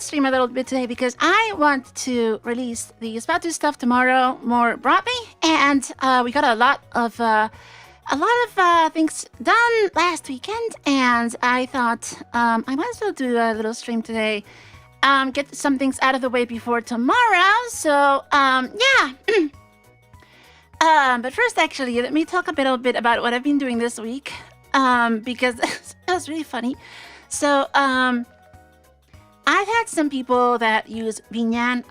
to stream a little bit today because I want to release the Spout2 stuff tomorrow more broadly, and we got a lot of things done last weekend, and I thought I might as well do a little stream today, get some things out of the way before tomorrow. So yeah. But first, actually, let me talk a little bit about what I've been doing this week, because it was really funny. So I've had some people that use Nyan.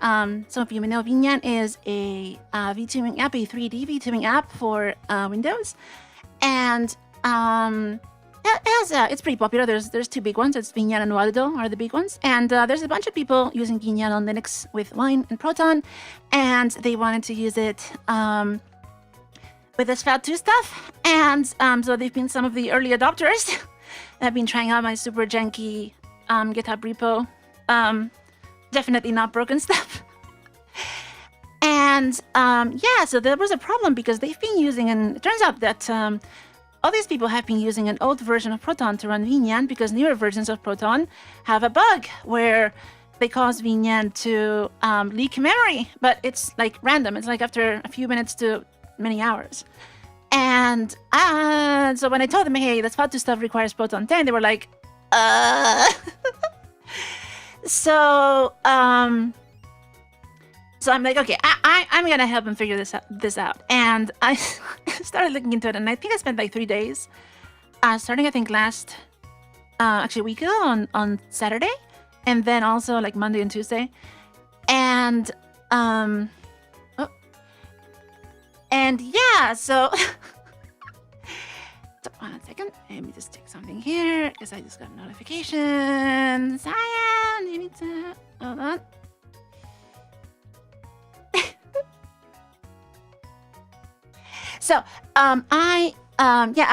Some of you may know Nyan is a VTubing app, a 3D VTubing app for Windows, and it's pretty popular. There's two big ones. It's Nyan and Waldo are the big ones, and there's a bunch of people using Nyan on Linux with Wine and Proton, and they wanted to use it with the Spout2 stuff, and so they've been some of the early adopters. I've been trying out my super janky GitHub repo. Definitely not broken stuff. And yeah, so there was a problem because they've been using, and it turns out that all these people have been using an old version of Proton to run Nyan, because newer versions of Proton have a bug where they cause Nyan to leak memory, but it's like random. It's like after a few minutes to many hours. And so when I told them, hey, the Spout2 stuff requires Proton 10, they were like, So I'm like, okay, I'm gonna help them figure this out. And I started looking into it, and I think I spent like 3 days, starting I think last actually a week ago on Saturday, and then also like Monday and Tuesday, and yeah, so. One second, let me just check something here, because I just got a notification. Cyan, you need to hold on. So, I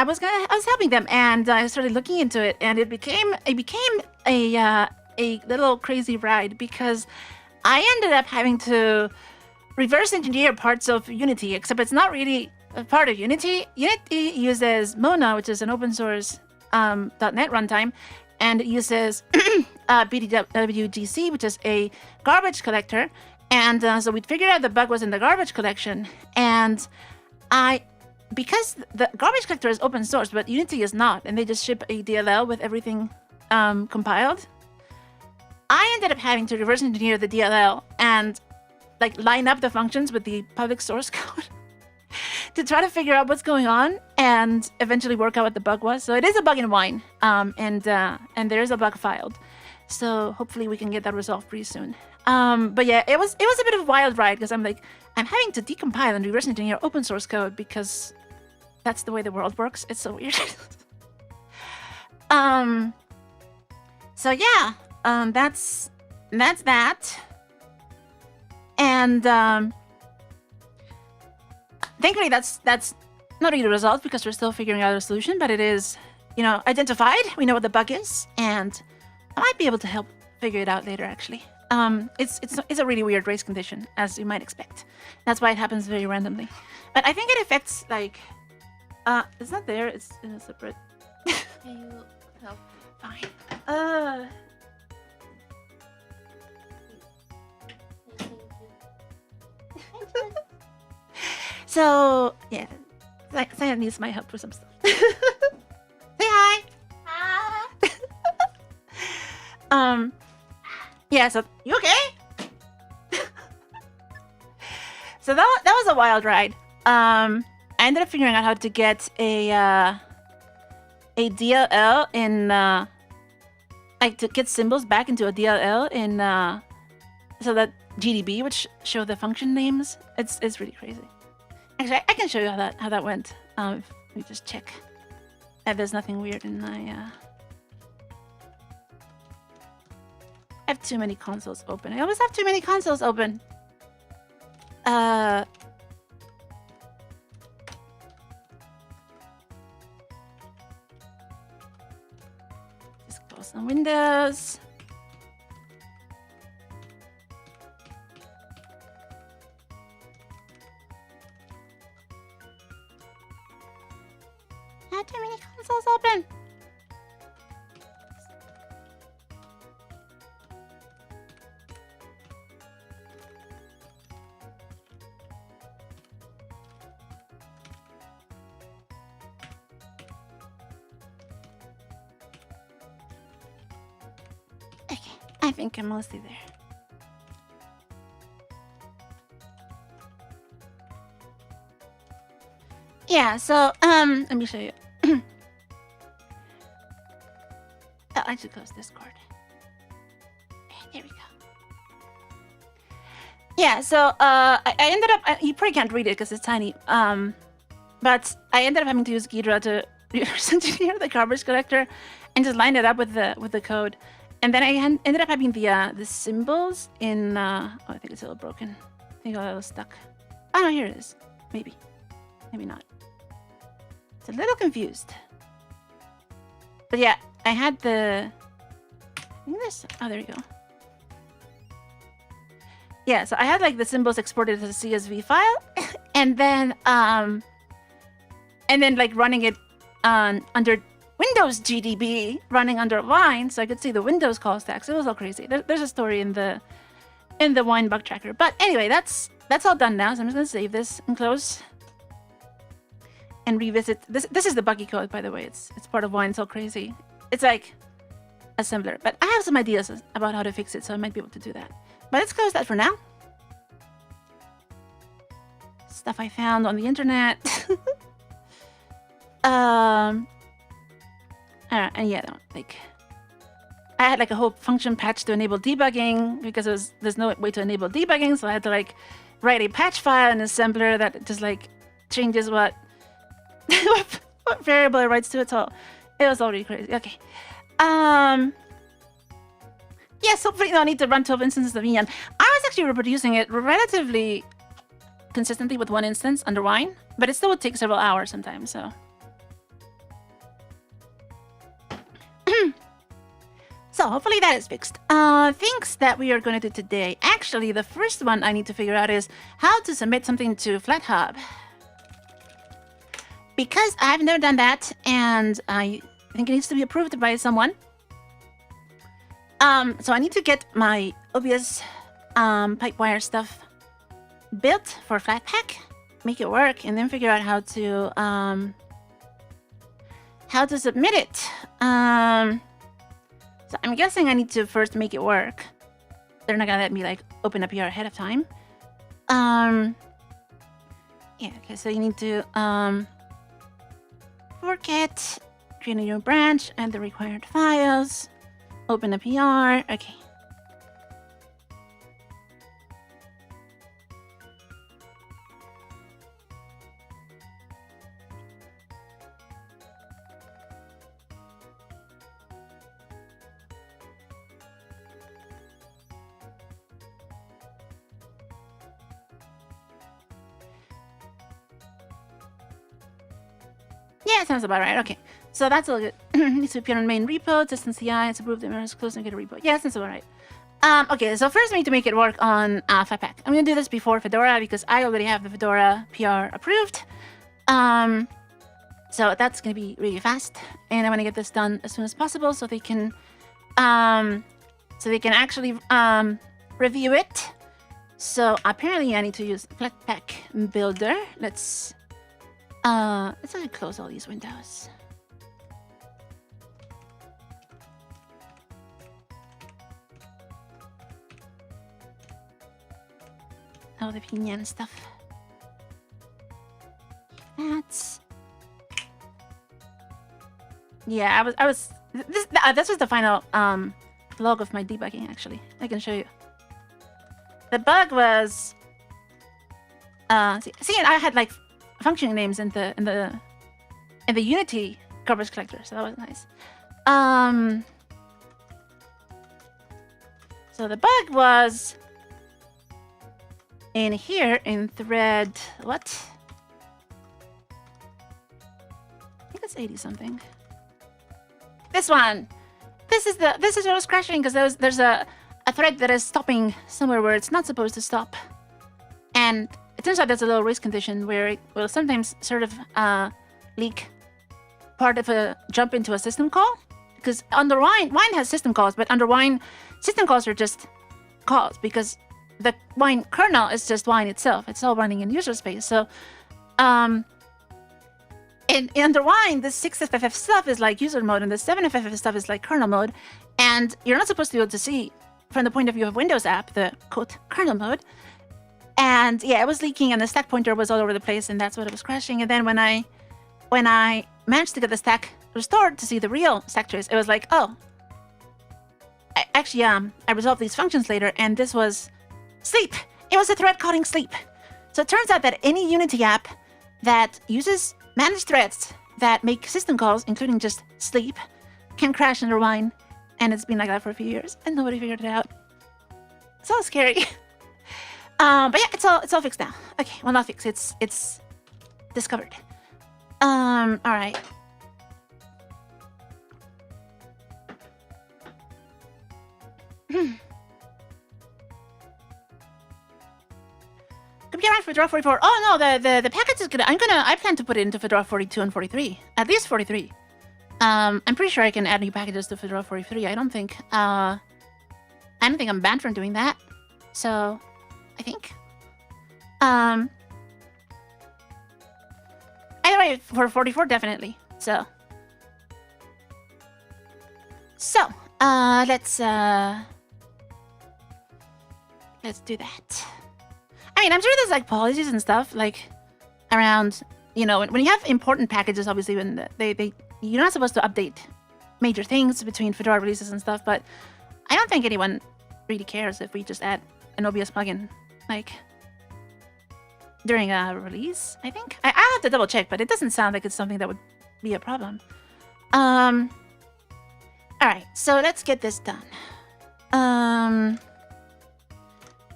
was helping them, and I started looking into it, and it became a little crazy ride, because I ended up having to reverse engineer parts of Unity, except it's not really a part of Unity. Unity uses Mona, which is an open source .NET runtime, and it uses BDWGC, which is a garbage collector. And so we figured out the bug was in the garbage collection. And because the garbage collector is open source, but Unity is not, and they just ship a DLL with everything compiled, I ended up having to reverse engineer the DLL and like line up the functions with the public source code to try to figure out what's going on and eventually work out what the bug was. So it is a bug in Wine, and there is a bug filed. So hopefully we can get that resolved pretty soon. But yeah, it was a bit of a wild ride, because I'm having to decompile and reverse engineer open source code, because that's the way the world works. It's so weird. So yeah, that's that. And thankfully, that's not really resolved, because we're still figuring out a solution, but it is, identified. We know what the bug is, and I might be able to help figure it out later, actually. It's a really weird race condition, as you might expect. That's why it happens very randomly. But I think it affects, like, it's not there, it's in a separate... Can you help? Fine. So, yeah, Cyan needs my help with some stuff. Say hi! Hi! Yeah, so, you okay? So that was a wild ride. I ended up figuring out how to get a DLL in, like, to get symbols back into a DLL in, so that GDB would show the function names. It's really crazy. Actually, I can show you how that went. Let me just check. There's nothing weird in my. I have too many consoles open. I always have too many consoles open. Just close some windows. Not too many consoles open. I think I'm mostly there. Yeah, so, let me show you. Oh, I should close Discord. There we go. Yeah, so, I ended up, you probably can't read it because it's tiny, but I ended up having to use Ghidra to reverse engineer the garbage collector and just line it up with the code. And then I ended up having the symbols in, oh, I think it's a little broken. I think a little stuck. Oh, no, here it is. Maybe. Maybe not. It's a little confused. But yeah, I had the... I think this... Oh, there we go. Yeah, so I had like the symbols exported as a CSV file, and then like running it under Windows GDB, running under Wine, so I could see the Windows call stacks. It was all crazy. There's a story in the Wine bug tracker. But anyway, that's all done now. So I'm just gonna save this and close and revisit. This is the buggy code, by the way. It's part of Wine. It's all crazy. It's like assembler, but I have some ideas about how to fix it, so I might be able to do that. But let's close that for now. Stuff I found on the internet. And yeah, like I had like a whole function patch to enable debugging because there's no way to enable debugging, so I had to like write a patch file in assembler that just like changes what what variable it writes to it. So it was already crazy. Okay. Yes, hopefully you don't need to run 12 instances of Nyan. I was actually reproducing it relatively consistently with one instance under Wine, but it still would take several hours sometimes, so. So hopefully that is fixed. Things that we are going to do today. Actually, the first one I need to figure out is how to submit something to FlatHub. Because I've never done that, and I think it needs to be approved by someone. So I need to get my obvious Pipewire stuff built for Flatpak, make it work, and then figure out how to submit it. So I'm guessing I need to first make it work. They're not gonna let me like open a PR ahead of time. Yeah, okay, so you need to fork it, create a new branch, and the required files. Open a PR. Okay. Yeah, sounds about right. Okay. So that's all good. Needs to appear on main repo, test and CI, it's approved, the is close and get a repo. Yeah, that's all right. Okay, so first we need to make it work on Flatpak. I'm gonna do this before Fedora because I already have the Fedora PR approved. So that's gonna be really fast, and I want to get this done as soon as possible so they can actually review it. So apparently I need to use Flatpak Builder. Let's actually close all these windows. All the Nyan stuff. That's... Yeah, I was... This was the final log of my debugging, actually. I can show you. The bug was... see, I had like function names in the Unity garbage collector, so that was nice. So the bug was in here in thread what? I think it's 80 something. This one. This is what was crashing because there's a thread that is stopping somewhere where it's not supposed to stop, and it turns out there's a little race condition where it will sometimes sort of leak part of a jump into a system call. Because under Wine has system calls, but under Wine, system calls are just calls because the Wine kernel is just Wine itself. It's all running in user space. So, under Wine, the 6FFF stuff is like user mode, and the 7FFF stuff is like kernel mode. And you're not supposed to be able to see from the point of view of Windows app, the quote kernel mode. And yeah, it was leaking and the stack pointer was all over the place and that's what it was crashing. And then when I managed to get the stack restored to see the real stack trace, it was like, oh, I resolved these functions later and this was sleep. It was a thread calling sleep. So it turns out that any Unity app that uses managed threads that make system calls, including just sleep, can crash and rewind. And it's been like that for a few years and nobody figured it out. It's all scary. But yeah, it's all fixed now. Okay, well not fixed, it's discovered. Alright. Computer for Fedora 44. Oh no, the package is gonna. I plan to put it into Fedora 42 and 43. At least 43. I'm pretty sure I can add new packages to Fedora 43. I don't think I'm banned from doing that. So, I think. Either way, for 44 definitely. So, let's do that. I mean, I'm sure there's like policies and stuff like around, you know, when you have important packages, obviously when you're not supposed to update major things between Fedora releases and stuff, but I don't think anyone really cares if we just add an OBS plugin, like, during a release, I think. I'll have to double check, but it doesn't sound like it's something that would be a problem. Alright, so let's get this done.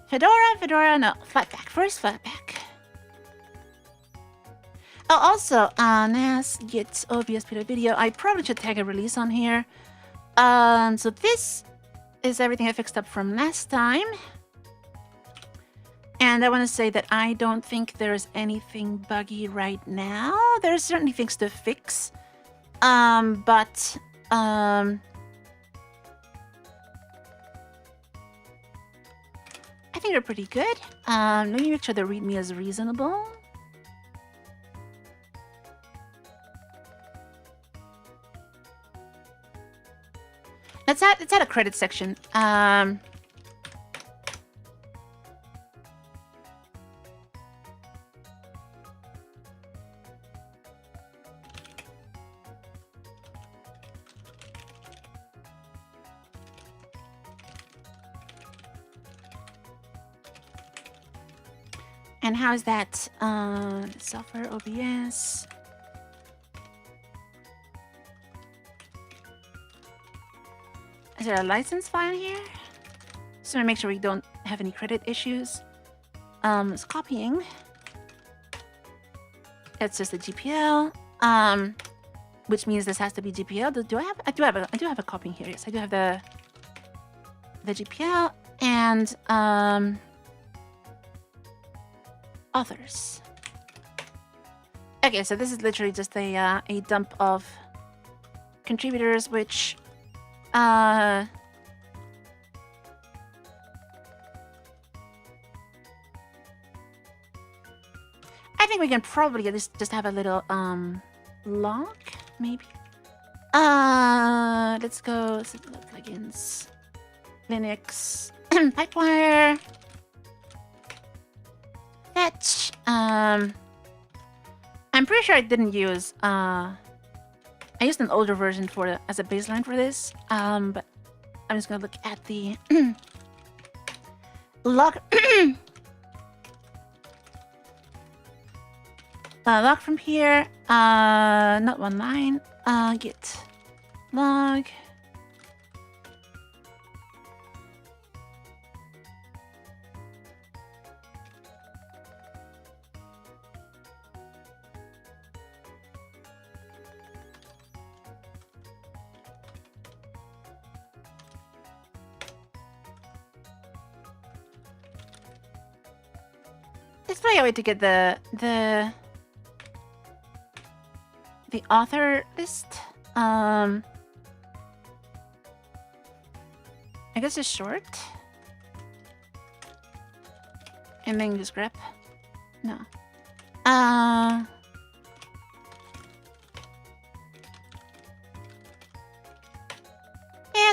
Fedora, no, Flatpak. First Flatpak. Oh, also, NAS gets obs-pwvideo. I probably should tag a release on here. So this is everything I fixed up from last time. And I want to say that I don't think there's anything buggy right now. There's certainly things to fix. But I think they're pretty good. Let me make sure the README is reasonable. Let's add a credit section. And how is that? Software OBS. Is there a license file here? Just want to make sure we don't have any credit issues. It's copying. It's just a GPL. Which means this has to be GPL. Do I have? I do have a copying here. Yes, I do have the GPL and authors. Okay, so this is literally just a dump of contributors, which I think we can probably at least just have a little log, maybe. Let's go plugins, Linux, Pipewire, fetch. I'm pretty sure I didn't use I used an older version as a baseline for this, but I'm just gonna look at the log. Log from here. Not one line. Git log. Let's probably a way to get the author list. I guess it's short. And then just grep. No. Yeah,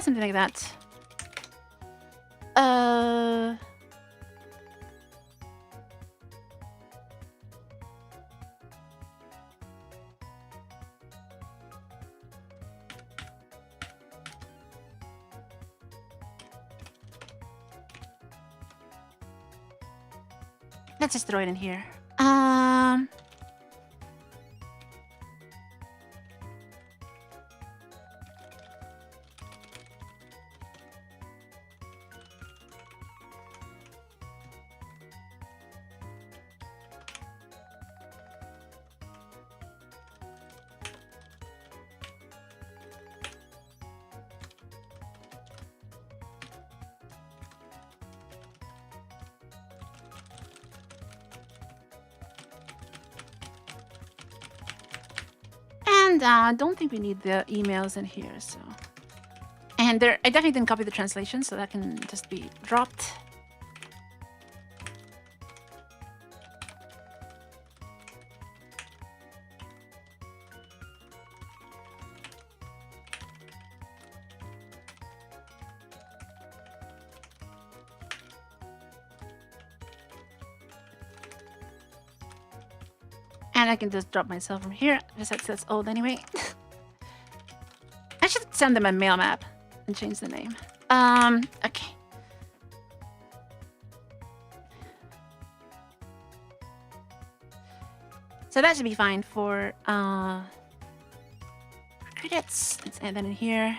something like that. Let's just throw it in here. And I don't think we need the emails in here, so. And there, I definitely didn't copy the translation, so that can just be dropped. And I can just drop myself from here. Besides, that's old anyway. I should send them a mail map and change the name. Okay. So that should be fine for credits. Let's add that in here.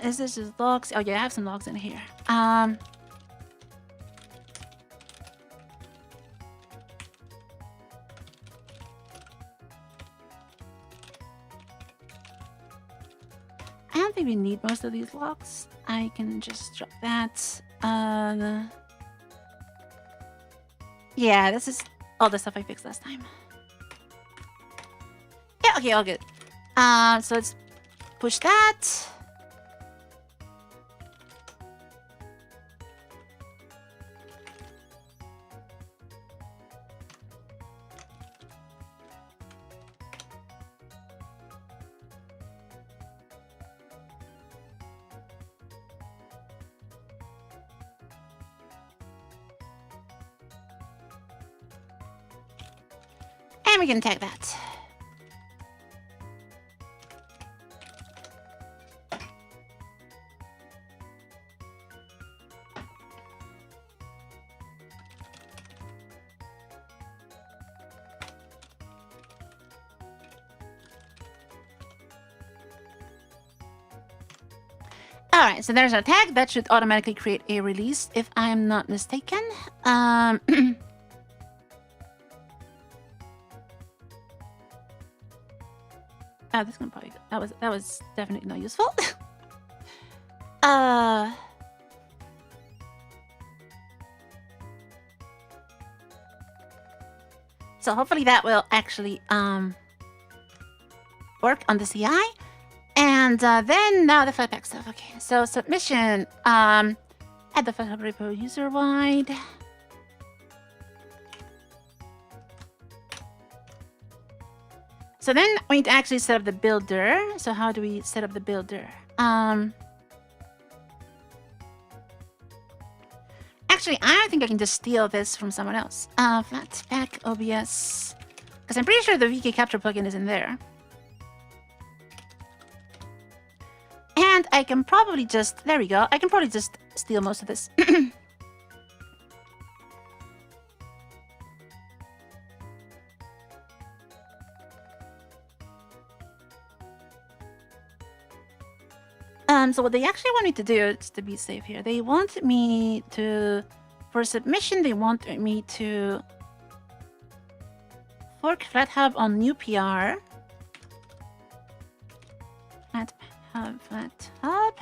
Is this just logs? Oh yeah, I have some logs in here. I don't think we need most of these logs. I can just drop that. Yeah, this is all the stuff I fixed last time. Yeah, okay, all good. So let's push that. And we can tag that. Alright, so there's our tag. That should automatically create a release, if I'm not mistaken. Oh, this one probably that was definitely not useful. So hopefully that will actually work on the CI. And then now the Flatpak stuff. Okay, so submission. Add the FlatHub repo user wide. So then we need to actually set up the builder. So how do we set up the builder? Actually, I think I can just steal this from someone else. Flatpak OBS. Because I'm pretty sure the VK Capture plugin is in there. And I can probably just... There we go. I can probably just steal most of this. So what they actually want me to do, just to be safe here, they want me to... For submission, they want me to... fork FlatHub on new PR. FlatHub.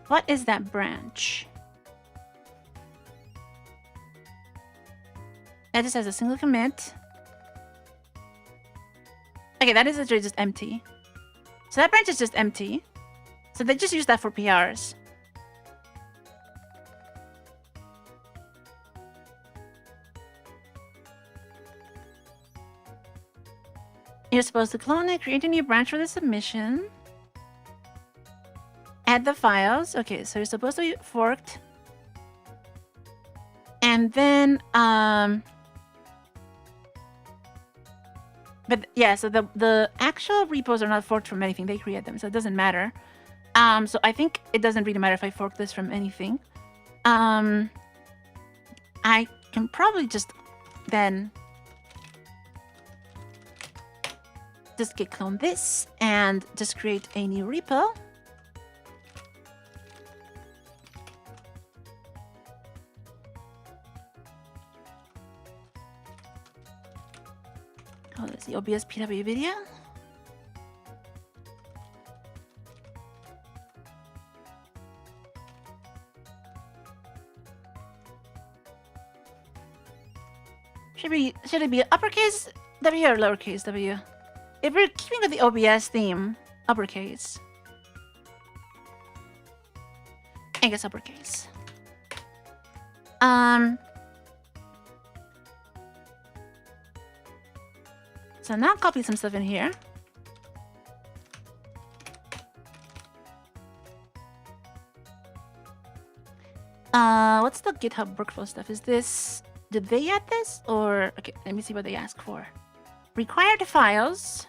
What is that branch? That just has a single commit. Okay, that is literally just empty. So that branch is just empty. So they just use that for PRs. You're supposed to clone it, create a new branch for the submission. Add the files. Okay, so you're supposed to be forked. And then, but yeah, so the actual repos are not forked from anything. They create them, so it doesn't matter. So I think it doesn't really matter if I fork this from anything. I can probably just then just git clone this and just create a new repo. Oh, that's the obs-pwvideo video. Should it be uppercase W or lowercase w? If we're keeping with the OBS theme, uppercase. I guess uppercase. So now copy some stuff in here. What's the GitHub workflow stuff? Is this... Did they add this? Or... Okay, let me see what they ask for. Required files.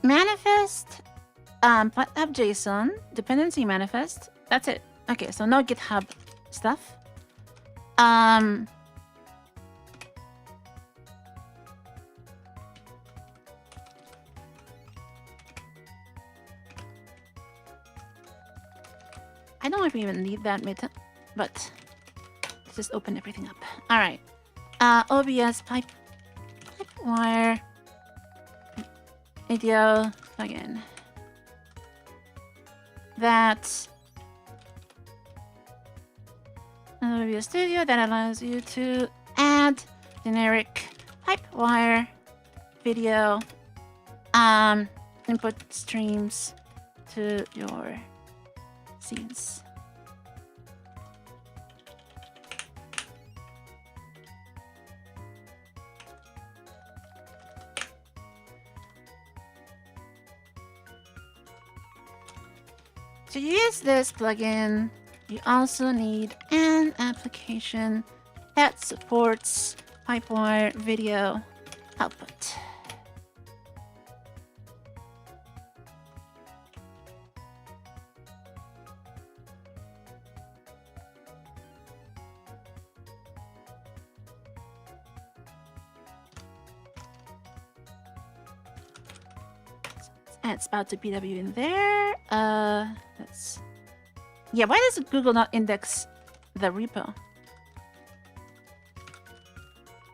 Manifest, FlatHub JSON, dependency manifest. That's it. Okay, so no GitHub stuff. I don't know if we even need that meta, but let's just open everything up. All right. OBS Pipewire video plugin. That OBS Studio that allows you to add generic Pipewire video input streams to your scenes. To use this plugin, you also need an application that supports Pipewire video output. Add Spout2 in there. That's... Yeah, why does Google not index the repo?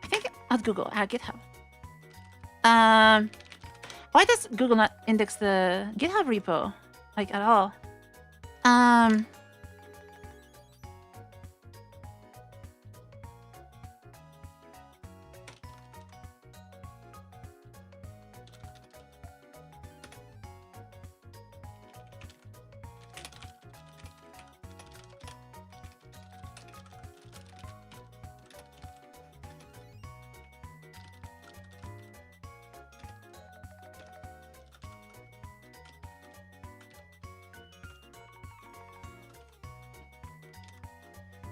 I think not Google, GitHub. Why does Google not index the GitHub repo? Like, at all?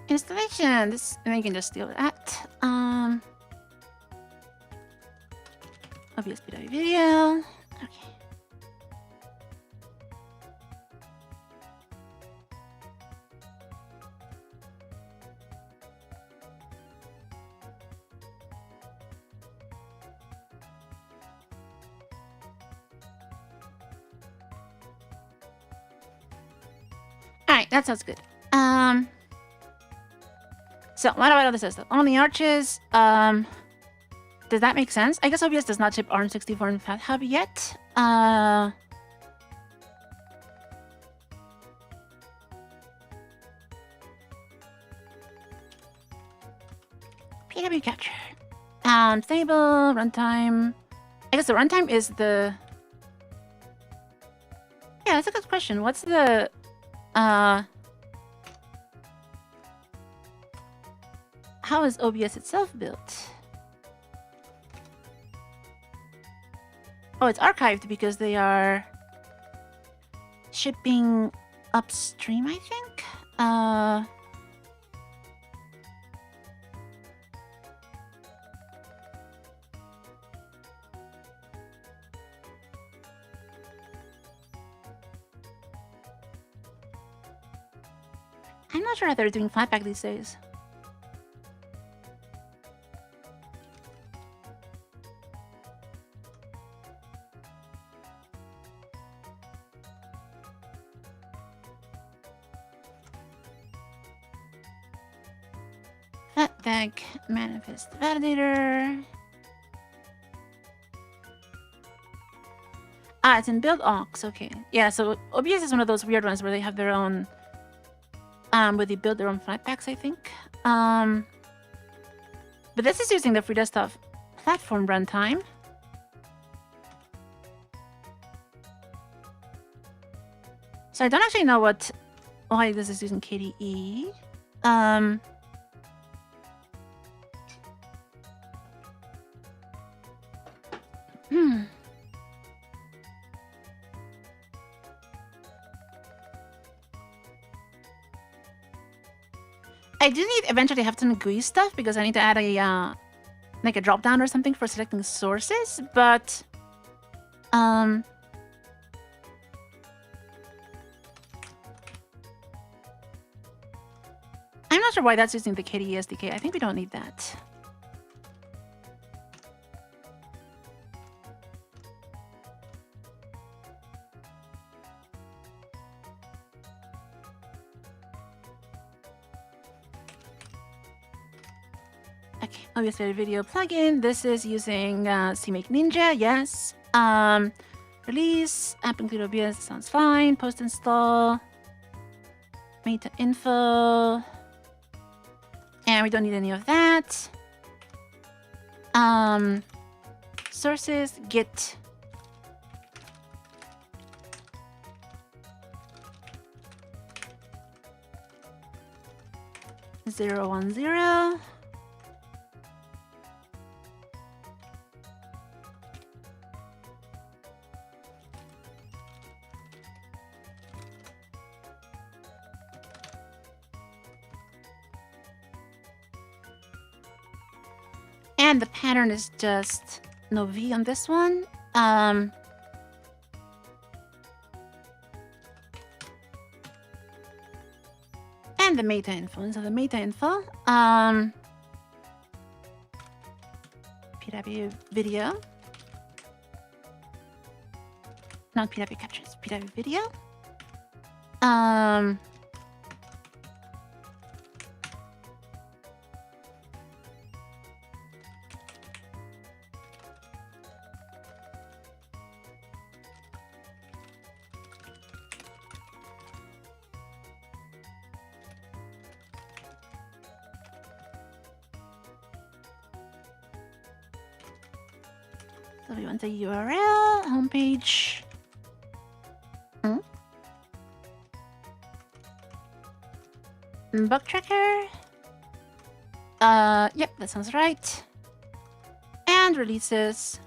Installation. This, and you can just steal that. obs-pwvideo video. Okay. All right. that sounds good. So what about other stuff? Only arches. Does that make sense? I guess OBS does not ship ARM64 in FlatHub yet. PW capture. Stable, runtime. I guess the runtime is the... Yeah, that's a good question. What's the... How is OBS itself built? Oh, it's archived because they are shipping upstream, I think? I'm not sure how they're doing Flatpak these days. Flatpak manifest validator. Ah, it's in build aux. Okay. Yeah, so OBS is one of those weird ones where they have their own... where they build their own Flatpaks, I think. But this is using the free desktop platform runtime. So I don't actually know why this is using KDE. I do need eventually have some GUI stuff because I need to add a like a drop down or something for selecting sources, but I'm not sure why that's using the KDE SDK. I think we don't need that. Okay, obviously video plugin. This is using CMake Ninja, yes. Release, app include OBS, sounds fine. Post install, meta info. And we don't need any of that. Sources, git. Zero 1 0. And the pattern is just no V on this one. And the meta info. So the meta info. PW video. Not PW captions, PW video. So we want the URL, homepage. Bug tracker. Yep, that sounds right. And releases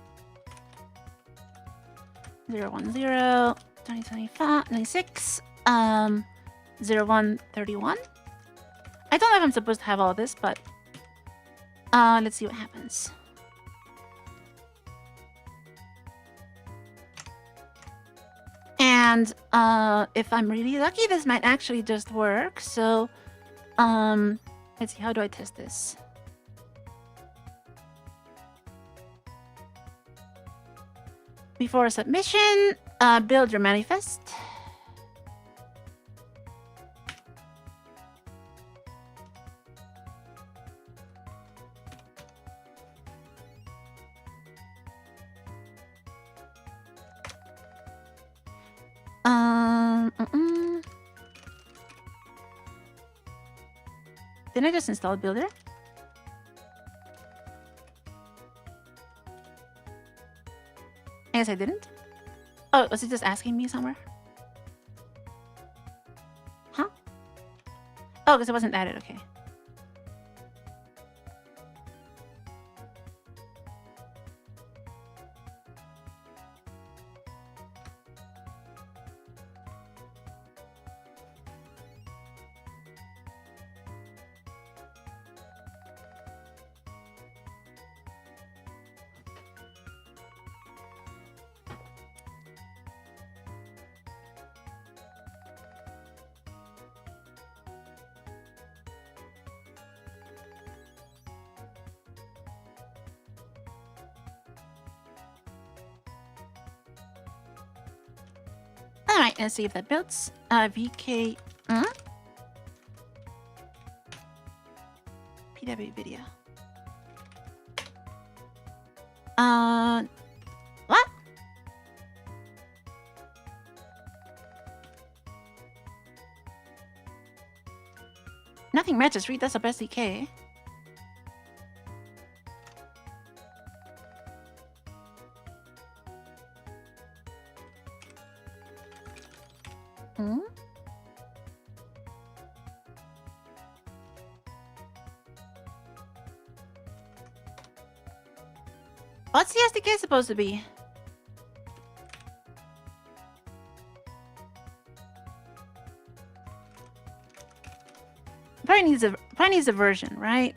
010 2025 96 0131. I don't know if I'm supposed to have all this, but let's see what happens. And if I'm really lucky, this might actually just work. So let's see, how do I test this? Before submission, build your manifest. Didn't I just install Builder? I guess I didn't. Oh, was it just asking me somewhere? Huh? Oh, because it wasn't added. Okay. Alright, let's see if that builds. VK... PW video. What? Nothing matches. Read that's a best DK. What's the SDK supposed to be? Probably needs a version, right?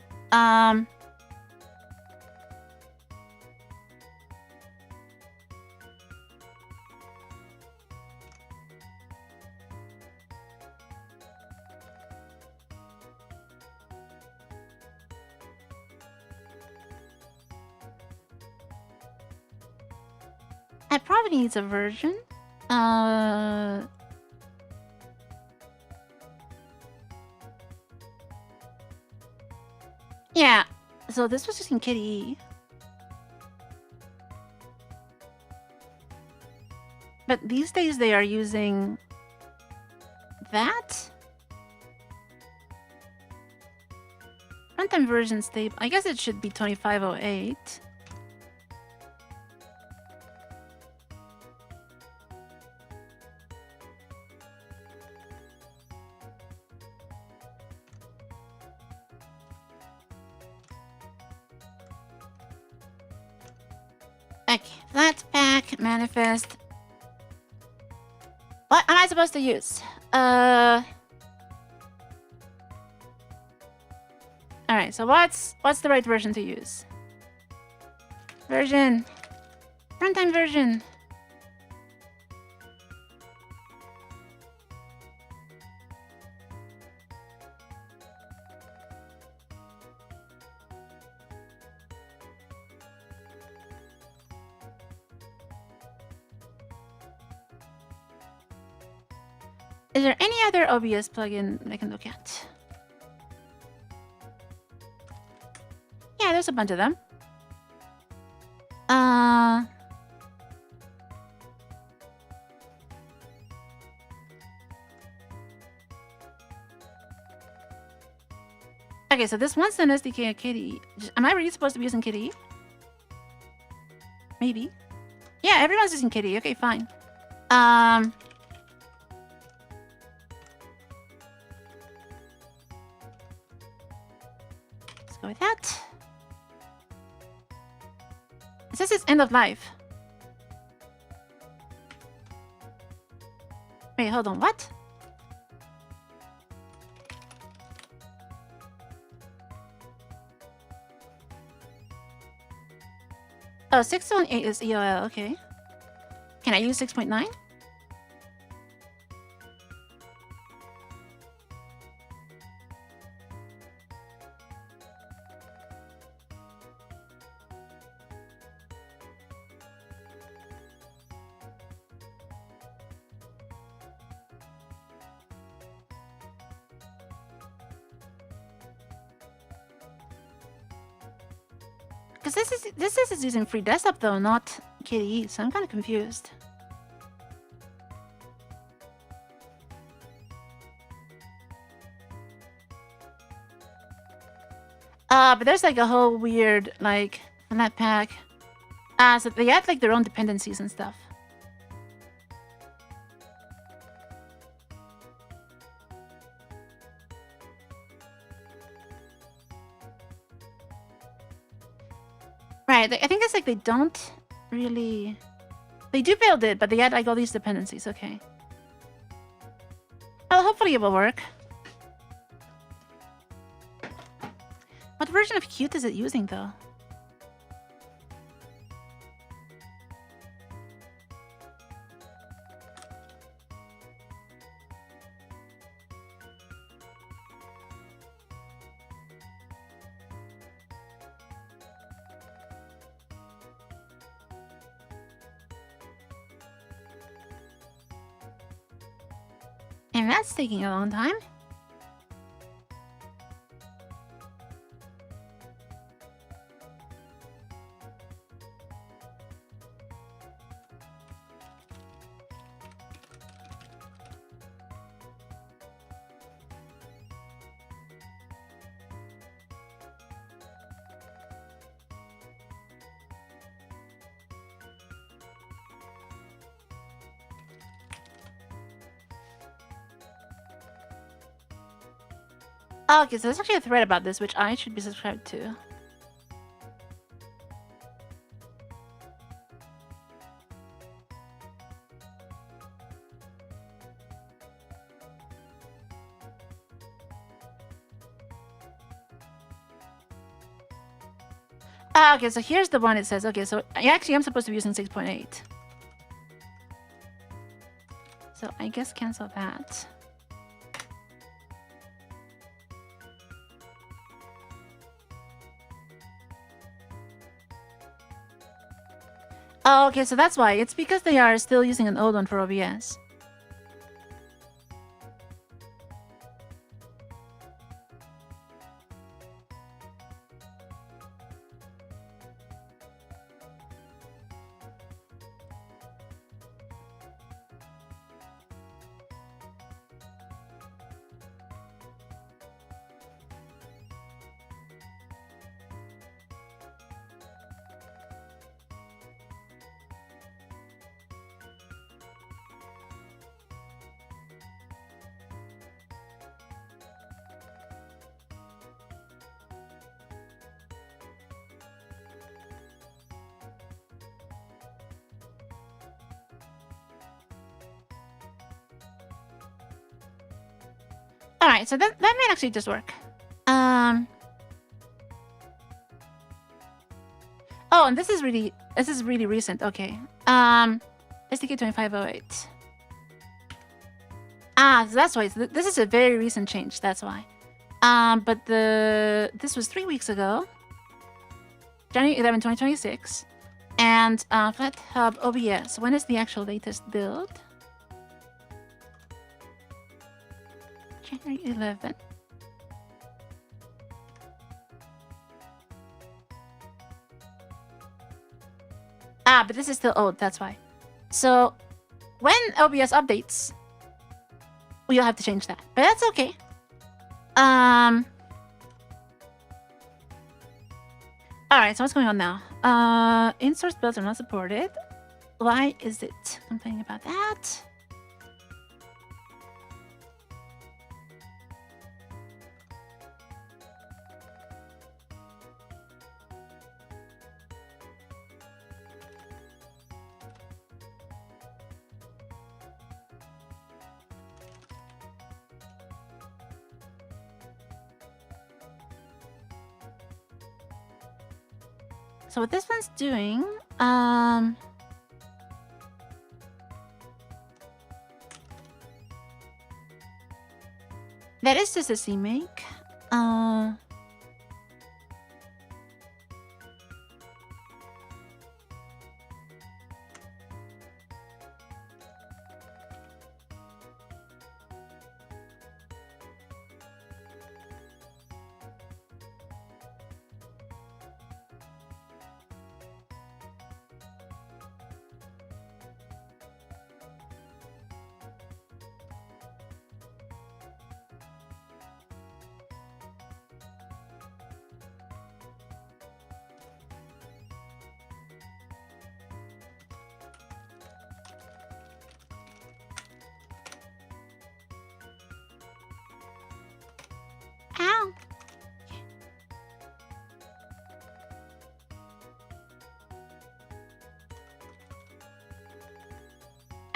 It probably needs a version. Yeah. So this was just in KDE. But these days they are using that. Runtime version stable. I guess it should be 2508. Okay, Flatpak, manifest. What am I supposed to use? Alright, so what's the right version to use? Version. Runtime version. Is there any other OBS plugin I can look at? Yeah, there's a bunch of them. Okay, so this one's an SDK of KDE. Am I really supposed to be using KDE? Maybe. Yeah, everyone's using KDE. Okay, fine. Let's go with that. It says it's end of life. Wait, hold on, what? Oh, 6.8 is EOL, okay. Can I use 6.9? This is using free desktop though, not KDE, so I'm kind of confused. But there's like a whole weird like Flatpak. So they add like their own dependencies and stuff. Right, I think it's like they don't really... They do build it, but they add like all these dependencies, okay. Well, hopefully it will work. What version of Qt is it using, though? And that's taking a long time. Oh, okay, so there's actually a thread about this, which I should be subscribed to. Okay, so here's the one it says. Okay, so I actually am supposed to be using 6.8. So I guess cancel that. Oh, okay, so that's why. It's because they are still using an old one for OBS. Alright, so that might actually just work. Oh, and this is really recent. Okay. SDK 2508. So that's why. This is a very recent change. That's why. But this was 3 weeks ago. January 11, 2026. And FlatHub OBS. When is the actual latest build? January 11. But this is still old, that's why. So, when OBS updates, we'll have to change that. But that's okay. Alright, so what's going on now? In-source builds are not supported. Why is it complaining about that? So what this one's doing, that is just a CMake.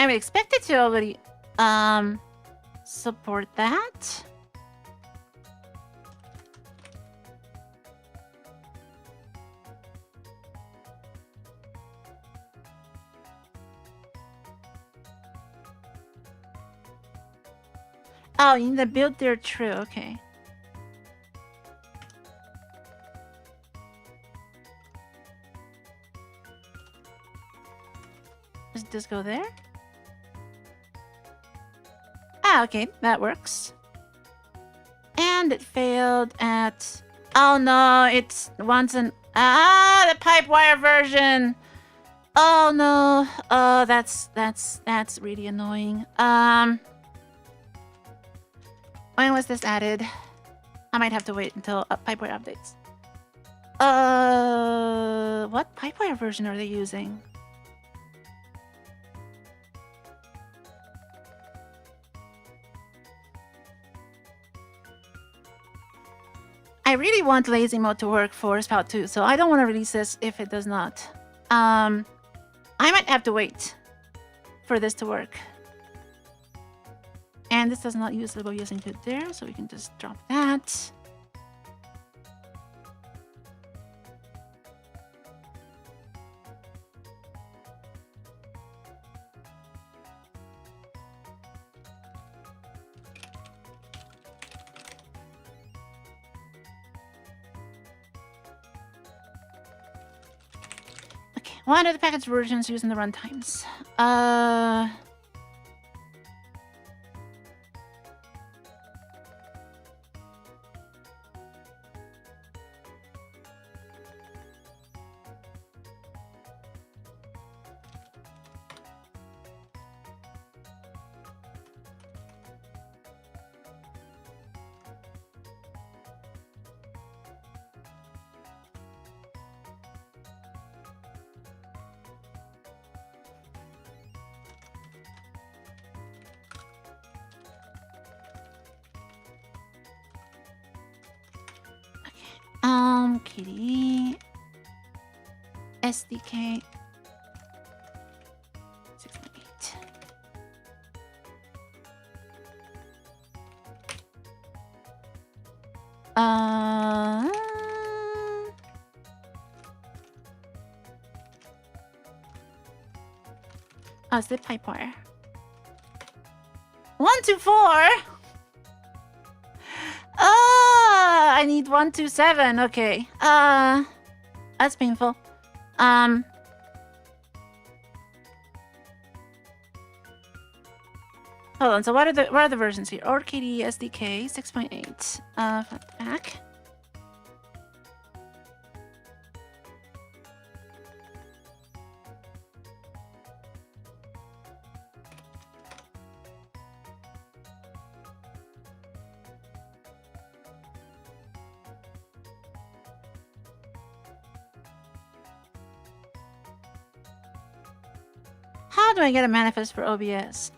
I would expect it to already support that. Oh, you need to build there true, okay. Does this go there? Ah, okay, that works. And it failed at... Oh no, it wants an... Ah, the Pipewire version! Oh no, oh, that's really annoying. When was this added? I might have to wait until Pipewire updates. What Pipewire version are they using? I really want lazy mode to work for Spout2, so I don't want to release this if it does not. I might have to wait for this to work. And this does not use the using good there, so we can just drop that. Okay, what are the package versions using the runtimes? KDE SDK 6.8. Oh, it's the Pipewire. 124. I need 127. Okay. That's painful. Hold on. So what are the versions here? KDE SDK 6.8. Flatpak. How do I get a manifest for OBS?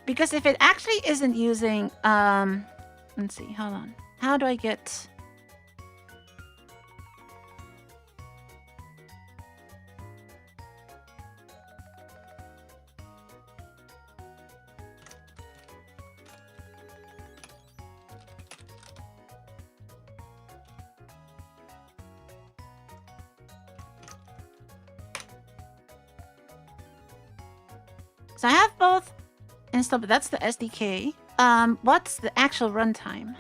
Because if it actually isn't using, let's see, hold on. How do I get... So I have both installed, but that's the SDK. What's the actual runtime?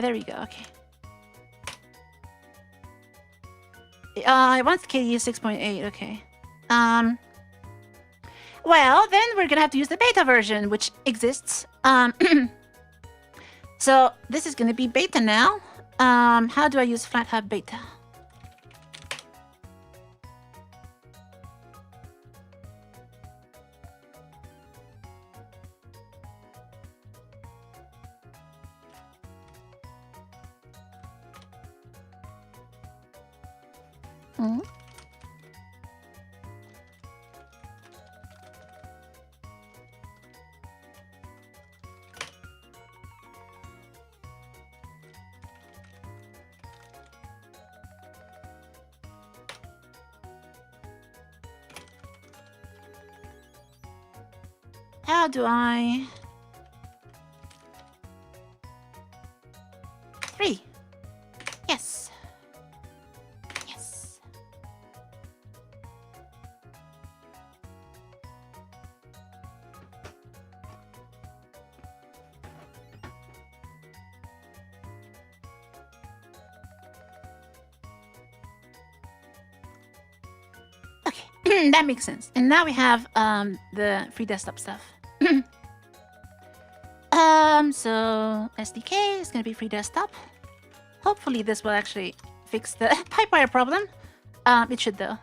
There we go. Okay. I want KDE 6.8. Okay. Well, then we're gonna have to use the beta version, which exists. So this is gonna be beta now. How do I use FlatHub beta? How do I... 3. Yes. Yes. Okay, that makes sense. And now we have the free desktop stuff. So SDK is gonna be free desktop. Hopefully this will actually fix the Pipewire problem. It should though.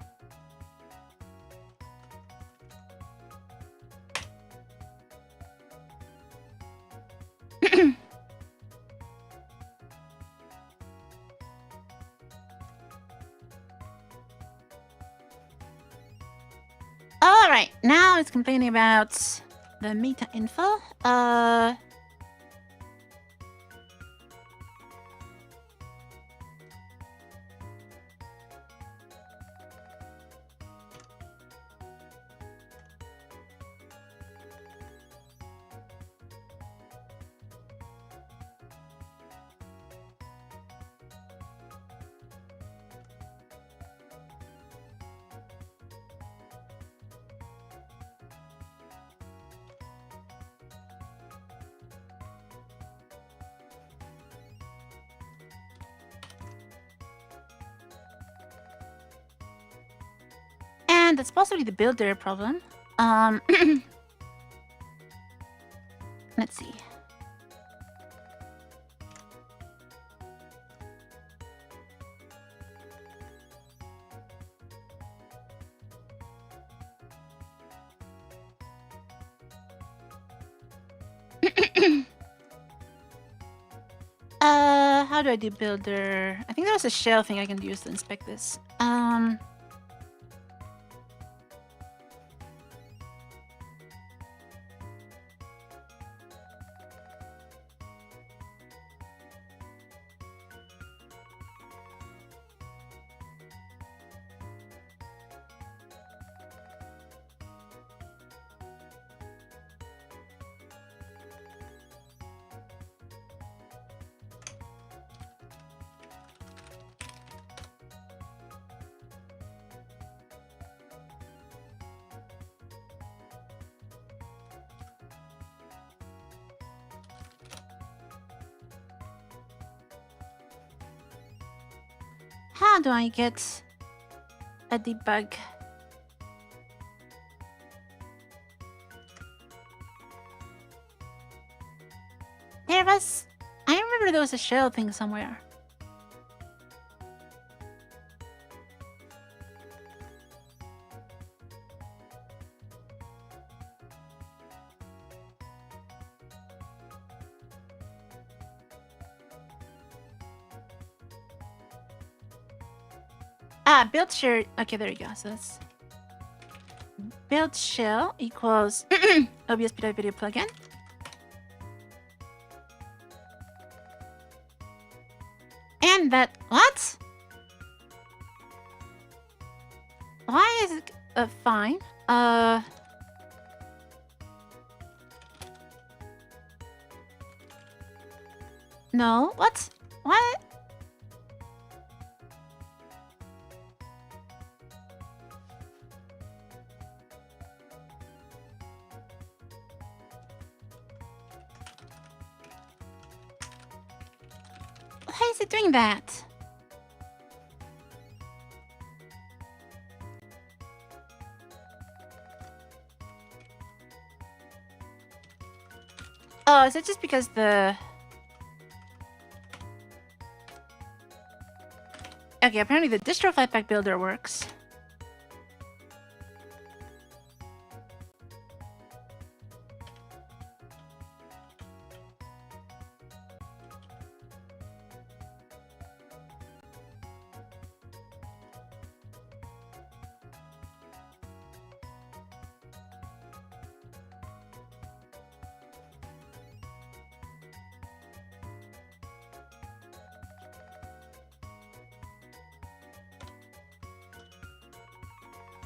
Alright, now it's complaining about the meta info. And that's possibly the builder problem. Let's see. How do I do builder? I think there was a shell thing I can use to inspect this. How do I get a debug? There was... I remember there was a shell thing somewhere. Build shell. Okay, there you go. So that's build shell equals obs-pwvideo plugin. And that what? Why is it fine? No. What? What? Why is it doing that? Oh, is it just because the... Okay, apparently the distro Flatpak builder works.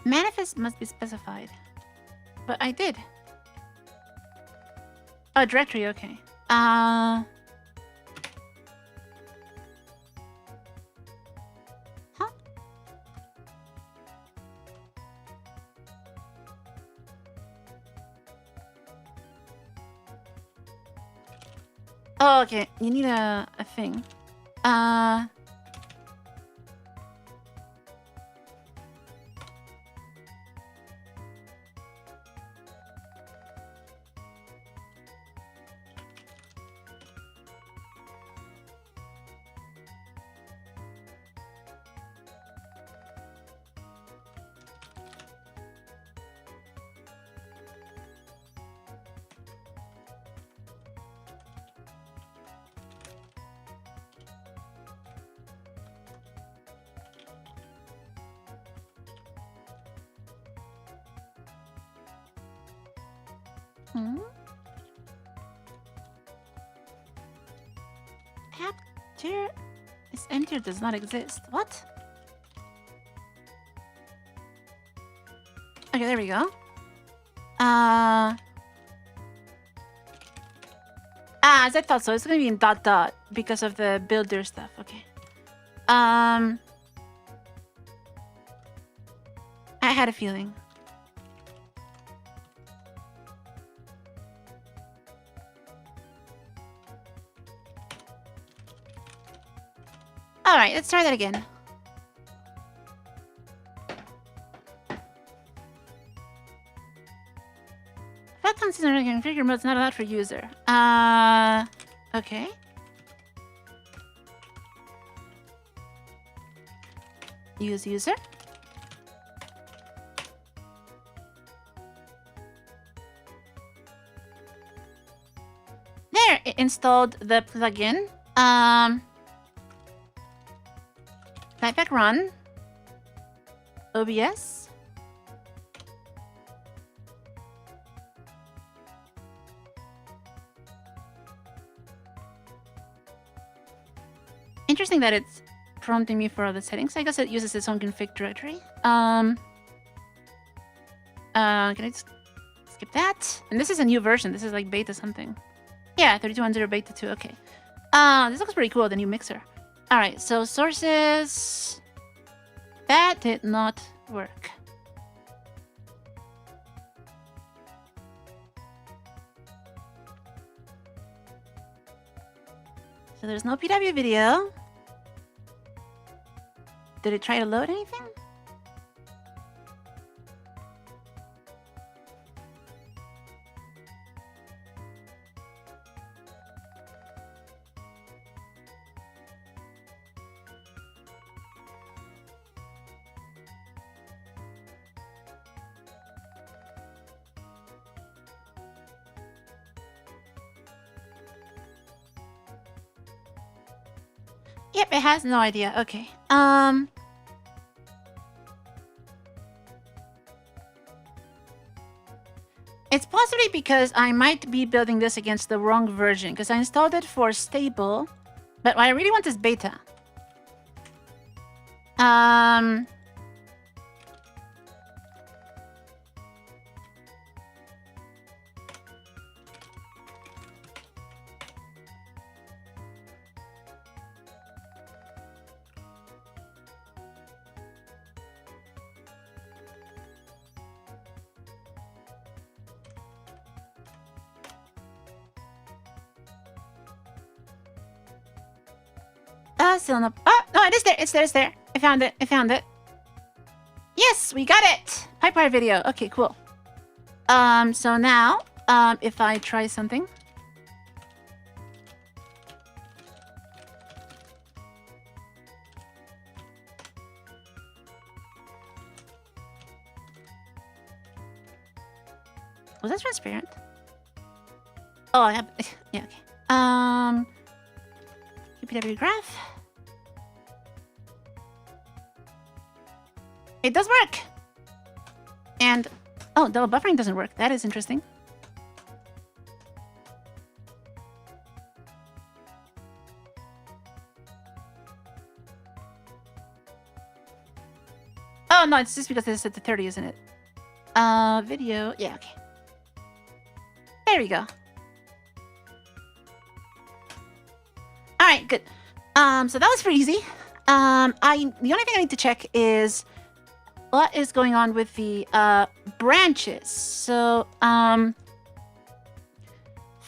Manifest must be specified. But I did. Oh, directory, okay. Huh? Oh, okay. You need a thing. Capture is empty or does not exist. What? Okay, there we go. As I thought so. It's gonna be in dot dot because of the builder stuff. Okay. I had a feeling. All right, let's try that again. Flatpak configure mode is not allowed for user. Okay. Use user. There, it installed the plugin. Flatpak run. OBS. Interesting that it's prompting me for other settings. I guess it uses its own config directory. Can I just skip that? And this is a new version. This is like beta something. Yeah, 3210 beta 2. Okay. This looks pretty cool, the new mixer. Alright, so sources... That did not work. So there's no PW video. Did it try to load anything? Yep, it has no idea. Okay. It's possibly because I might be building this against the wrong version, because I installed it for stable, but what I really want is beta. Still no. Oh, no, it is there. It's there. It's there. I found it. I found it. Yes, we got it. Pipewire video. Okay, cool. So now, if I try something. Was that transparent? Oh, I have. Yeah. Okay. UPW graph. It does work! And... Oh, double buffering doesn't work. That is interesting. Oh, no, it's just because it's at the 30, isn't it? Video... Yeah, okay. There we go. right, good. So that was pretty easy. The only thing I need to check is what is going on with the branches. So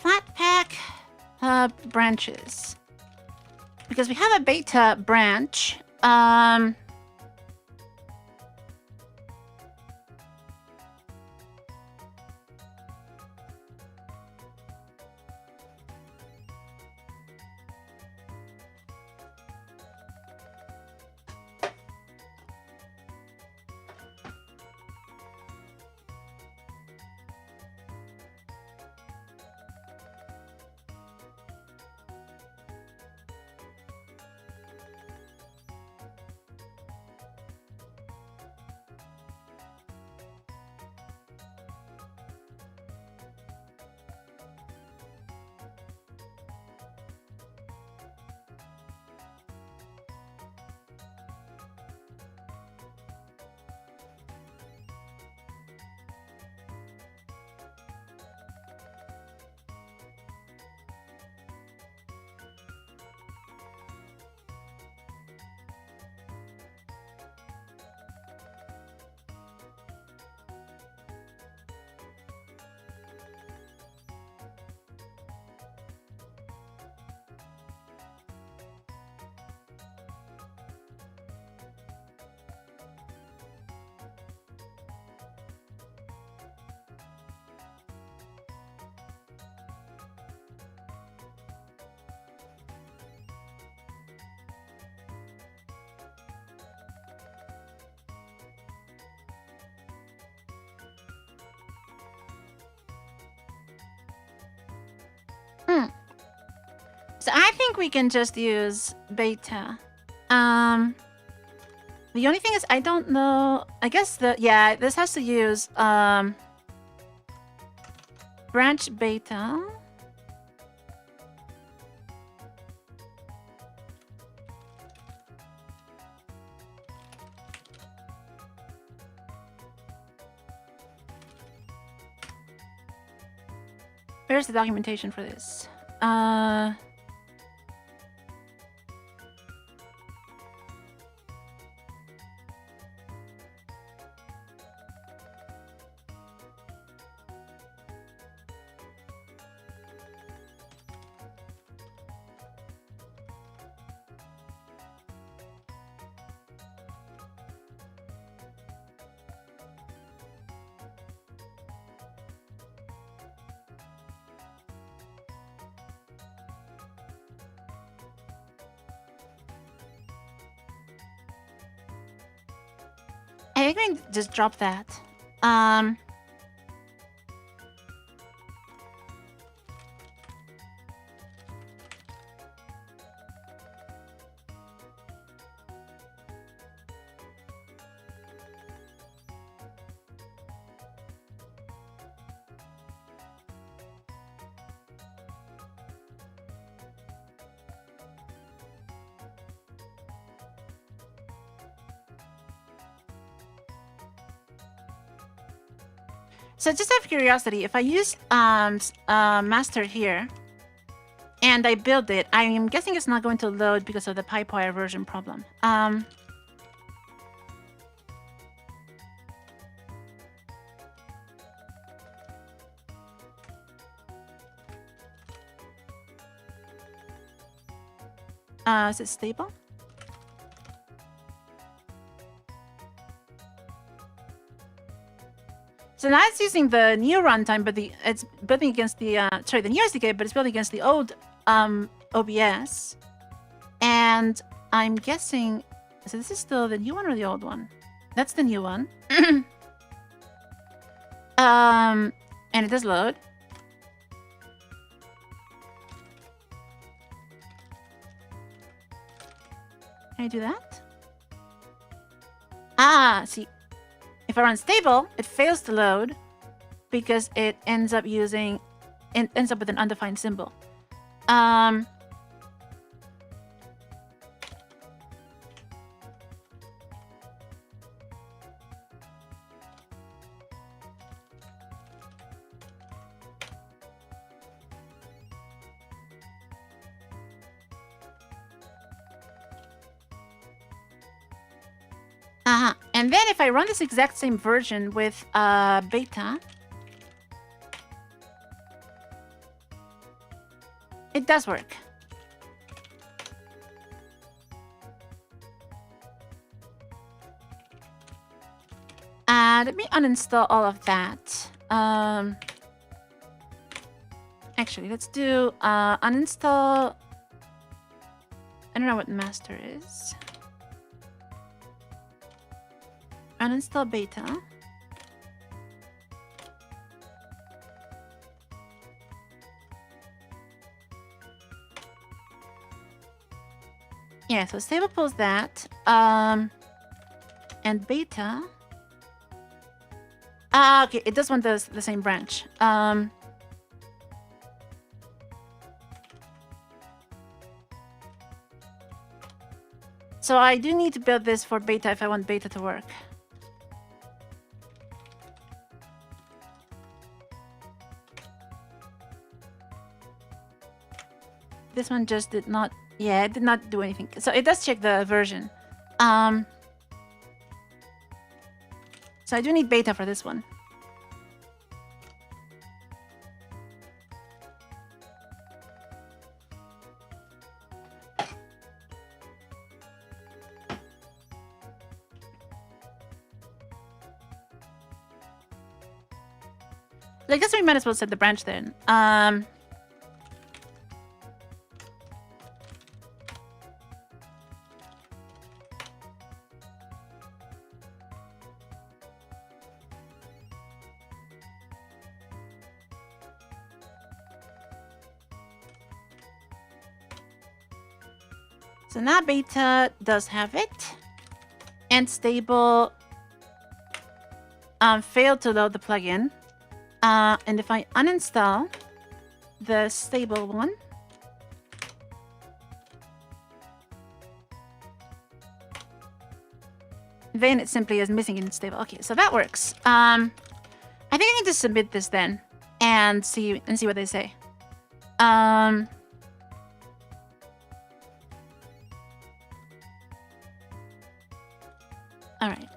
Flatpak branches, because we have a beta branch. So I think we can just use beta. The only thing is I don't know. I guess this has to use branch beta. Where's the documentation for this? I think we just drop that. So just out of curiosity, if I use master here and I build it, I am guessing it's not going to load because of the Pipewire version problem. Is it stable? So now it's using the new runtime, but it's building against the the new SDK, but it's building against the old OBS. And I'm guessing, so this is still the new one or the old one? That's the new one. And it does load. Can I do that? Ah, see. If I run stable, it fails to load because it ends up with an undefined symbol. And then if I run this exact same version with beta, it does work. Let me uninstall all of that. Actually, let's do uninstall. I don't know what master is. Uninstall beta. Yeah, so stable pulls that. And beta. Okay, it does want the same branch. So I do need to build this for beta if I want beta to work. This one just did not... Yeah, it did not do anything. So it does check the version. So I do need beta for this one. I guess we might as well set the branch then. So now beta does have it. And stable failed to load the plugin. And if I uninstall the stable one, then it simply is missing in stable. Okay, so that works. I think I need to submit this then and see what they say. All right.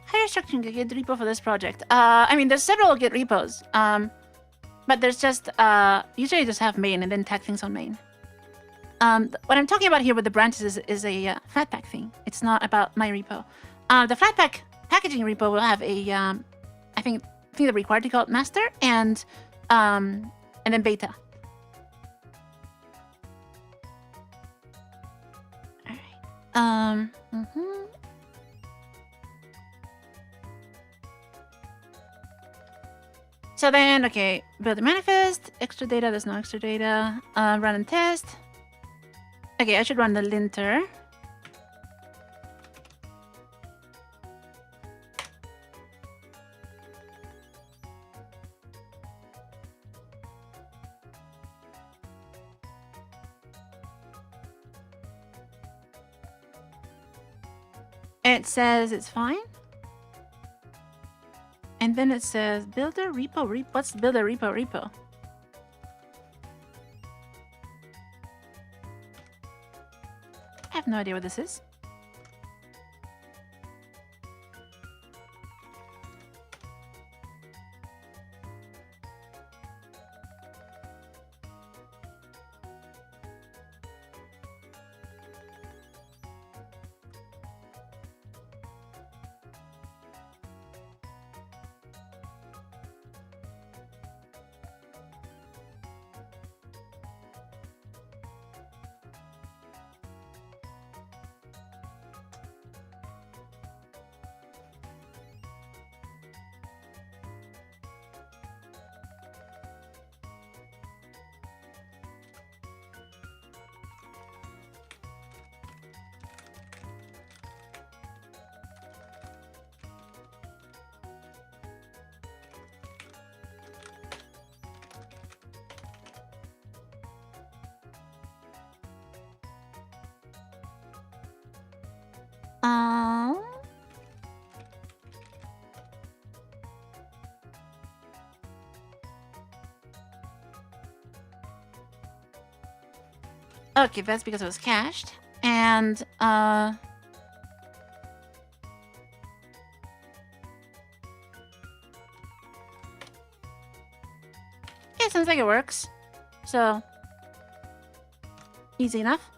Hire structuring a Git repo for this project. I mean, there's several Git repos. But there's just usually just have main and then tag things on main. What I'm talking about here with the branches is a Flatpak thing. It's not about my repo. The Flatpak packaging repo will have a I think they're required to call it master and then beta. All right. So then, okay, build a manifest, extra data, there's no extra data, run and test. Okay, I should run the linter. It says it's fine. And then it says build a repo. What's build a repo? I have no idea what this is. Okay, that's because it was cached. And, yeah, sounds like it works. So, easy enough.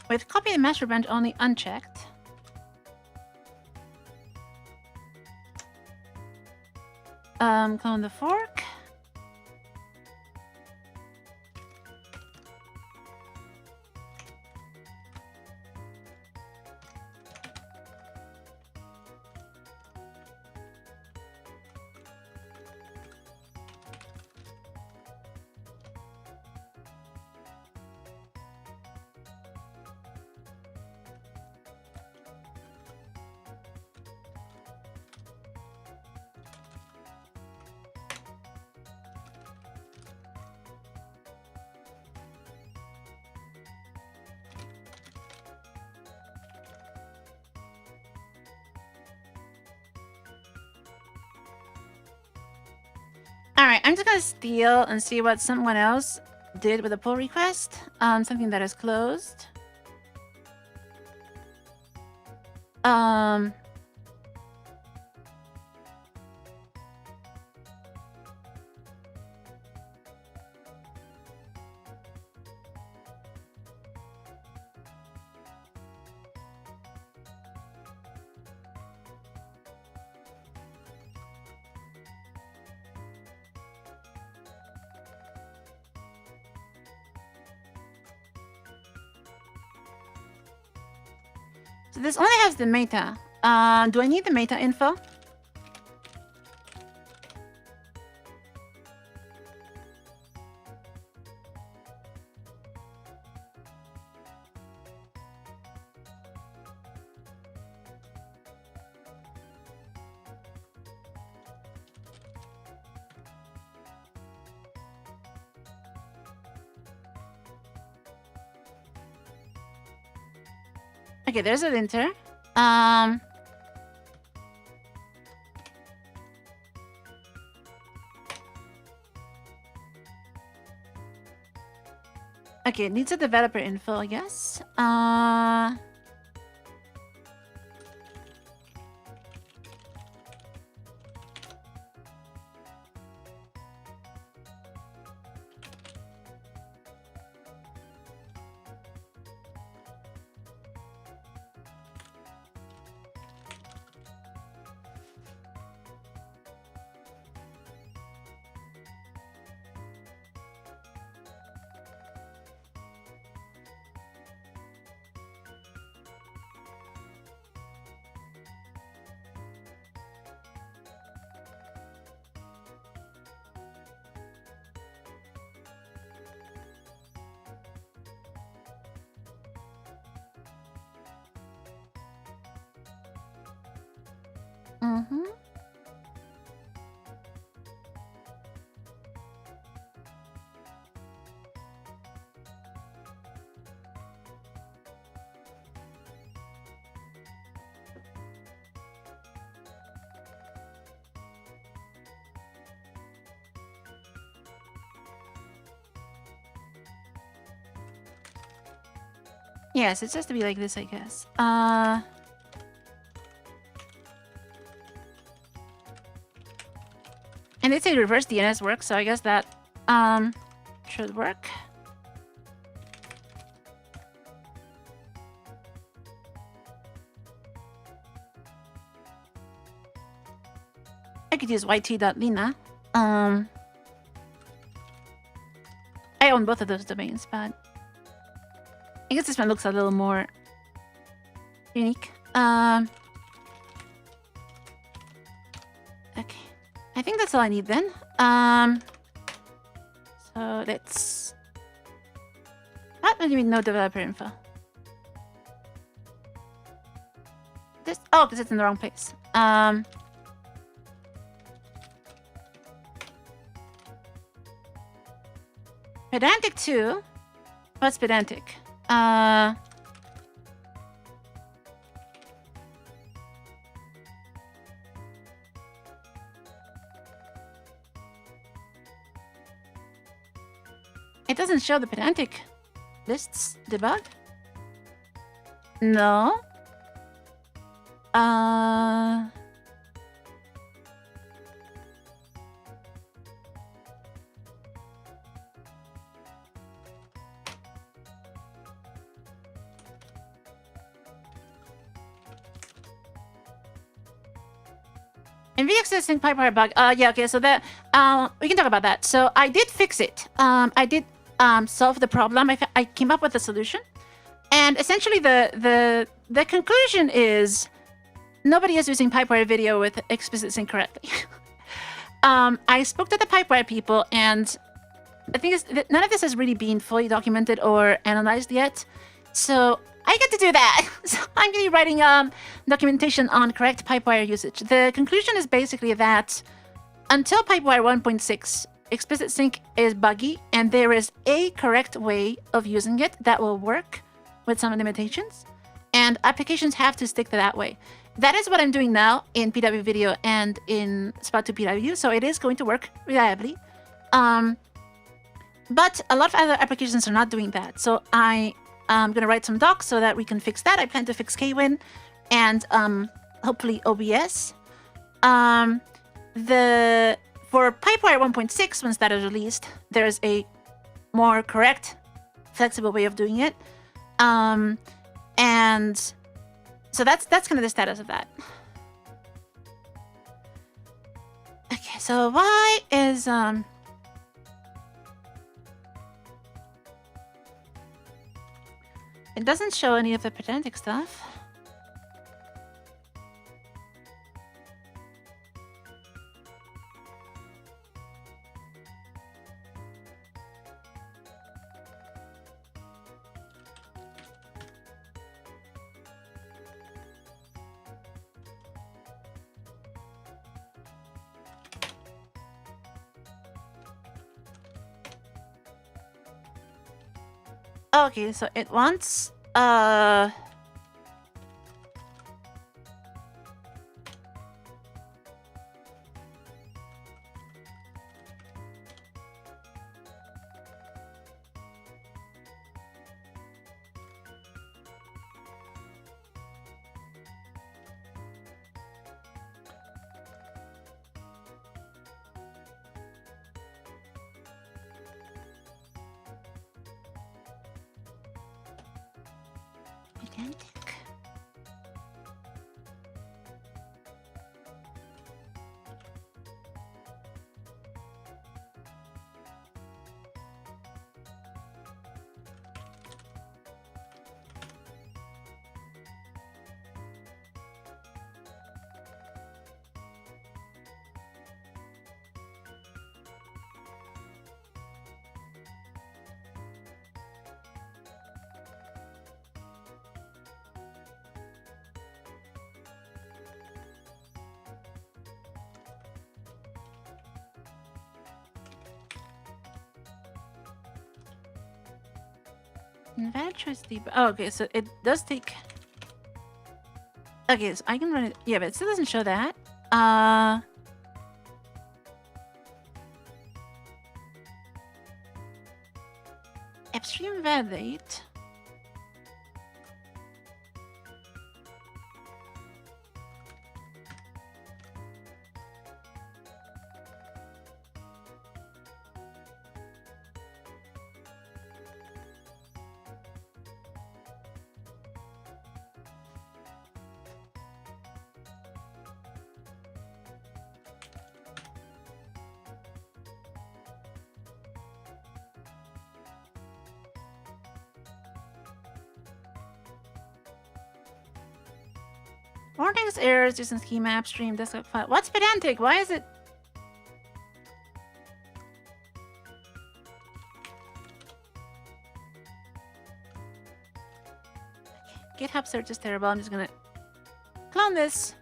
With copy the master branch only unchecked. Clone the fork. Alright, I'm just gonna steal and see what someone else did with a pull request. Something that is closed. So this only has the meta. Do I need the meta info? Okay, there's a linter. Okay, it needs a developer info, yes. Mm-hmm. Yes, it's just to be like this, I guess. And they say reverse DNS works, so I guess that should work. I could use yt.lina. I own both of those domains, but I guess this one looks a little more unique. Okay. I think that's all I need then. So let's... What do you mean no developer info? This... Oh, because it's in the wrong place. Pedantic 2. What's pedantic? It doesn't show the pedantic lists debug. No. NVX testing Pipewire bug. Yeah, okay, so that we can talk about that. So I did fix it. I did solve the problem. I came up with a solution, and essentially the conclusion is nobody is using Pipewire video with explicit sync correctly. I spoke to the Pipewire people, and the thing is that none of this has really been fully documented or analyzed yet. So I get to do that. So I'm going to be writing documentation on correct Pipewire usage. The conclusion is basically that until Pipewire 1.6, explicit sync is buggy, and there is a correct way of using it that will work with some limitations, and applications have to stick to that way. That is what I'm doing now in PW Video and in Spout2 PW, so it is going to work reliably. But a lot of other applications are not doing that, so I'm going to write some docs so that we can fix that. I plan to fix KWin and hopefully OBS. For Pipewire 1.6, once that is released, there's a more correct, flexible way of doing it. And so that's kind of the status of that. Okay, so why is it doesn't show any of the pedantic stuff. Okay, so it wants pedantic. Inventories debug. Oh, okay, so it does take. Okay, so I can run it. Yeah, but it still doesn't show that. Upstream validate. Warnings, errors, using schema, upstream, desktop file. What's pedantic? Why is it? Okay. GitHub search is terrible. I'm just gonna clone this.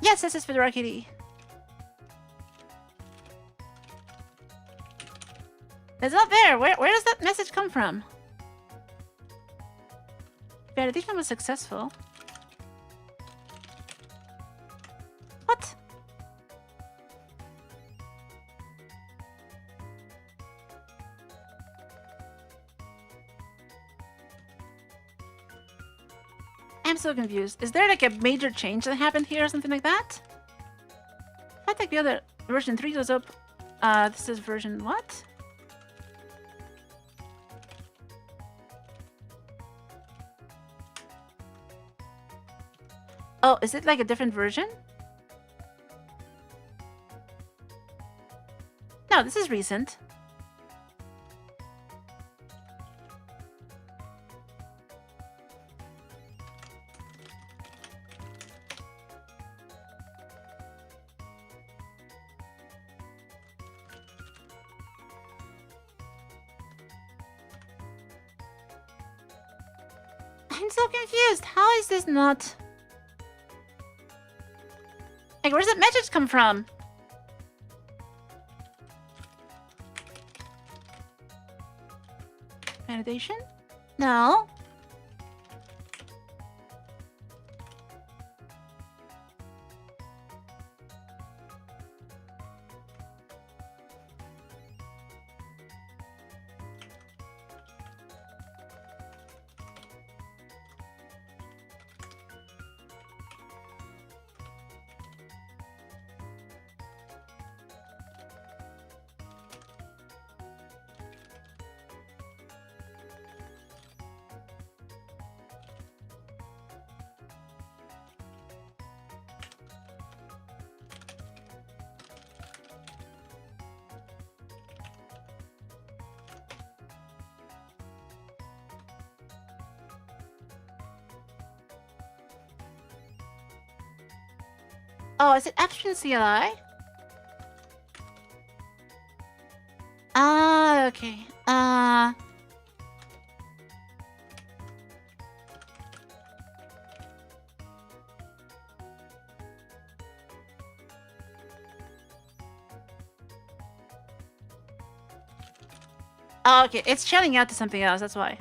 Yes, this is Fedora Kitty. It's not there. Where does that message come from? Validation was successful. What? I'm so confused. Is there like a major change that happened here or something like that? I think the other version 3 goes up. This is version what? Oh, is it like a different version? No, this is recent. I'm so confused. How is this not... Like, where's that message come from? Validation? No. Oh, is it upstream CLI? Ah, okay. Oh, okay. It's shouting out to something else, that's why.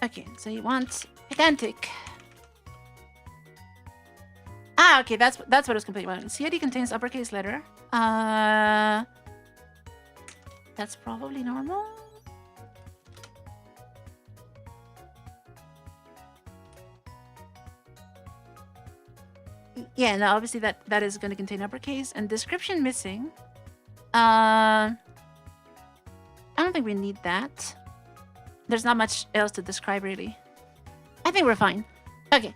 Okay, so you want pedantic. Ah, okay, that's what I was complaining about. CID contains uppercase letter. That's probably normal. Yeah, no, obviously that is going to contain uppercase and description missing. I don't think we need that. There's not much else to describe, really. I think we're fine. Okay.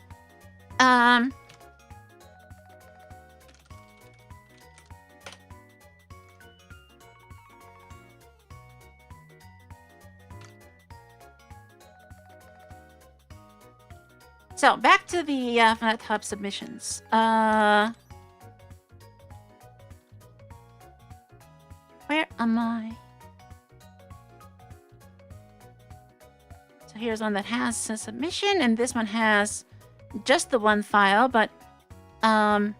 So, back to the FlatHub submissions. Where am I? So here's one that has a submission, and this one has just the one file, but I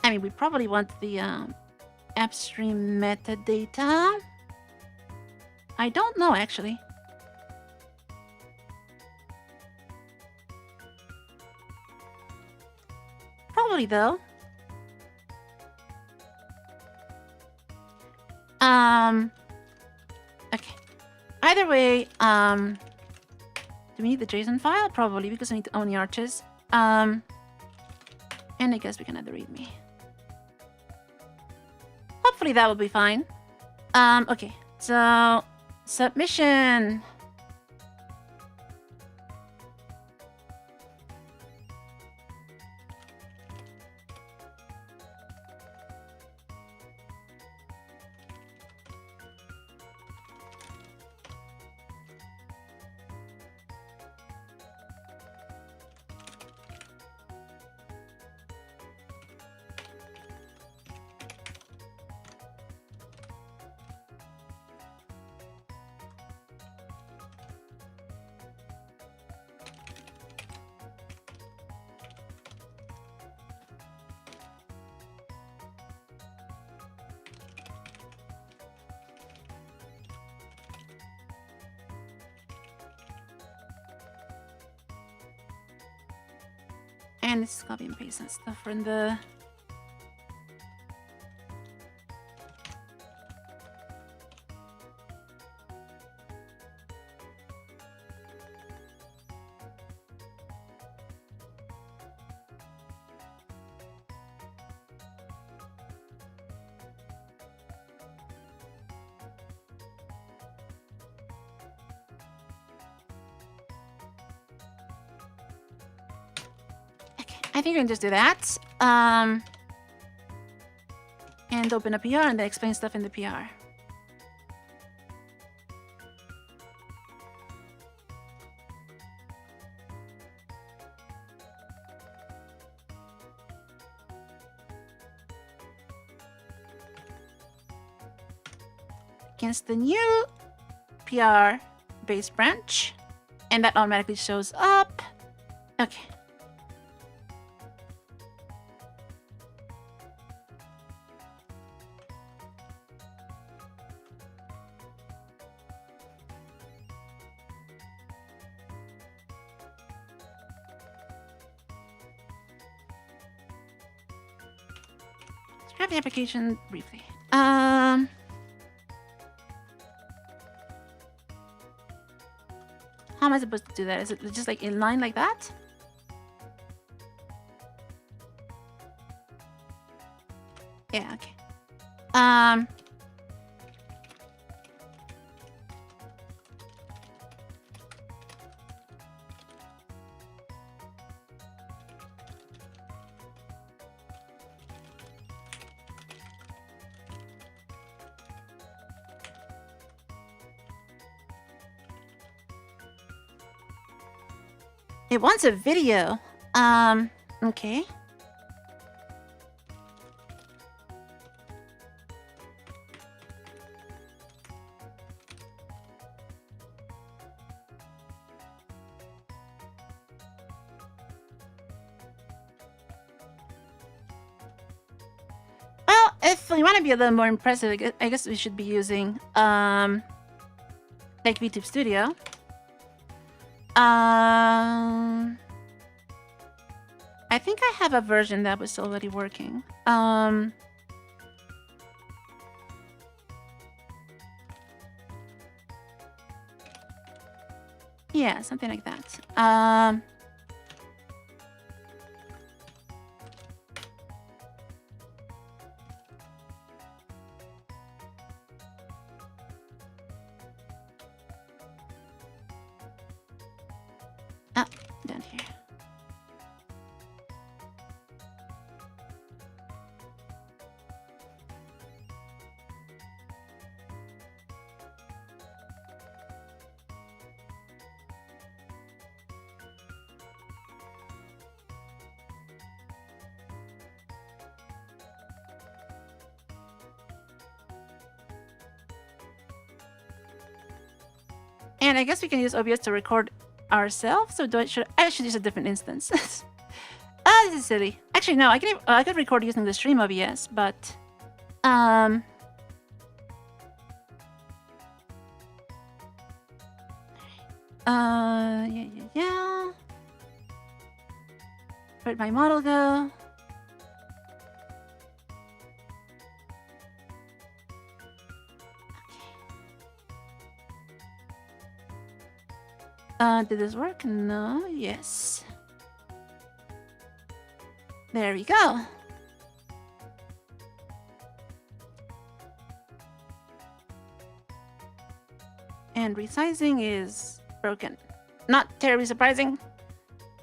mean, we probably want the upstream metadata. I don't know, actually. Probably, though. Okay. Either way, do we need the JSON file? Probably, because I need to own the arches. And I guess we can add the README. Hopefully that will be fine. Okay. So, submission. And let's copy and paste that stuff from the... I think I can just do that. And open a PR and then explain stuff in the PR. Against the new PR base branch. And that automatically shows up. Okay. The application briefly. How am I supposed to do that? Is it just like in line like that? Yeah, okay. It wants a video. Okay. Well, if we want to be a little more impressive, I guess we should be using like VTube Studio. I think I have a version that was already working. Yeah, something like that. Down here. And I guess we can use OBS to record ourselves. So I should use a different instance. This is silly. Actually, no. I could record using the stream OBS, but yeah. Where'd my model go? Did this work? No. Yes. There we go. And resizing is broken. Not terribly surprising.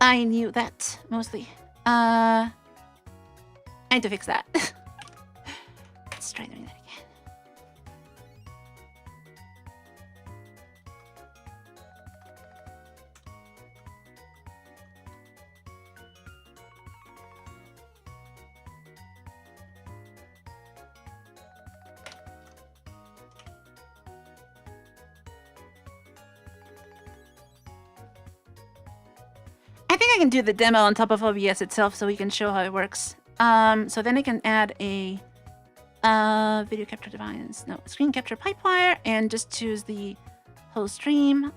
I knew that, mostly. I need to fix that. Let's try doing that again. I think I can do the demo on top of OBS itself so we can show how it works. So then I can add a video capture device. No, screen capture Pipewire and just choose the whole stream.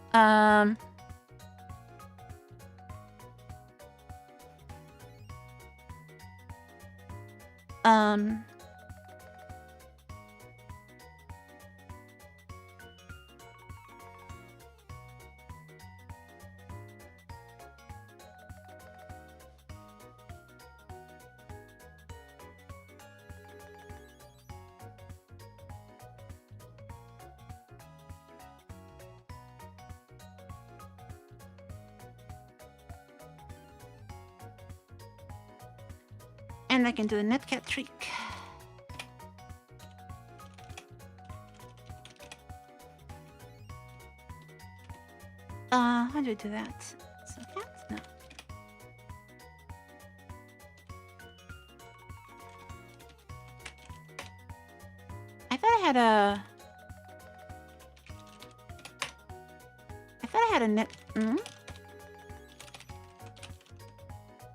And I can do the netcat trick. How do I do that? So cat? No. I thought I had a net.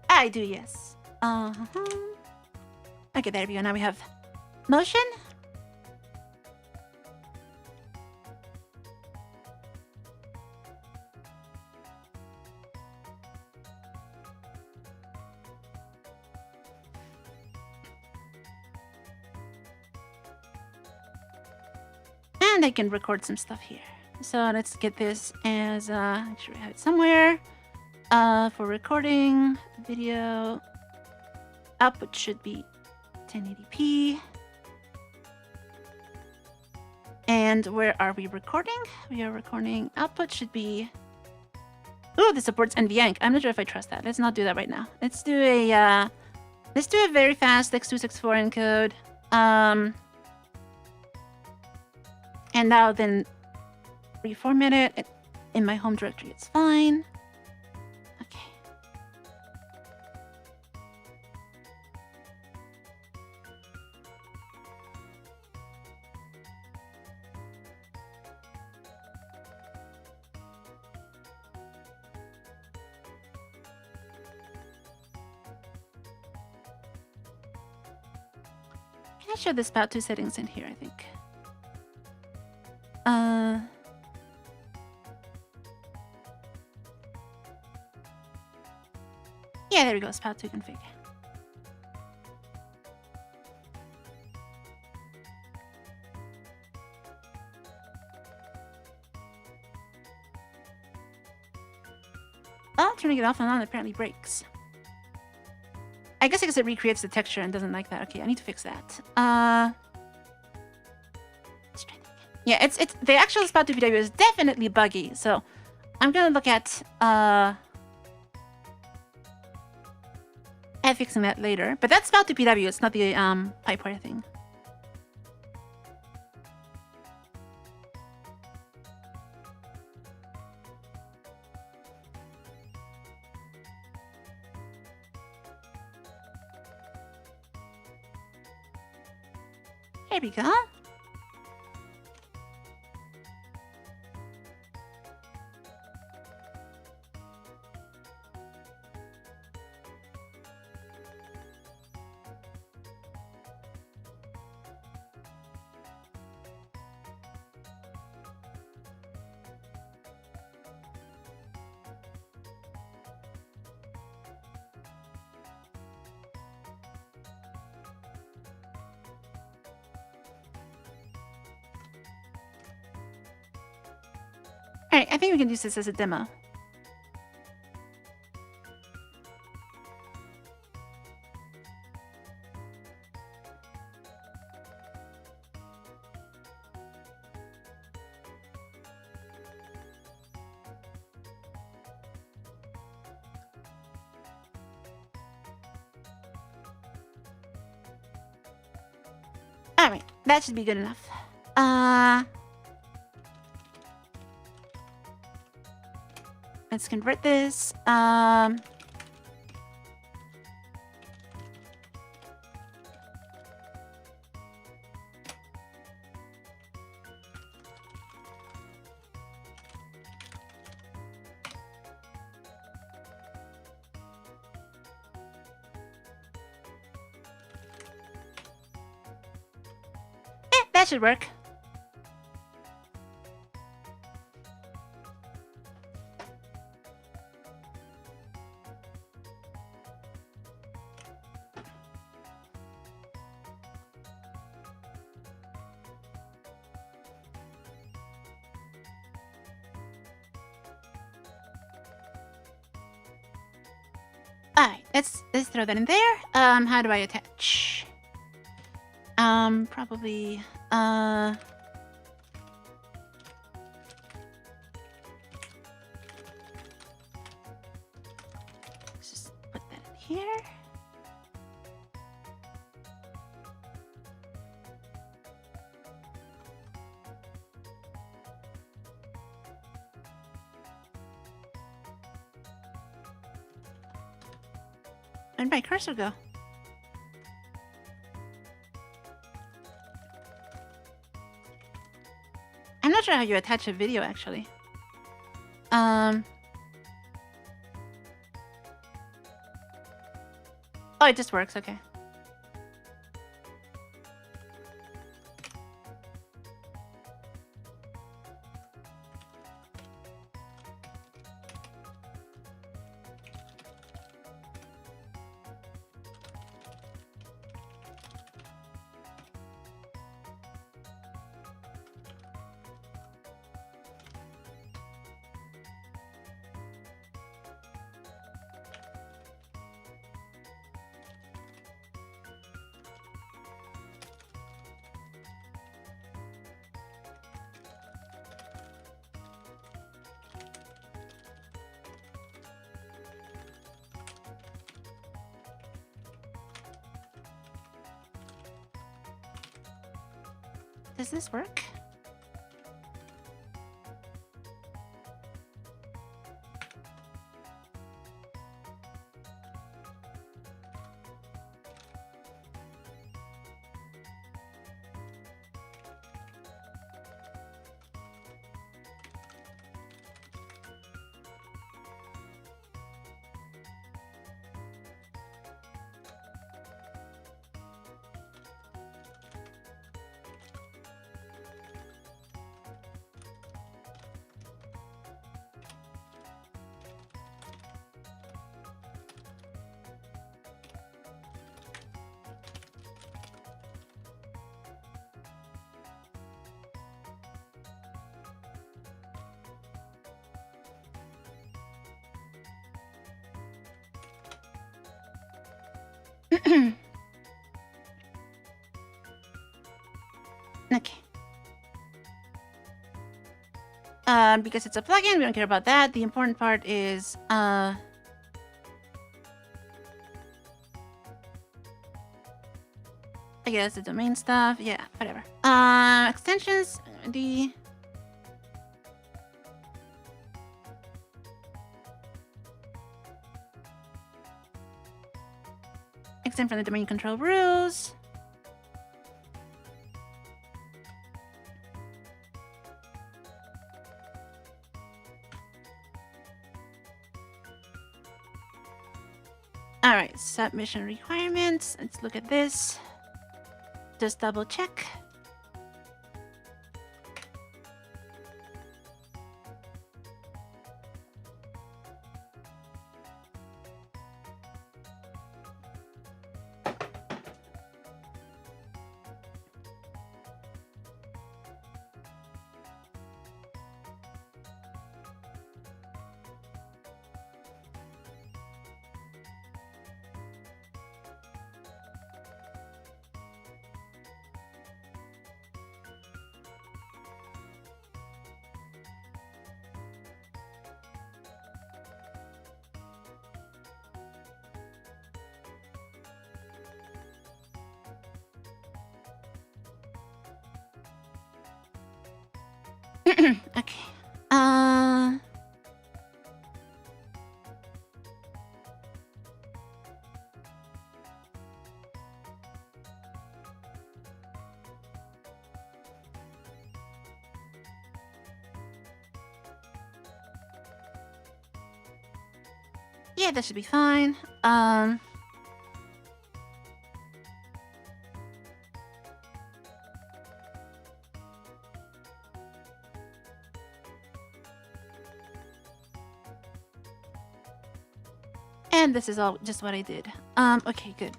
I do, yes. Okay, there we go. Now we have motion. And I can record some stuff here. So let's get this as, make sure we have it somewhere. For recording video, output should be 1080p. And where are we recording? We are recording, output should be, ooh, this supports NVEnc. I'm not sure if I trust that. Let's not do that right now. Let's do a very fast x264 encode. And now then reformat it in my home directory. It's fine. Okay. Can I show the Spout2 settings in here, I think? Yeah, there we go. Spout2 config. Oh, turning it off and on apparently breaks. I guess because it recreates the texture and doesn't like that. Okay, I need to fix that. Let's try that again. Yeah, it's the actual Spout2 PW is definitely buggy, so I'm gonna look at fixing that later. But that's Spout2 PW, it's not the Pipewire thing. There we go. Alright, I think we can use this as a demo. Alright, that should be good enough. Let's convert this. That should work. let's throw that in there. How do I attach? Probably let's just put that in here. Where'd my cursor go? I'm not sure how you attach a video, actually. Oh, it just works. Okay. Does this work? Okay. Because it's a plugin, we don't care about that. The important part is I guess the domain stuff. Yeah, whatever. Extensions. The extend from the domain control rules. All right, submission requirements. Let's look at this. Just double check. Okay. Yeah, that should be fine. And this is all just what I did. Okay, good.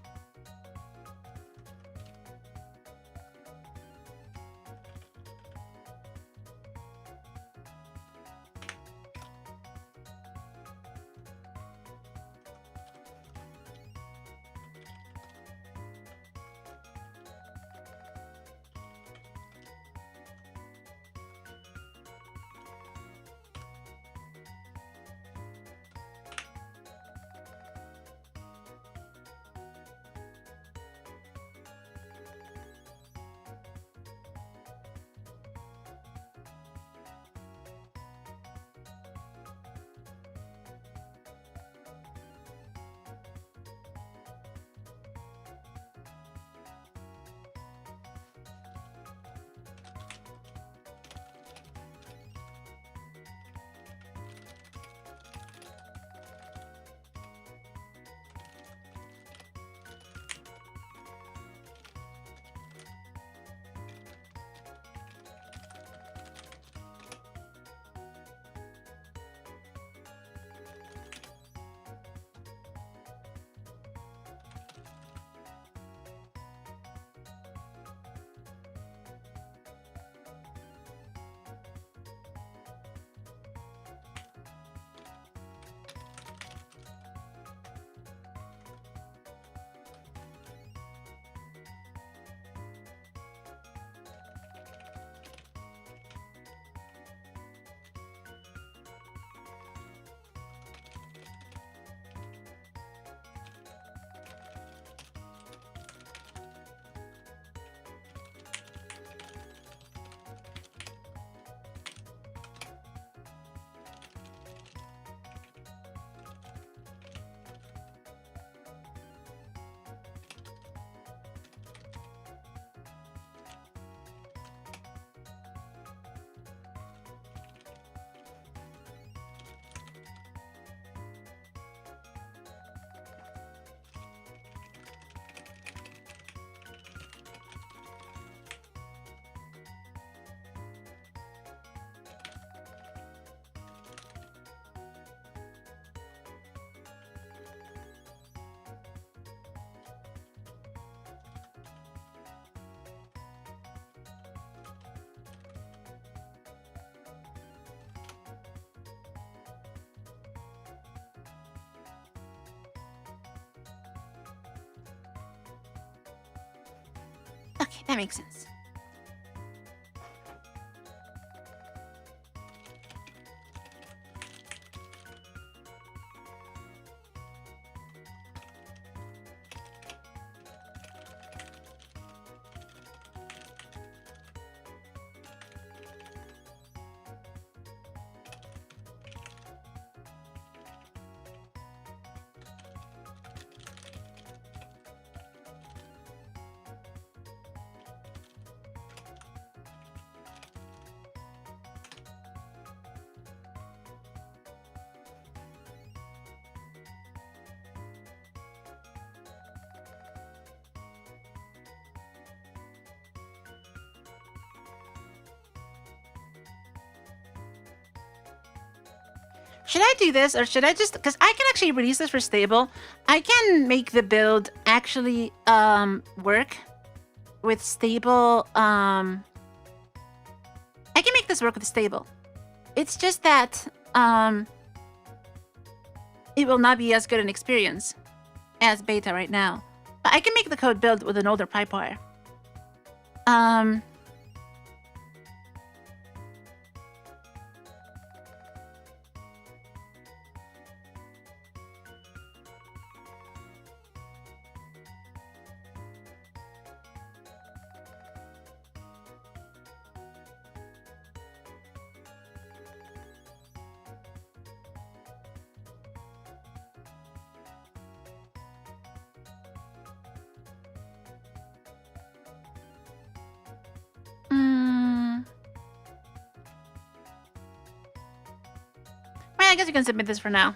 Okay, that makes sense. Should I do this, or should I just... Because I can actually release this for stable. I can make the build actually work with stable... I can make this work with stable. It's just that it will not be as good an experience as beta right now. But I can make the code build with an older Pipewire. I guess you can submit this for now.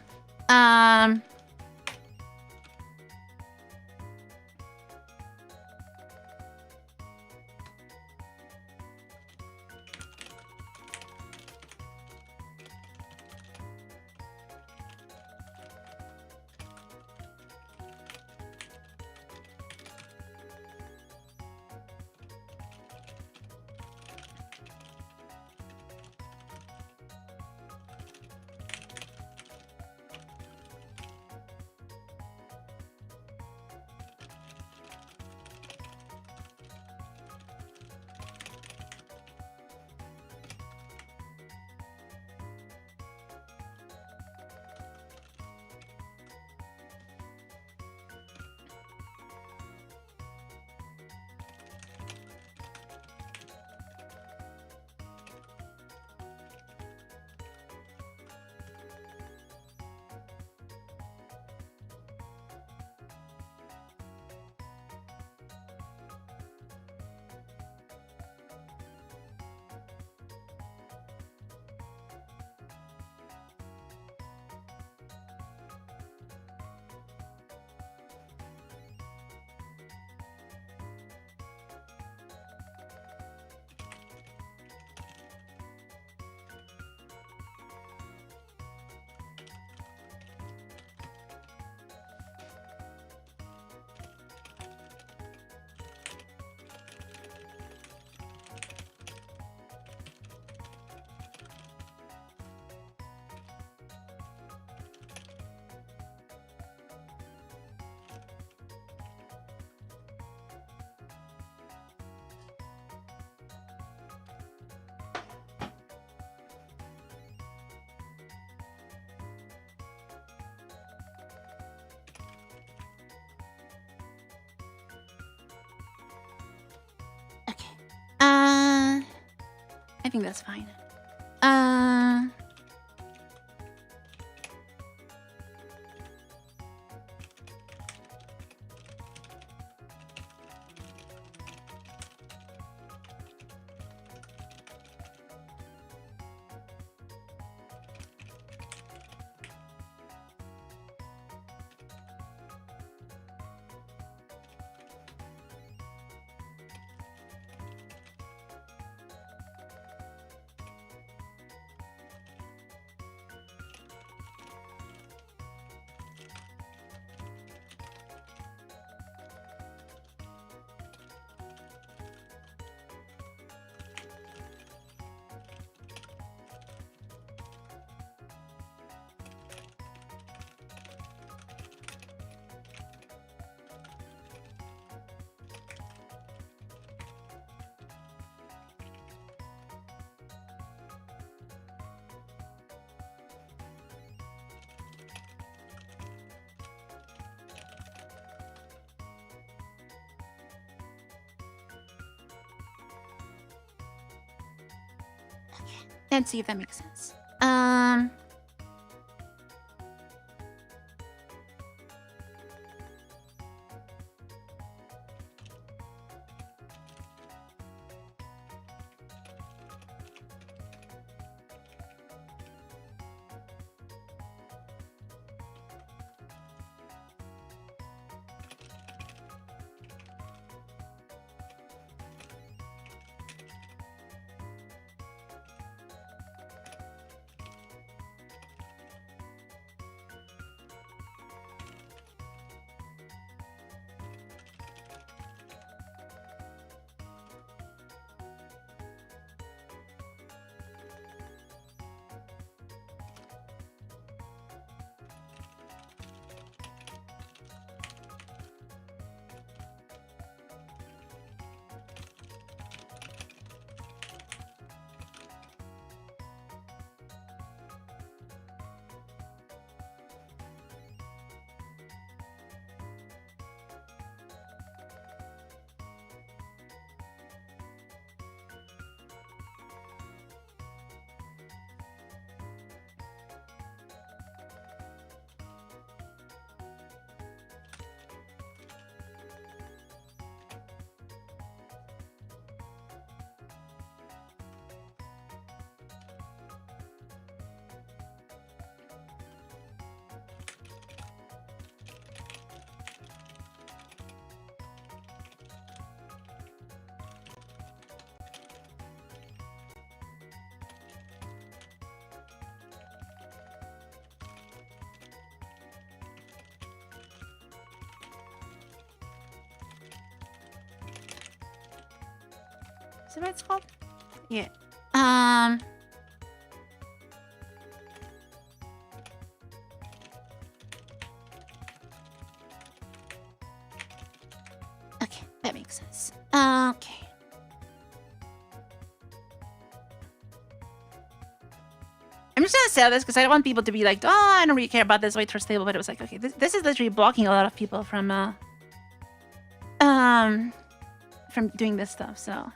I think that's fine. Let's see if that makes sense. Is that what it's called? Yeah. Okay, that makes sense. Okay. I'm just gonna say this because I don't want people to be like, oh, I don't really care about this wait for stable, but it was like, okay, this is literally blocking a lot of people from doing this stuff, so.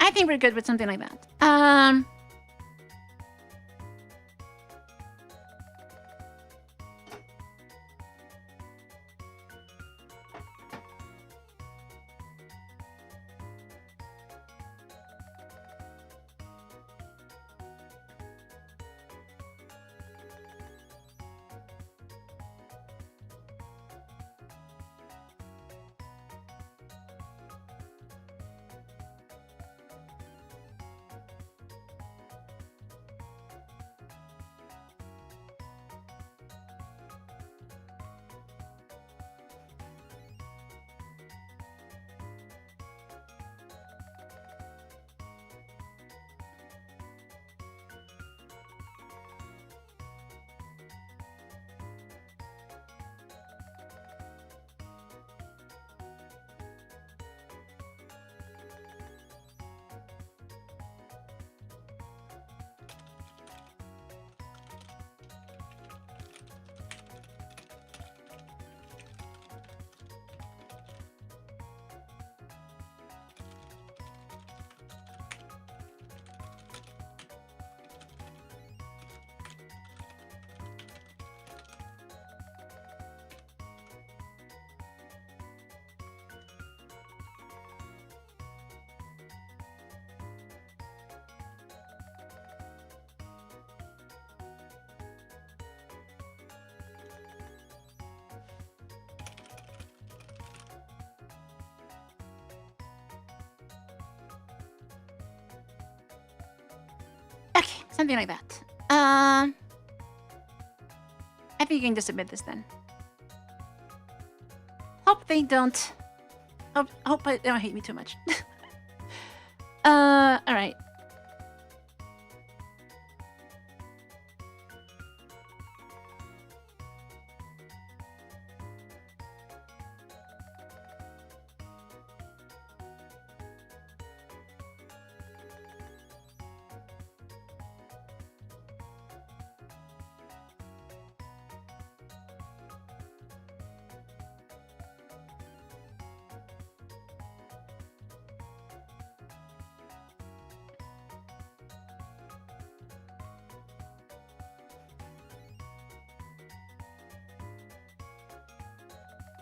I think we're good with something like that. Something like that. I think you can just submit this then. Hope they don't... Hope they don't hate me too much. Alright.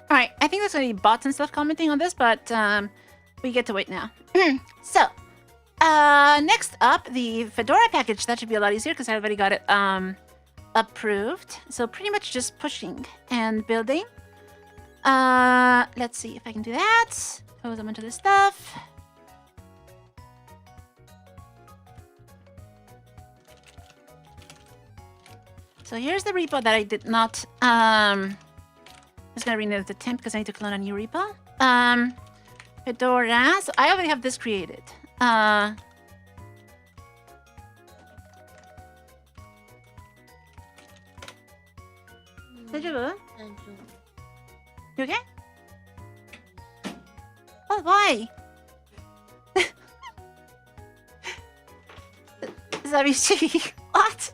Alright, I think there's going to be bots and stuff commenting on this, but we get to wait now. So, next up, the Fedora package. That should be a lot easier because I already got it approved. So pretty much just pushing and building. Let's see if I can do that. Close a bunch of this stuff. So here's the repo that I did not... I'm just gonna rename it to temp because I need to clone a new repo. Fedora. So I already have this created. You okay? Oh, why? Is that Chibi? What?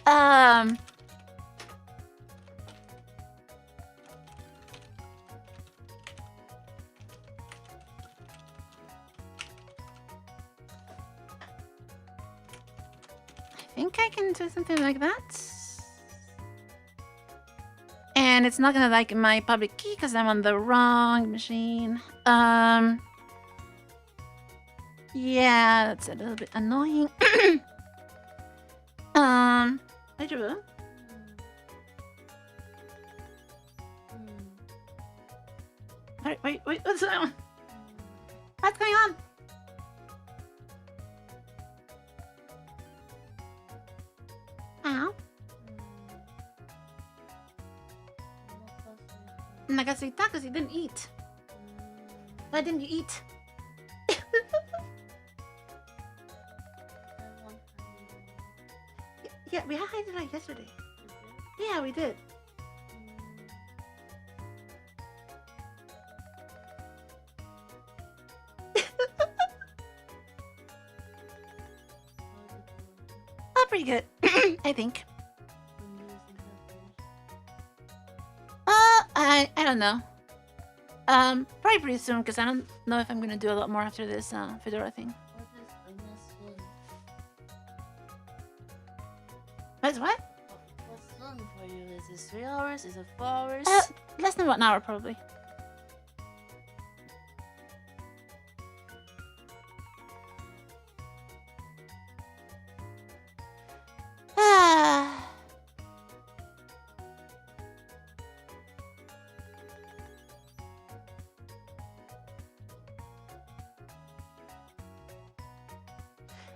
I think I can do something like that. And it's not gonna like my public key because I'm on the wrong machine. Yeah, that's a little bit annoying. Wait, what's that one? What's going on? Ow. Nagasita because you didn't eat. Why didn't you eat? Yeah, we had it yesterday. Yeah, we did. Oh, pretty good, I think. I don't know. Probably pretty soon because I don't know if I'm gonna do a lot more after this Fedora thing. What's what? What's long for you? Is it 3 hours? Is it 4 hours? Less than 1 hour probably.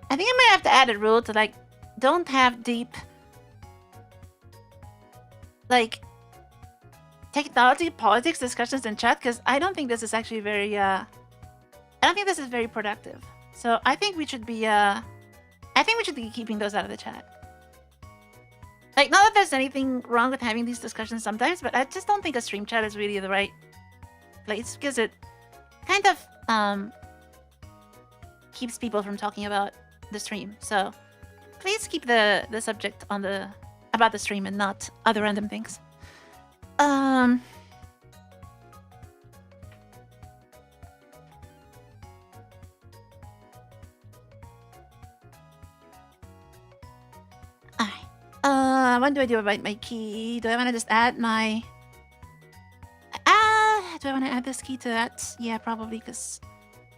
I think I might have to add a rule to like don't have deep like technology politics discussions in chat because I don't think this is actually very I don't think this is very productive. So I think we should be keeping those out of the chat. Like, not that there's anything wrong with having these discussions sometimes, but I just don't think a stream chat is really the right place because it kind of keeps people from talking about the stream. So please keep the subject on about the stream and not other random things. Alright. What do I do about my key? Do I want to just add my... do I want to add this key to that? Yeah, probably, because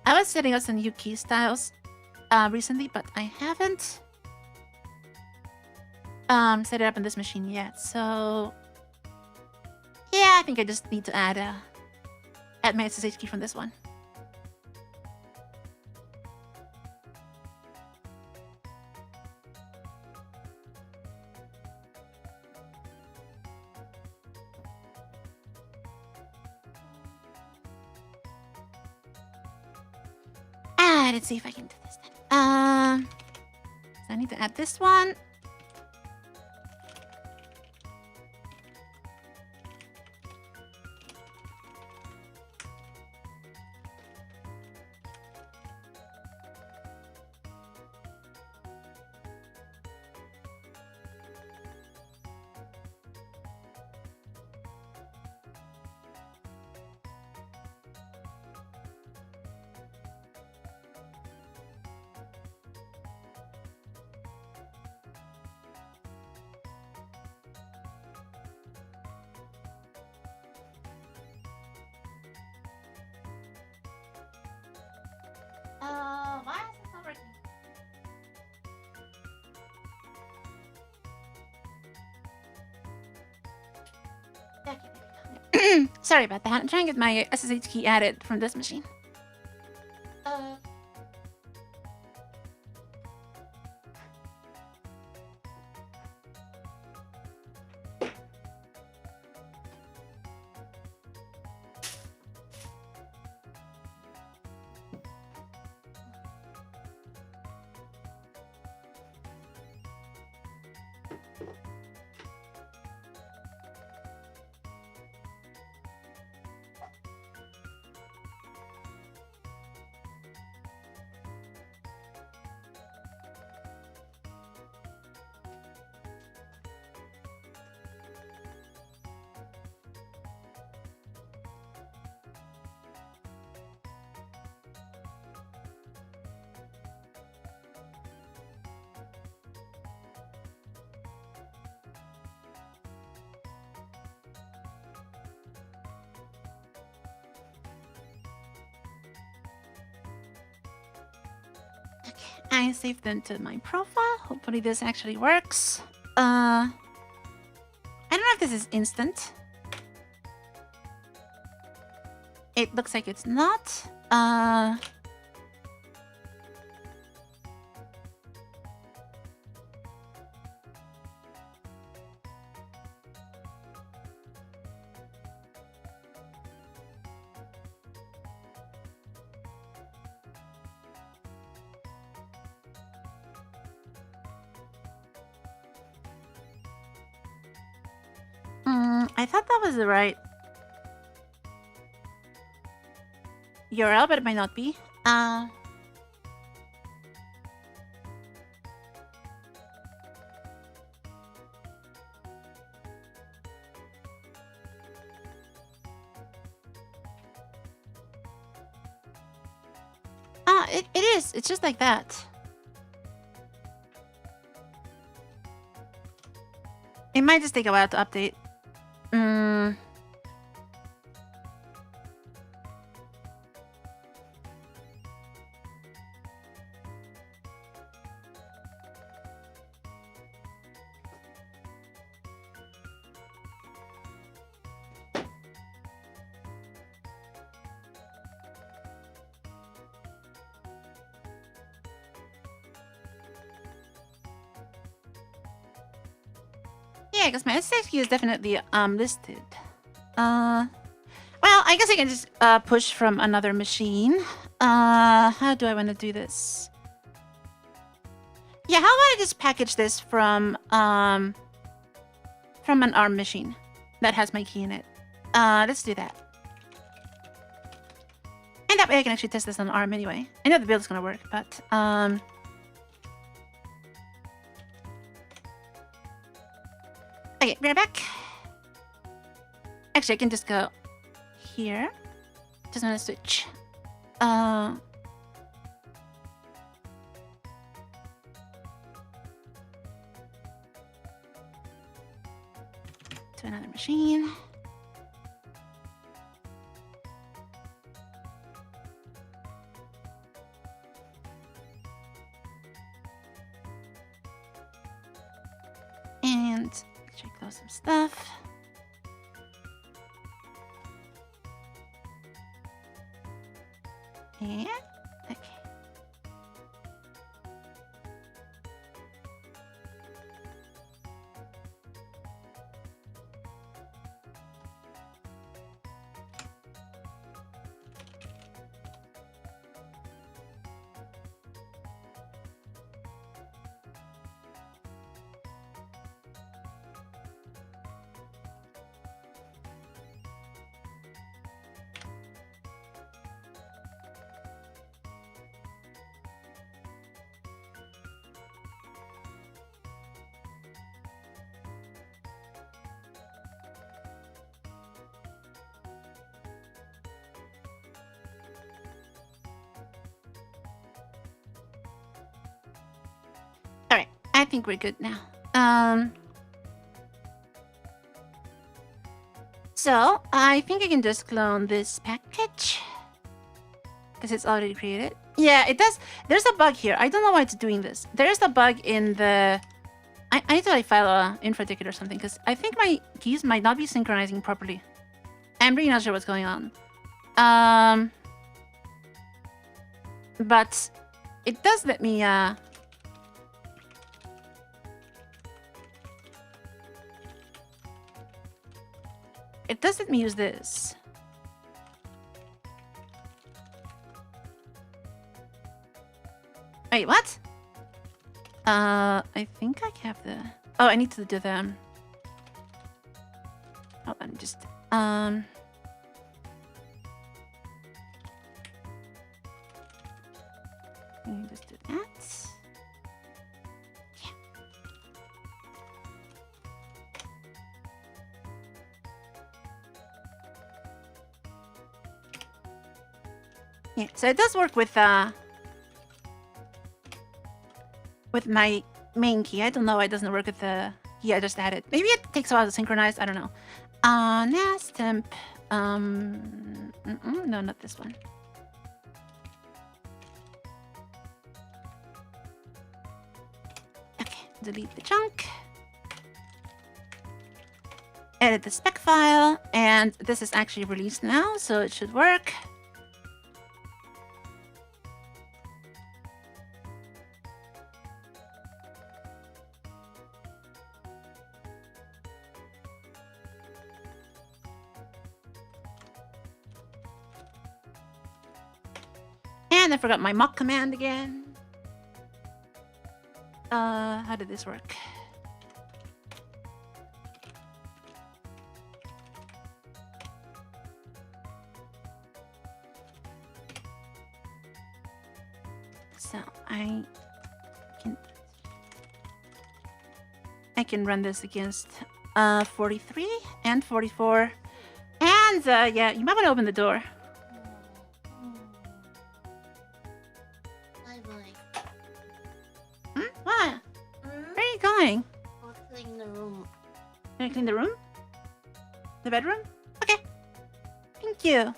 I was setting up some new key styles recently, but I haven't set it up on this machine yet. So yeah, I think I just need to add my SSH key from this one. Let's see if I can do this then. So I need to add this one. Why is this not working? Okay, there we go. Sorry about that. I'm trying to get my SSH key added from this machine. I saved them to my profile. Hopefully this actually works. I don't know if this is instant. It looks like it's not. I thought that was the right URL, but it might not be. It is. It's just like that. It might just take a while to update. Yeah, because my SSH is definitely listed. Well, I guess I can just push from another machine. How do I want to do this? Yeah, how about I just package this from an ARM machine that has my key in it. Let's do that. And that way I can actually test this on ARM anyway. I know the build is gonna work, but okay, be right back. Actually, I can just go here. Just want to switch. To another machine. And check out some stuff. And okay. think we're good now. So I think I can just clone this package because it's already created. Yeah, it does. There's a bug here. I don't know why it's doing this. There's a bug in the... I need to like file a info ticket or something because I think my keys might not be synchronizing properly. I'm really not sure what's going on. But it does let me it does let me use this. Wait, what? I think I have the... Oh, I need to do the... Hold on, just... Can you just do that? Yeah. Yeah, so it does work with my main key. I don't know why it doesn't work with the key I just added. Maybe it takes a while to synchronize. I don't know. NAS temp. No, not this one. Okay, delete the chunk. Edit the spec file, and this is actually released now, so it should work. And I forgot my mock command again. How did this work? So I can run this against 43 and 44. And yeah, you might want to open the door. What? Where are you going? I'll clean the room. Gonna clean the room? The bedroom? Okay. Thank you.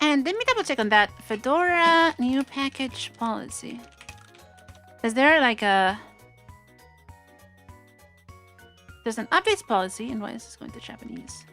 And let me double check on that. Fedora new package policy. Is there like a... There's an updates policy, and why is this going to Japanese?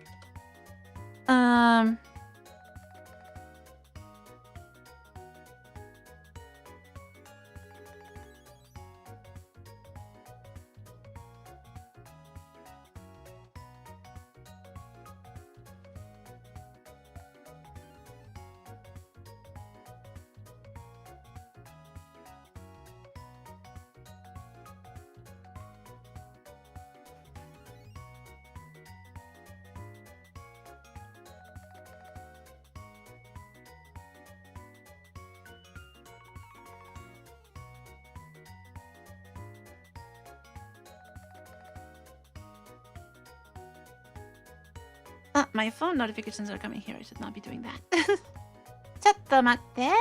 My phone notifications are coming here. I should not be doing that. ちょっと待って。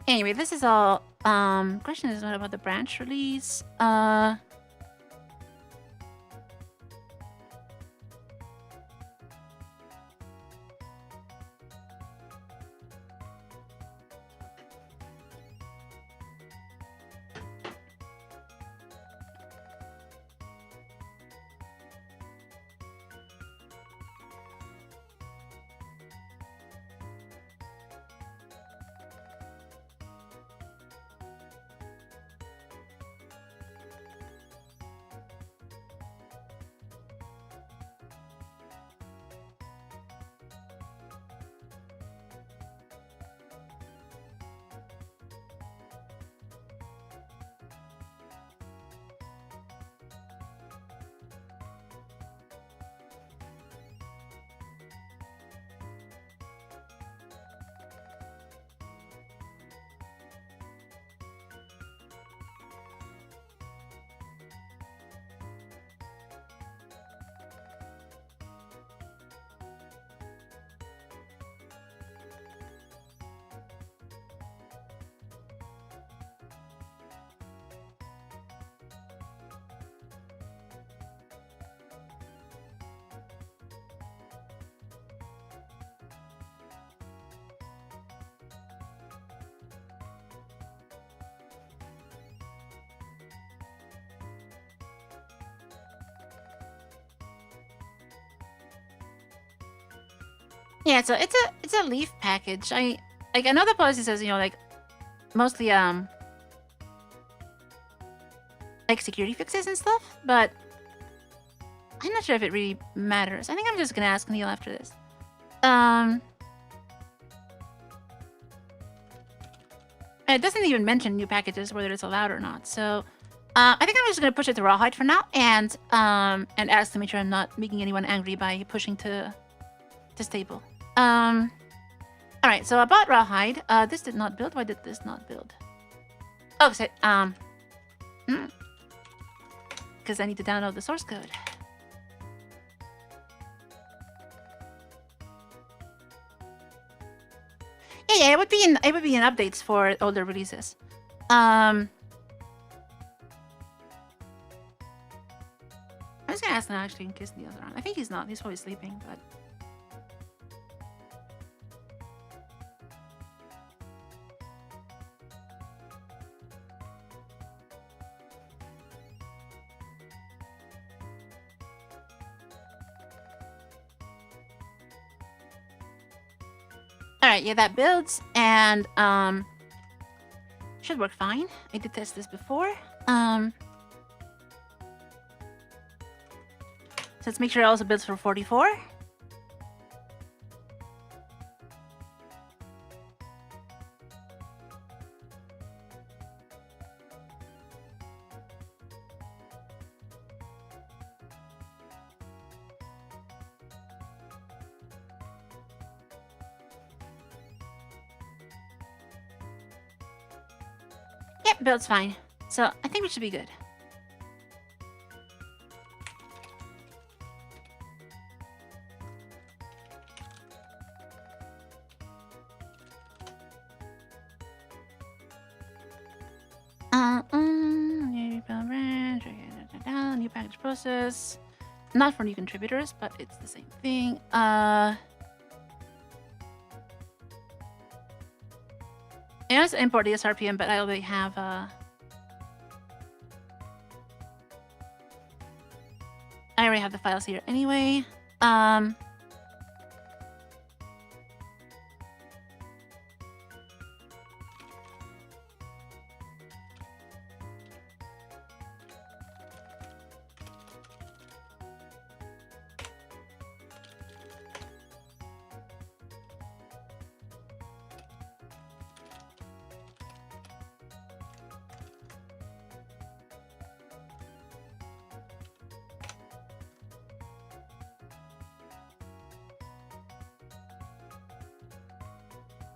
Anyway, this is all. Question is what about the branch release? Yeah, so it's a leaf package. I know the policy says, you know, like mostly like security fixes and stuff, but I'm not sure if it really matters. I think I'm just gonna ask Neil after this. It doesn't even mention new packages, whether it's allowed or not. So I think I'm just gonna push it to rawhide for now, and ask to make sure I'm not making anyone angry by pushing to stable. All right. So about rawhide, this did not build. Why did this not build? Oh, so, because I need to download the source code. Yeah, it would be in updates for older releases. I'm just gonna ask now actually in case Neil's around. I think he's not. He's probably sleeping, but. Alright, yeah, that builds, and, should work fine. I did test this before. So let's make sure it also builds for 44. Builds fine. So I think we should be good. New package process. Not for new contributors, but it's the same thing. I also import the SRPM, but I already have I already have the files here anyway.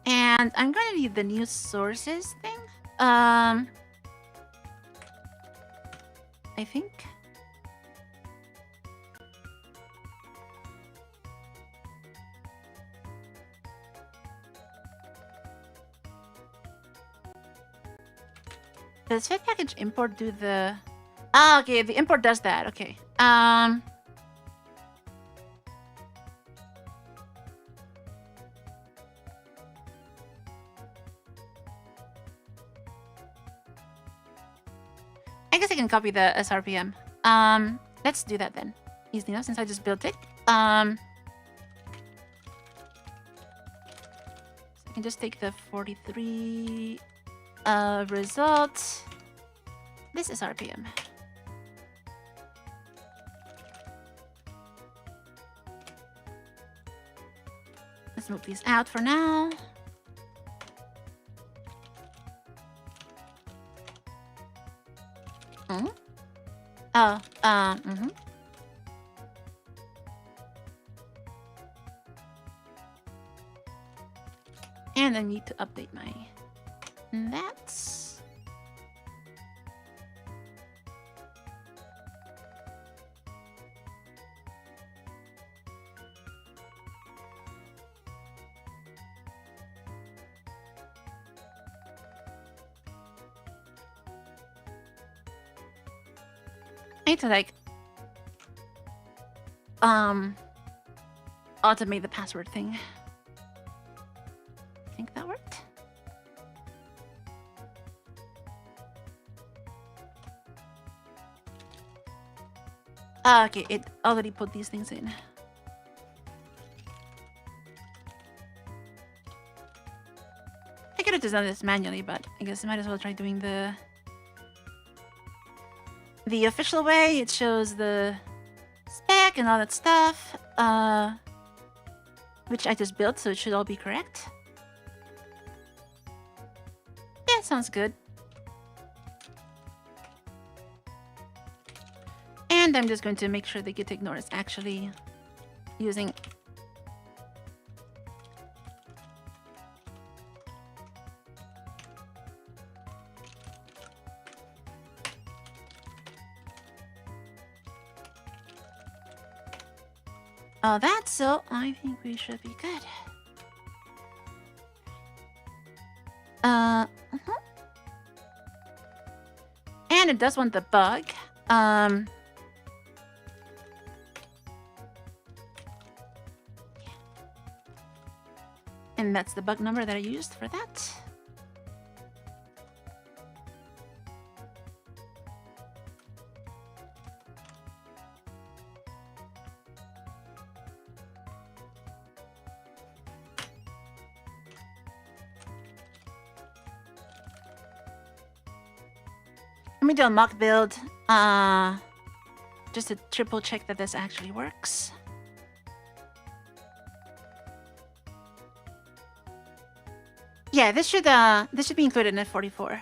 And I'm gonna need the new sources thing. I think. Does Fed package import do the... Ah, okay, the import does that. Okay. I guess I can copy the SRPM. Let's do that then. Easy enough since I just built it. So I can just take the 43 result. This is RPM. Let's move these out for now. Oh, And I need to update my that's I need to like automate the password thing. I think that worked. Okay, it already put these things in. could have just done this manually, but I guess I might as well try doing the official way. It shows the spec and all that stuff, which I just built, so it should all be correct. Yeah, sounds good. And I'm just going to make sure the git ignore is actually using... all that, so I think we should be good. And it does want the bug. And that's the bug number that I used for that. Let me do a mock build, just to triple check that this actually works. Yeah, this should be included in F44.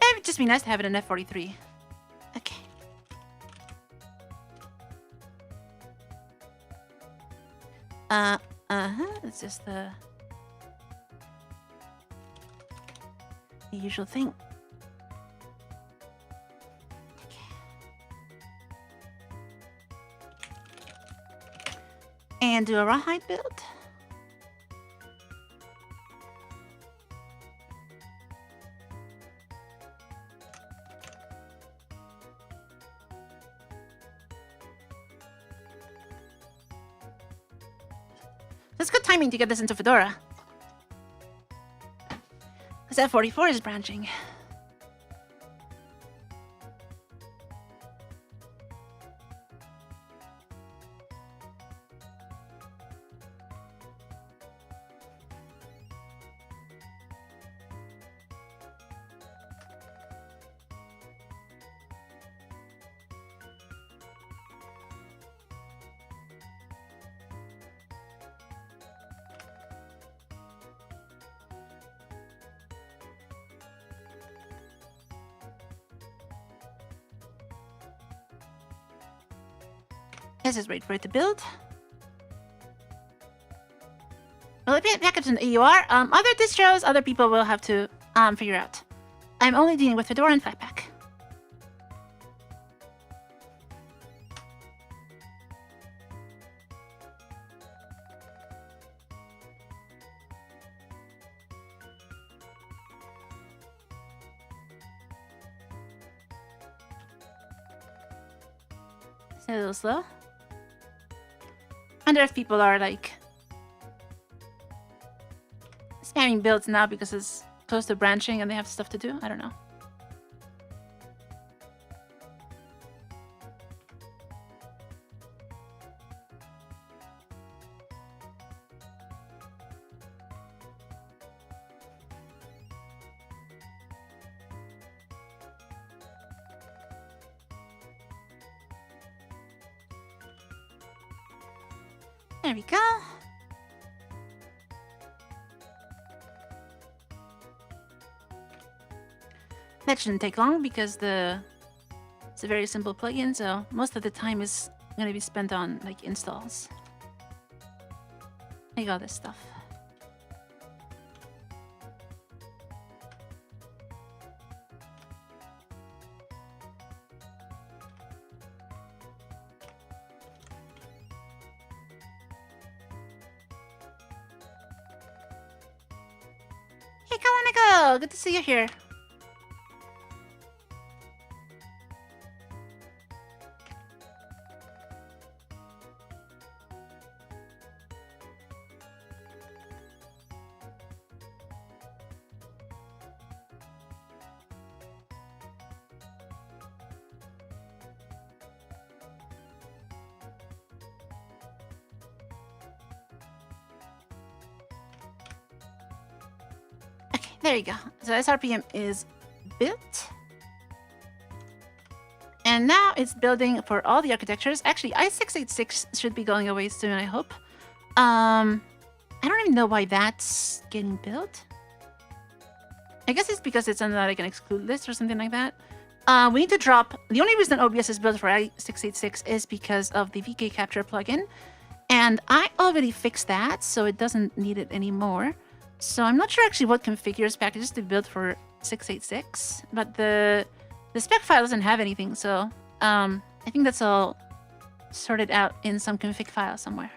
It would just be nice to have it in F43. Okay. It's just the usual thing. And do a rawhide build. That's good timing to get this into Fedora. Because F44 is branching. Let's just wait for it to build. Will it be packaged in EUR? Other distros, other people will have to figure out. I'm only dealing with Fedora and Flatpak. It's a little slow. I wonder if people are like spamming builds now because it's close to branching and they have stuff to do. I don't know. There we go. That shouldn't take long because it's a very simple plugin, so most of the time is going to be spent on like installs. Like all this stuff. Hey, Kawaneko! Good to see you here. there you go. So SRPM is built. And now it's building for all the architectures. Actually, i686 should be going away soon, I hope. I don't even know why that's getting built. I guess it's because it's under like an exclude list or something like that. We need to drop... The only reason OBS is built for i686 is because of the VK Capture plugin. And I already fixed that, so it doesn't need it anymore. So I'm not sure actually what configures packages to build for 686. But the spec file doesn't have anything, so I think that's all sorted out in some config file somewhere.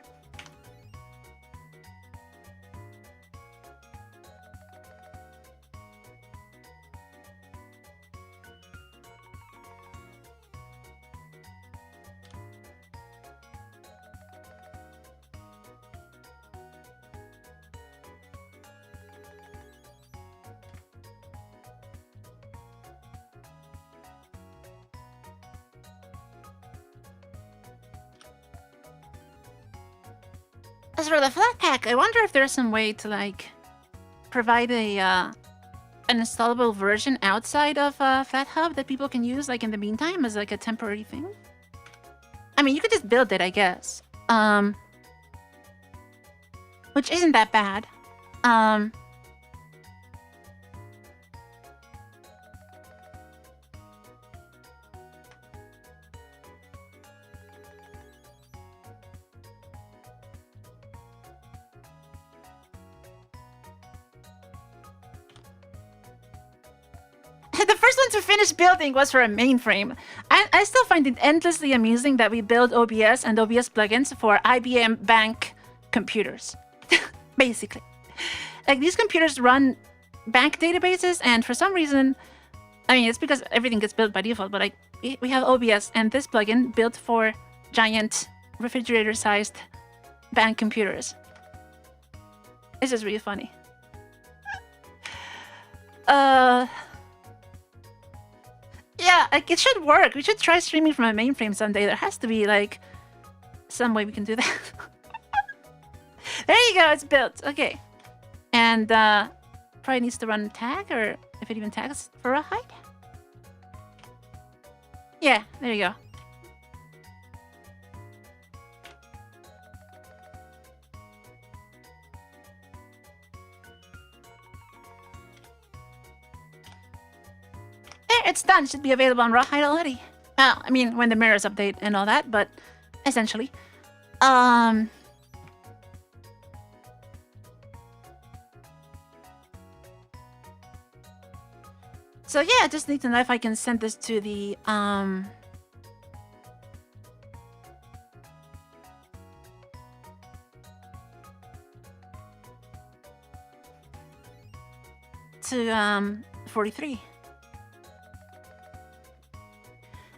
As for the Flatpak, I wonder if there's some way to like provide a an installable version outside of FlatHub that people can use like in the meantime as like a temporary thing. I mean, you could just build it, I guess. Which isn't that bad. The first one to finish building was for a mainframe. I still find it endlessly amusing that we build OBS and OBS plugins for IBM bank computers. Basically. Like, these computers run bank databases, and for some reason... I mean, it's because everything gets built by default, but like, we have OBS and this plugin built for giant refrigerator-sized bank computers. It's just really funny. Yeah, like, it should work. We should try streaming from a mainframe someday. There has to be, like, some way we can do that. There you go, it's built. Okay. And, probably needs to run tag, or if it even tags for a hide. Yeah, there you go. There, it's done. Should be available on Rawhide already. Well, I mean, when the mirrors update and all that, but essentially. So yeah, I just need to know if I can send this to the to 43.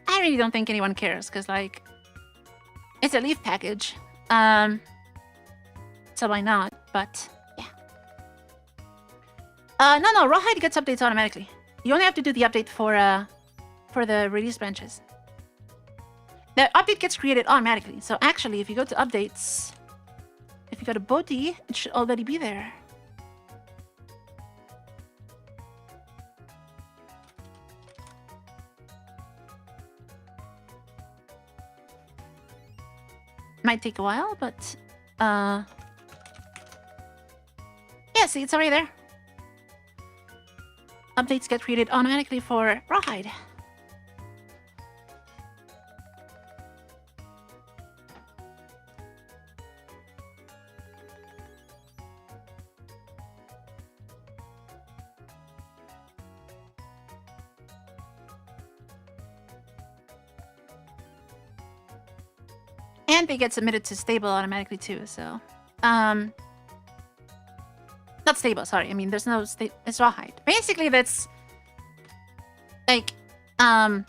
I really don't think anyone cares, because like, it's a leaf package. So why not? But yeah. No, Rawhide gets updates automatically. You only have to do the update for the release branches. The update gets created automatically. So actually, if you go to updates, if you go to Bodhi, it should already be there. Might take a while, but yeah, see, it's already there. Updates get created automatically for Rawhide. And they get submitted to stable automatically too, so not stable, sorry. I mean, there's no it's Rawhide. Basically, that's like I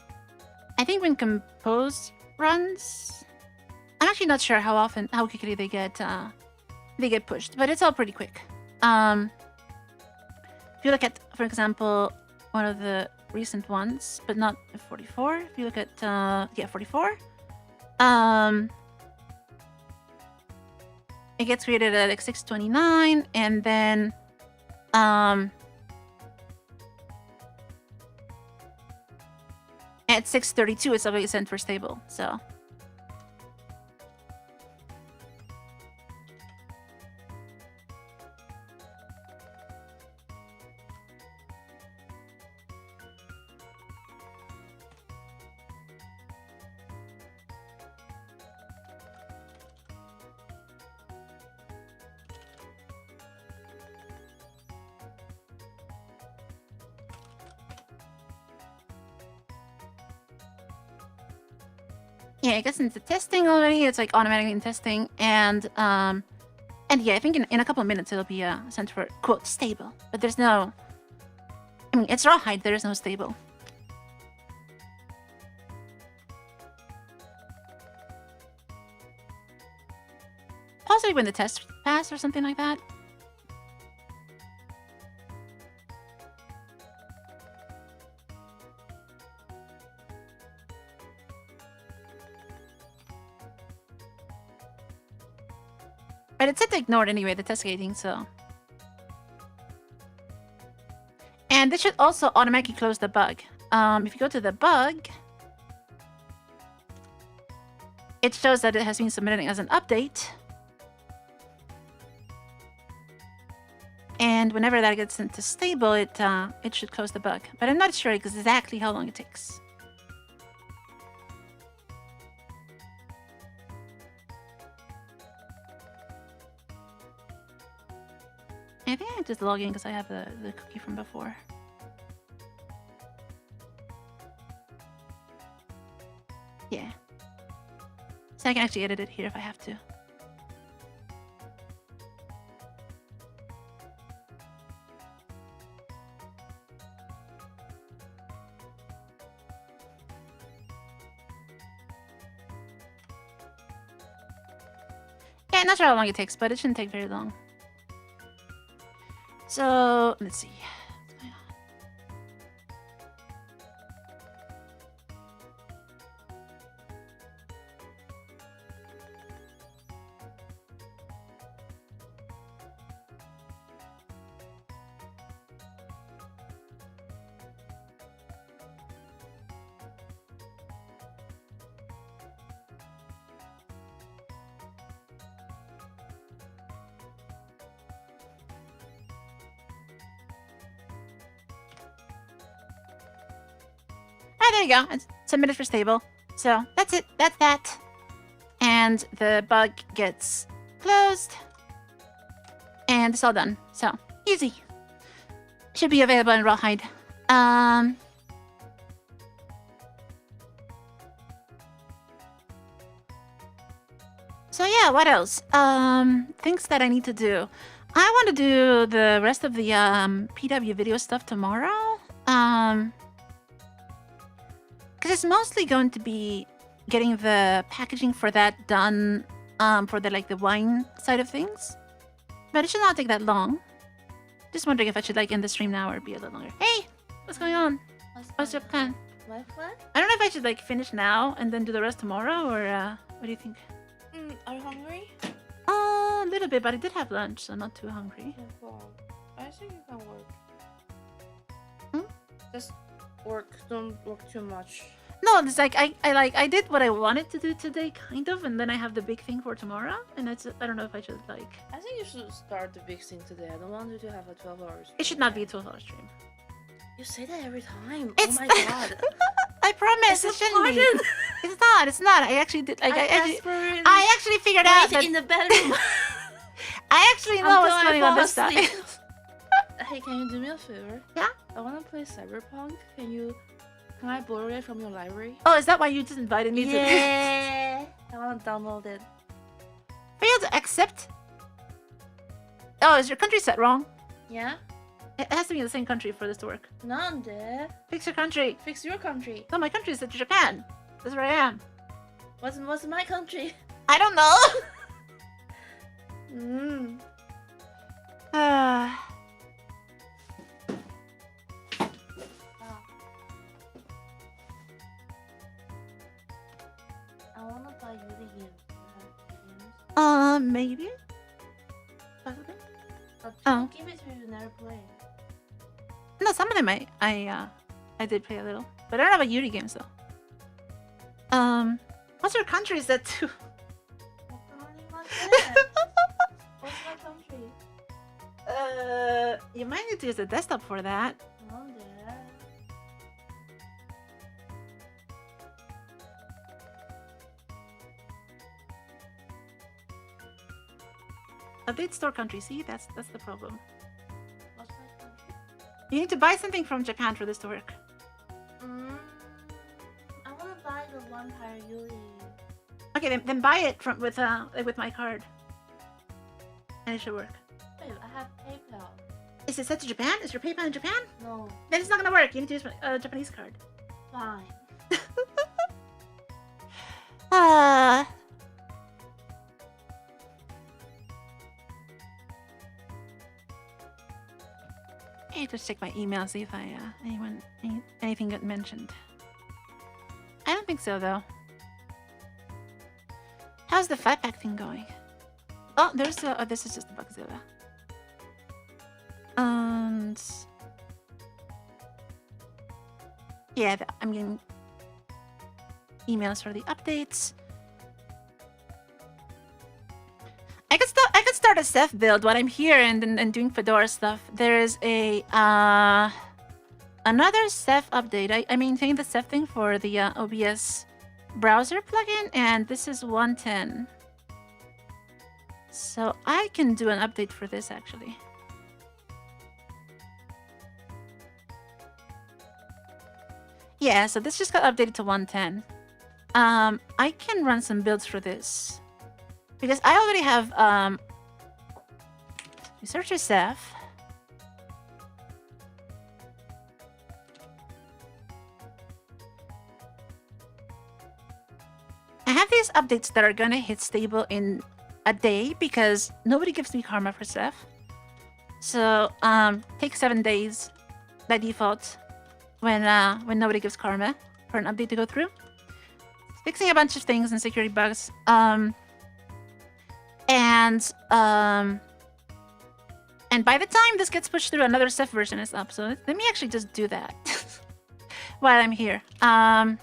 think when compose runs, I'm actually not sure how quickly they get pushed, but it's all pretty quick. If you look at, for example, one of the recent ones, but not 44. If you look at 44, it gets created at like 6:29, and then at 6:32, it's already sent for stable. So. Yeah, I guess into testing already. It's like automatically in testing, and yeah, I think in a couple of minutes it'll be sent for quote stable. But there's no. I mean, it's rawhide. There is no stable. Possibly when the test pass or something like that. But it said to ignore it anyway, the test gating, so. And this should also automatically close the bug. If you go to the bug, it shows that it has been submitted as an update. And whenever that gets into stable, it should close the bug. But I'm not sure exactly how long it takes. I think I just log in because I have the cookie from before. Yeah. So I can actually edit it here if I have to. Yeah, I'm not sure how long it takes, but it shouldn't take very long. So, let's see. What's going on? There you go. It's submitted for stable. So that's it. That's that. And the bug gets closed. And it's all done. So easy. Should be available in rawhide. So yeah, what else? Things that I need to do. I want to do the rest of the PW video stuff tomorrow. Because it's mostly going to be getting the packaging for that done for the wine side of things. But it should not take that long. Just wondering if I should end the stream now or be a little longer. Hey, what's going on? What's your plan? My plan? I don't know if I should finish now and then do the rest tomorrow, or what do you think? Are you hungry? A little bit, but I did have lunch, so not too hungry. I think you can work. Hmm? Just work. Don't work too much. No, it's I did what I wanted to do today, kind of, and then I have the big thing for tomorrow, and I don't know if I should I think you should start the big thing today. I don't want you to have a 12-hour stream. It should not be a 12-hour stream. You say that every time. It's oh my god. I promise it shouldn't be. It's not. It's not. I actually did. I actually figured out that in the bedroom. I actually know what's going on this time. Hey, can you do me a favor? Yeah. I want to play Cyberpunk. Can I borrow it from your library? Oh, is that why you just invited me to? Yeah. I want to download it. Failed to accept. Oh, is your country set wrong? Yeah. It has to be in the same country for this to work. Nande. Fix your country. Fix your country. No, my country is set to Japan. That's where I am. What's my country? I don't know. I wanna buy you the games. Maybe. Possibly. But give it to you, never play. No, some of them I did play a little, but I don't have a Yuri games though. What's your country is that too? What's my country? You might need to use the desktop for that. Oh, yeah. Update store country. See, that's the problem. What's my country? You need to buy something from Japan for this to work. I want to buy the vampire Yuri. Okay, then buy it from with my card, and it should work. Wait, I have PayPal. Is it set to Japan? Is your PayPal in Japan? No, Then it's not gonna work. You need to use a Japanese card. fine. I need to check my email, see if anything got mentioned. I don't think so though. How's the Flatpak thing going? Oh, there's this is just the Bugzilla. And yeah, I'm getting emails for the updates. I could start a Ceph build while I'm here and doing Fedora stuff. There's a another Ceph update. I maintain the Ceph thing for the OBS browser plugin, and this is 110. So I can do an update for this actually. Yeah, so this just got updated to 110. I can run some builds for this because I already have researcher Ceph. I have these updates that are gonna hit stable in a day because nobody gives me karma for Ceph. So take 7 days by default when nobody gives karma for an update to go through. Fixing a bunch of things and security bugs. And by the time this gets pushed through, another Ceph version is up. So let me actually just do that while I'm here. So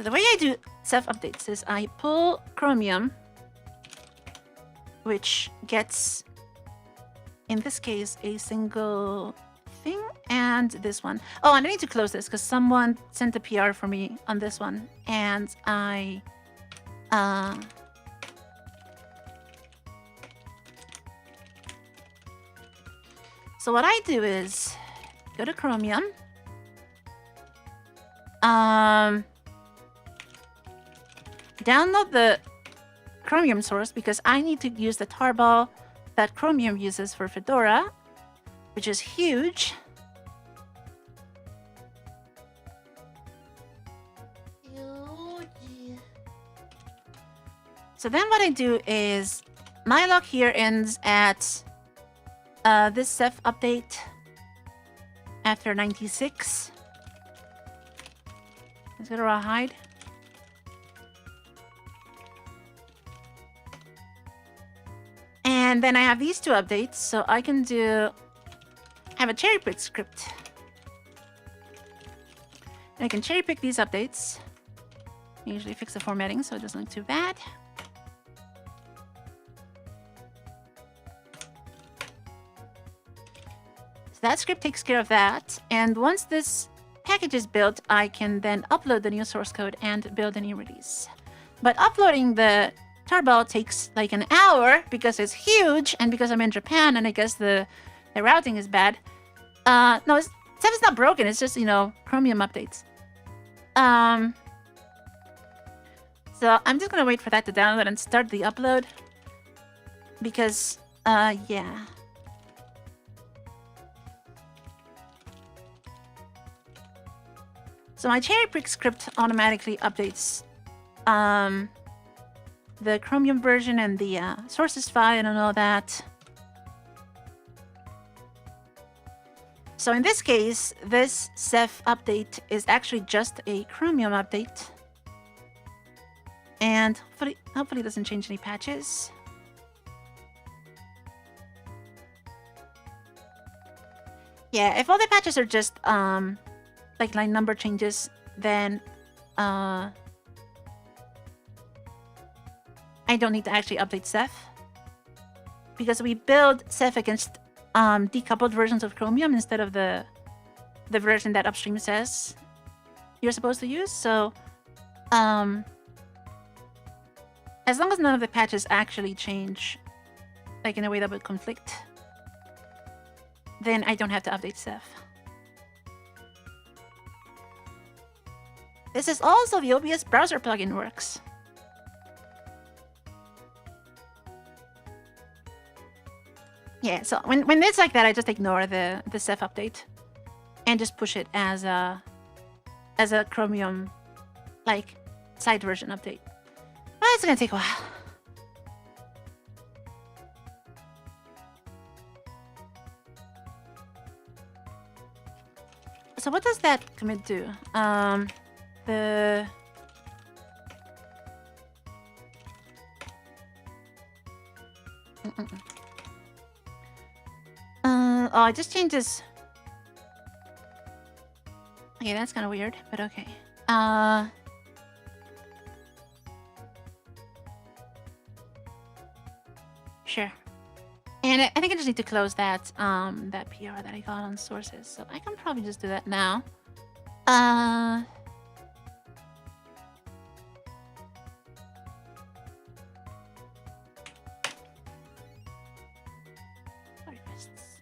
the way I do Ceph updates is I pull Chromium, which gets, in this case, a single thing, and this one. Oh, and I need to close this because someone sent a PR for me on this one, and I so what I do is go to Chromium, download the Chromium source because I need to use the tarball that Chromium uses for Fedora, which is huge. So then what I do is my log here ends at this Ceph update after 96. Let's go to rawhide. And then I have these two updates, so I can have a cherry pick script. And I can cherry pick these updates. I usually fix the formatting so it doesn't look too bad. So that script takes care of that. And once this package is built, I can then upload the new source code and build a new release. But uploading the tarball takes like an hour because it's huge and because I'm in Japan and I guess the routing is bad. No, Ceph is not broken. It's just, Chromium updates. So I'm just gonna wait for that to download and start the upload because, yeah. So my cherry pick script automatically updates the Chromium version and the sources file and all that. So in this case, this Ceph update is actually just a Chromium update. And hopefully it doesn't change any patches. Yeah, if all the patches are just like line number changes, then I don't need to actually update Ceph because we build Ceph against decoupled versions of Chromium instead of the version that upstream says you're supposed to use. So as long as none of the patches actually change like in a way that would conflict, then I don't have to update Ceph. This is also the OBS browser plugin works. Yeah, so when it's like that, I just ignore the Ceph update and just push it as a Chromium like side version update. Well, it's gonna take a while. So what does that commit do? Oh, it just changes. Okay, that's kind of weird, but okay. Sure. And I think I just need to close that that PR that I got on sources, so I can probably just do that now. Requests.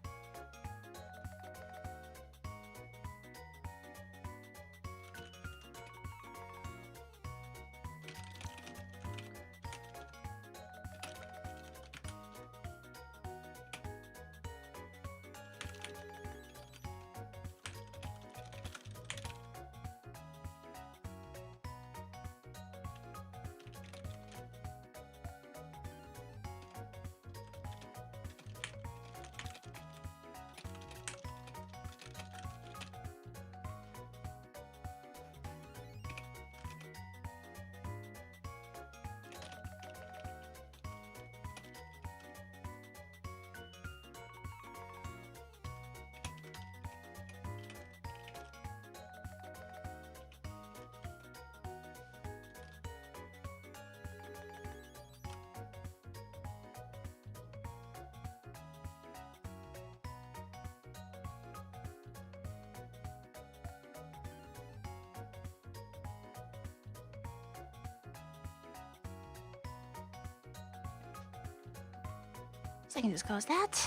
So I can just close that.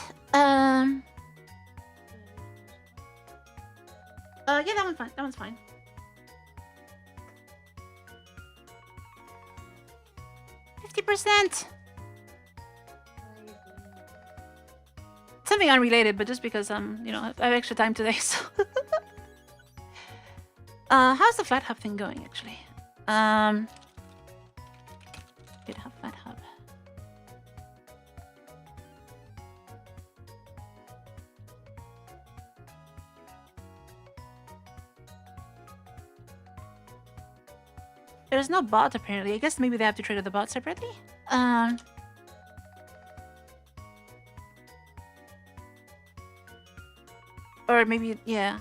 Yeah, that one's fine. That one's fine. %. Something unrelated, but just because you know, I have extra time today, so. How's the FlatHub thing going, actually? GitHub FlatHub. There's no bot, apparently. I guess maybe they have to trigger the bot separately? Or maybe, yeah.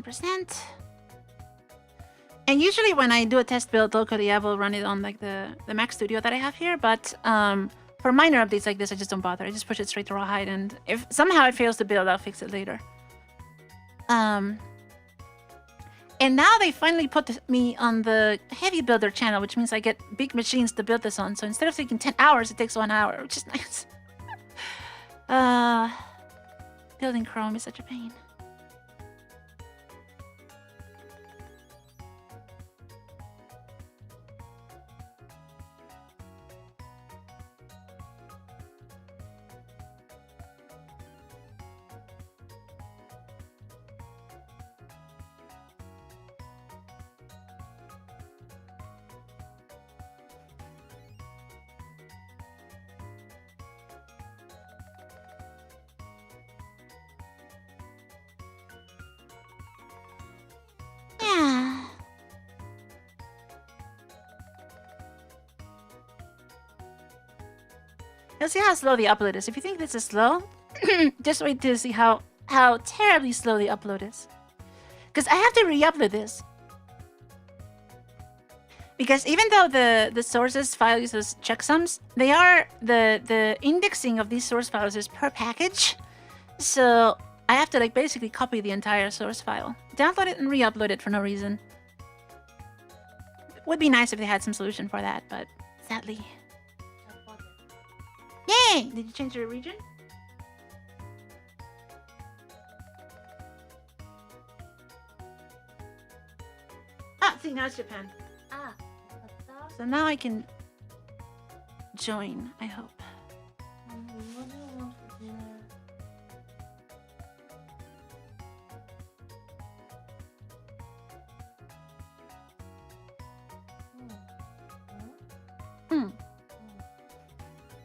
%. And usually when I do a test build locally, I will run it on like the Mac Studio that I have here. But for minor updates like this, I just don't bother. I just push it straight to rawhide, and if somehow it fails to build, I'll fix it later. And now they finally put me on the heavy builder channel, which means I get big machines to build this on. So instead of taking 10 hours, it takes 1 hour, which is nice. Building Chrome is such a pain. Yeah. You'll see how slow the upload is. If you think this is slow, just wait to see how terribly slow the upload is. Because I have to re-upload this. Because even though the sources file uses checksums, they are the indexing of these source files is per package. So I have to like basically copy the entire source file, download it and re-upload it for no reason. Would be nice if they had some solution for that, but sadly. Yay! Did you change your region? Ah, see, now it's Japan. Ah, So now I can join, I hope. what do you want for dinner?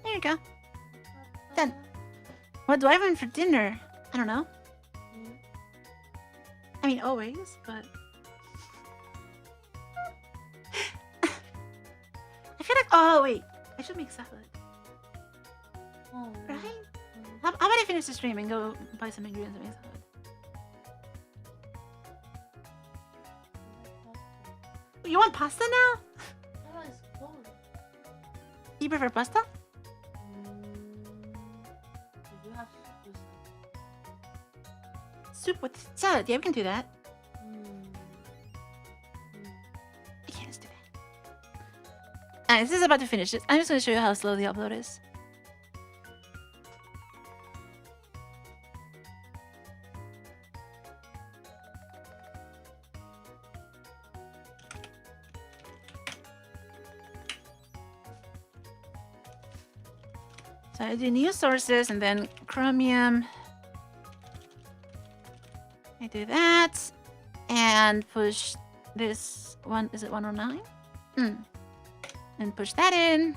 There you go. Done. What do I want for dinner? I don't know. I mean, always, but... I feel like... Oh, wait. I should make salad. Oh, Right? How about I finish the stream and go buy some ingredients and make salad? You want pasta now? Oh, it's cold. You prefer pasta? Did you have soup with Soup with salad. Yeah, we can do that. some? Okay, let's do that. Alright, this is about to finish. I'm just going to show you how slow the upload is. So I do new sources and then Chromium. I do that and push this one. Is it 109? And push that in.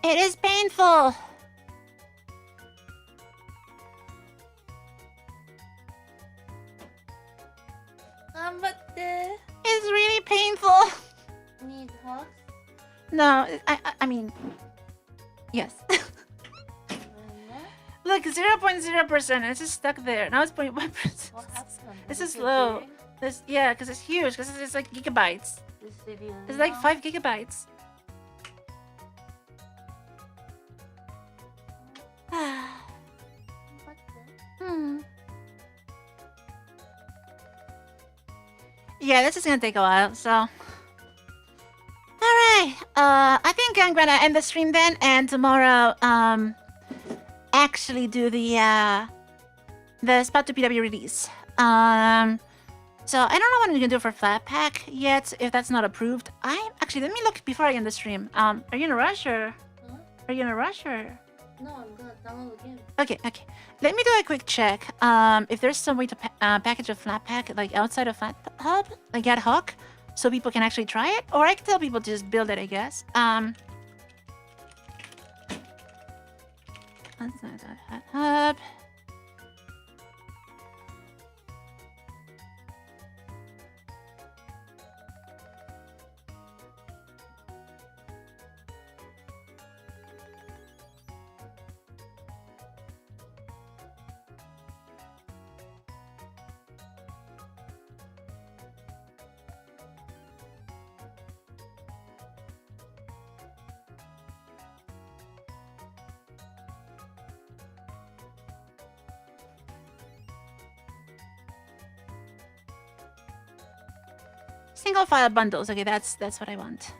It is painful. It's really painful. Need hugs? No, I mean, yes. Look, 0.0%. It's just stuck there. Now it's 0.1%. What happened? This is slow. This, yeah, because it's huge. Because it's like gigabytes. It's like 5 gigabytes. Yeah, this is gonna take a while, so. Alright. I think I'm gonna end the stream then, and tomorrow, actually do the Spout2 PW release. So I don't know what I'm gonna do for Flatpak yet, if that's not approved. Actually, let me look before I end the stream. Are you in a rush, or? Huh? Are you in a rush, or? No, I'm gonna download again. Okay. Let me do a quick check. If there's some way to package a Flatpak like outside of FlatHub, like ad hoc, so people can actually try it, or I can tell people to just build it, I guess. Outside of FlatHub. Single file bundles. Okay, that's what I want.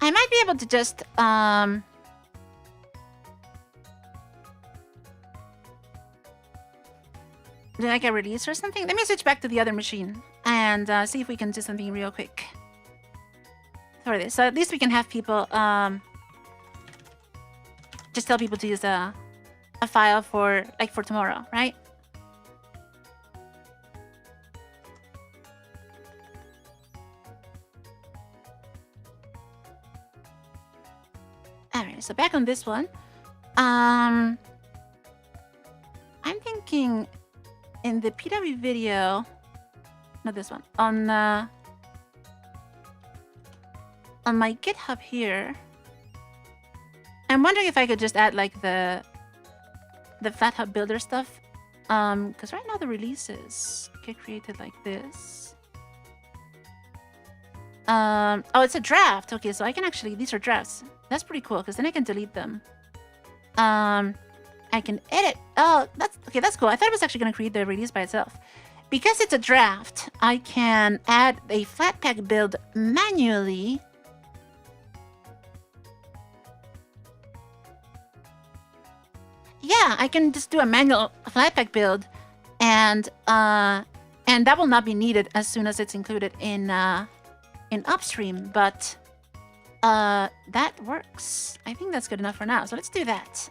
I might be able to just do like a release or something. Let me switch back to the other machine and see if we can do something real quick for this. So at least we can have people just tell people to use a file for tomorrow, right? Alright, so back on this one. I'm thinking in the Pwvideo, not this one, on my GitHub here. I'm wondering if I could just add like the FlatHub builder stuff, because right now the releases get created like this. Oh, it's a draft. Okay, so I can actually, these are drafts. That's pretty cool, because then I can delete them. I can edit. Oh, that's okay. That's cool. I thought it was actually going to create the release by itself. Because it's a draft, I can add a Flatpak build manually. Yeah, I can just do a manual Flatpak build, and that will not be needed as soon as it's included in upstream. But that works. I think that's good enough for now. So let's do that.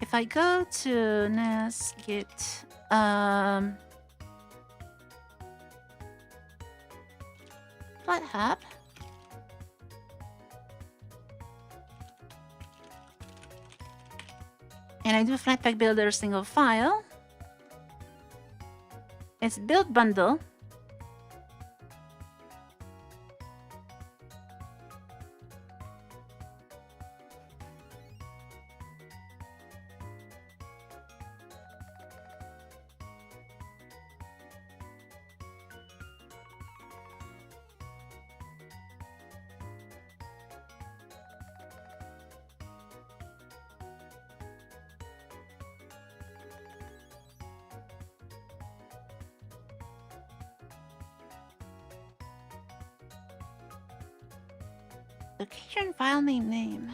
If I go to NAS git FlatHub, and I do Flatpak builder single file, it's build bundle. Location file name.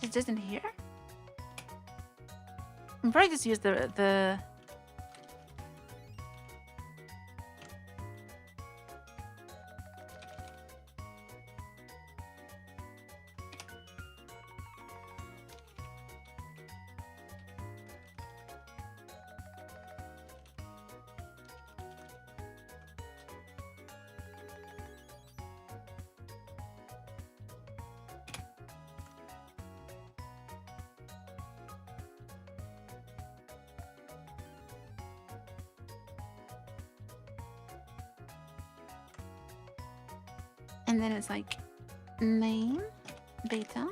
It doesn't here? I'm probably just use the and then it's like name beta.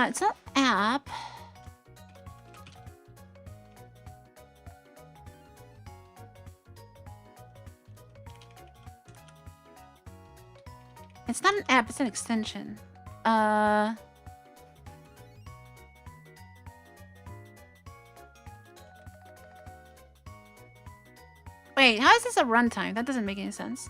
It's an app. It's not an app, it's an extension. Wait, how is this a runtime? That doesn't make any sense.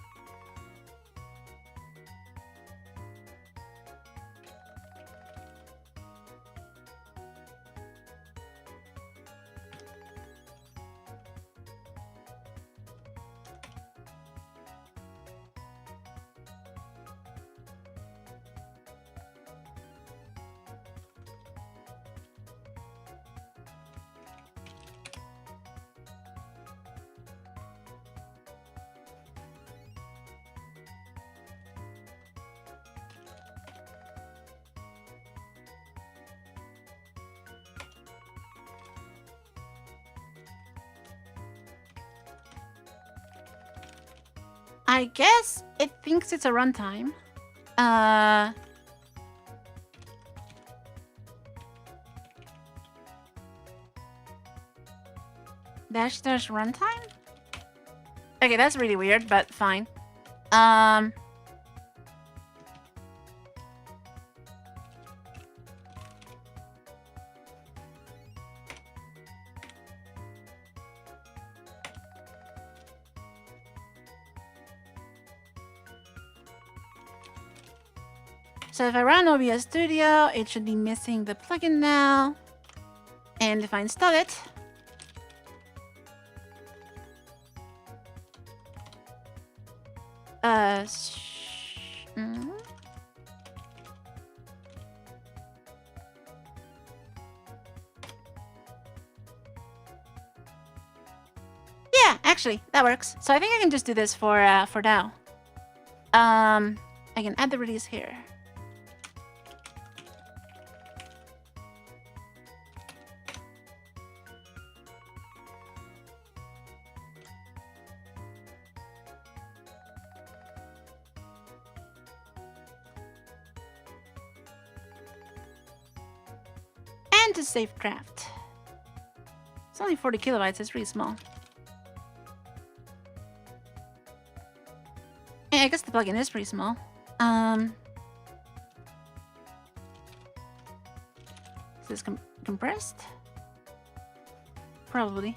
I guess it thinks it's a runtime. Dash dash runtime? Okay, that's really weird, but fine. So if I run OBS Studio, it should be missing the plugin now. And if I install it, yeah, actually, that works. So I think I can just do this for now. I can add the release here. And to save draft. It's only 40 kilobytes, it's really small. Yeah, I guess the plugin is pretty small. Is this compressed? Probably.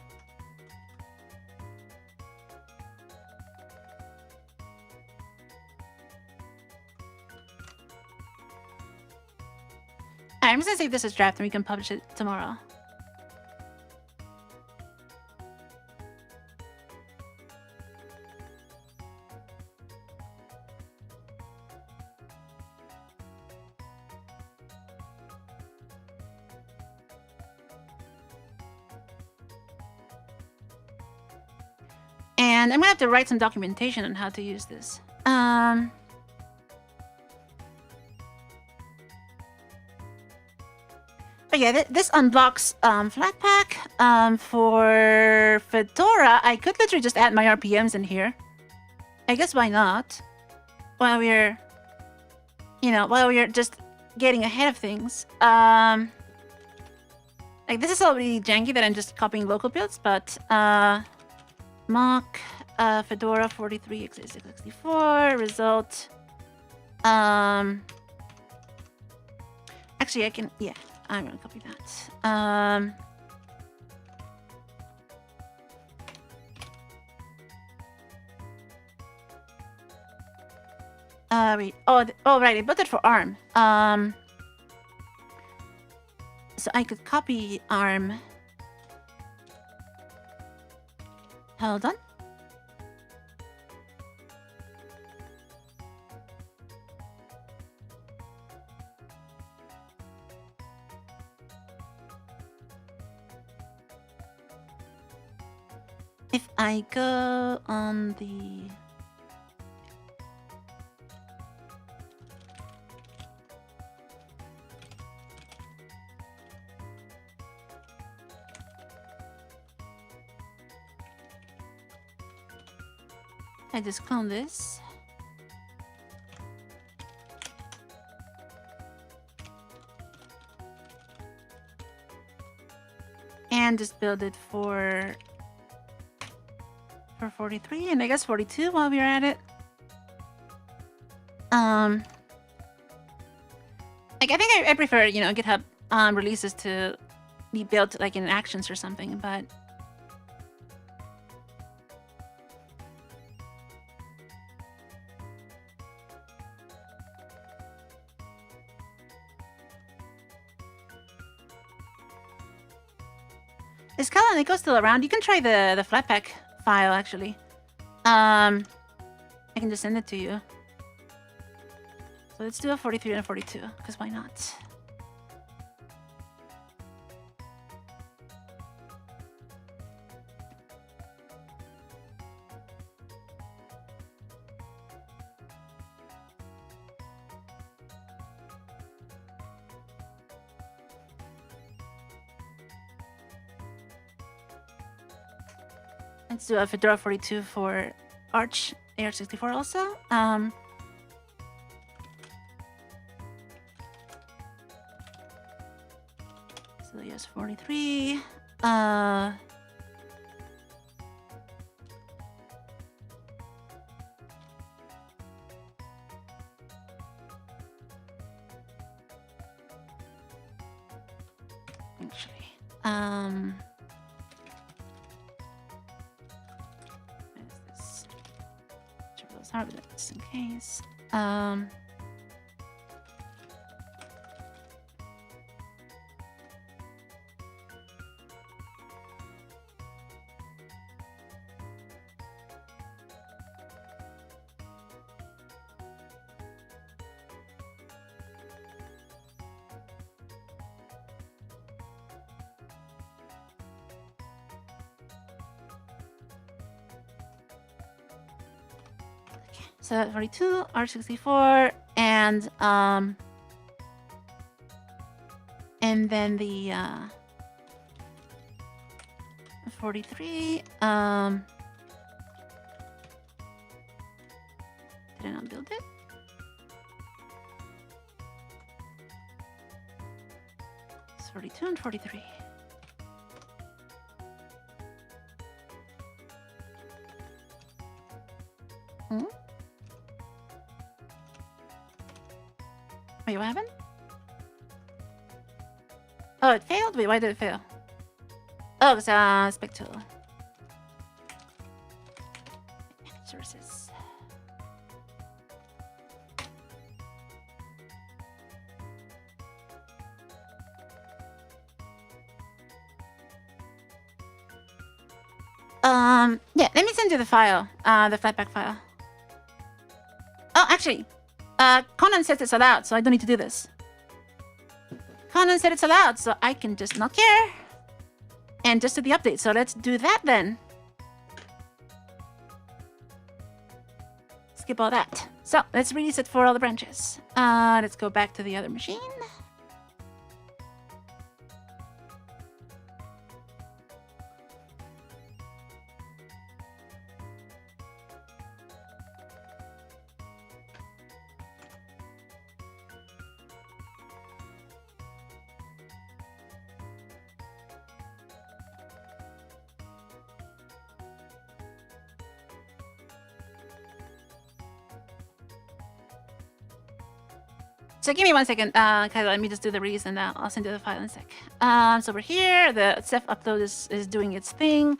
I'm just gonna save this as draft and we can publish it tomorrow. And I'm gonna have to write some documentation on how to use this. But yeah, this unblocks Flatpak. For Fedora, I could literally just add my RPMs in here. I guess why not? While we're, while we're just getting ahead of things. Like this is already janky that I'm just copying local builds, but mock Fedora 43 x64 result. Actually, I can, yeah. I'm gonna copy that. Wait. Oh, right. I built it for ARM. So I could copy ARM. Hold on. If I go on the... I just clone this. And just build it for 43 and I guess 42 while we're at it. Like I think I prefer, you know, GitHub releases to be built like in actions or something, but is Nico still around? You can try the Flatpak file actually. I can just send it to you. So let's do a 43 and a 42, because why not? Let's do a Fedora 42 for Arch AR64 also. So yes, 43. Actually, start with it just in case. So 42, R64, and then the 43. Did I not build it? It's 42 and 43. Hmm? Wait, what happened? Oh, it failed? Wait, why did it fail? Oh, it's Spectral. Sources. Yeah, let me send you the file, the Flatpak file. Oh, actually, Conan says it's allowed, so I don't need to do this. Conan said it's allowed, so I can just not care. And just do the update, so let's do that then. Skip all that. So, let's release it for all the branches. Let's go back to the other machine. So give me 1 second, Kyla, let me just do the release and I'll send you the file in a sec. So we're here, the self-upload is doing its thing.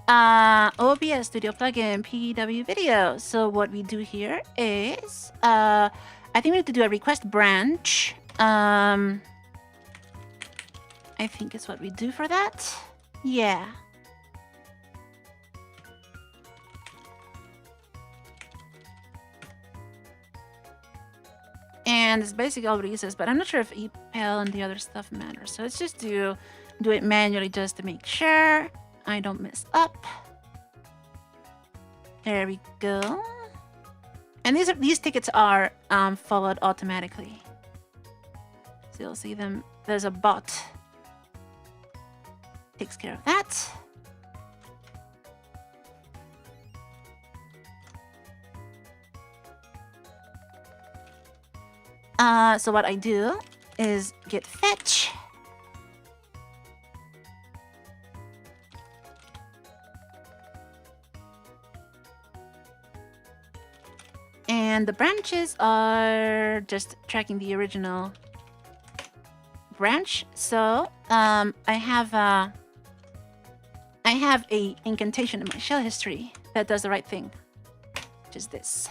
OBS Studio plugin, PW video. So what we do here is, I think we need to do a request branch. I think it's what we do for that. Yeah. And it's basically all releases, but I'm not sure if EPEL and the other stuff matters. So let's just do it manually just to make sure I don't mess up. There we go. And these tickets are followed automatically. So you'll see them. There's a bot. Takes care of that. So what I do is git fetch. And and the branches are just tracking the original branch. So I have a incantation in my shell history that does the right thing, which is this.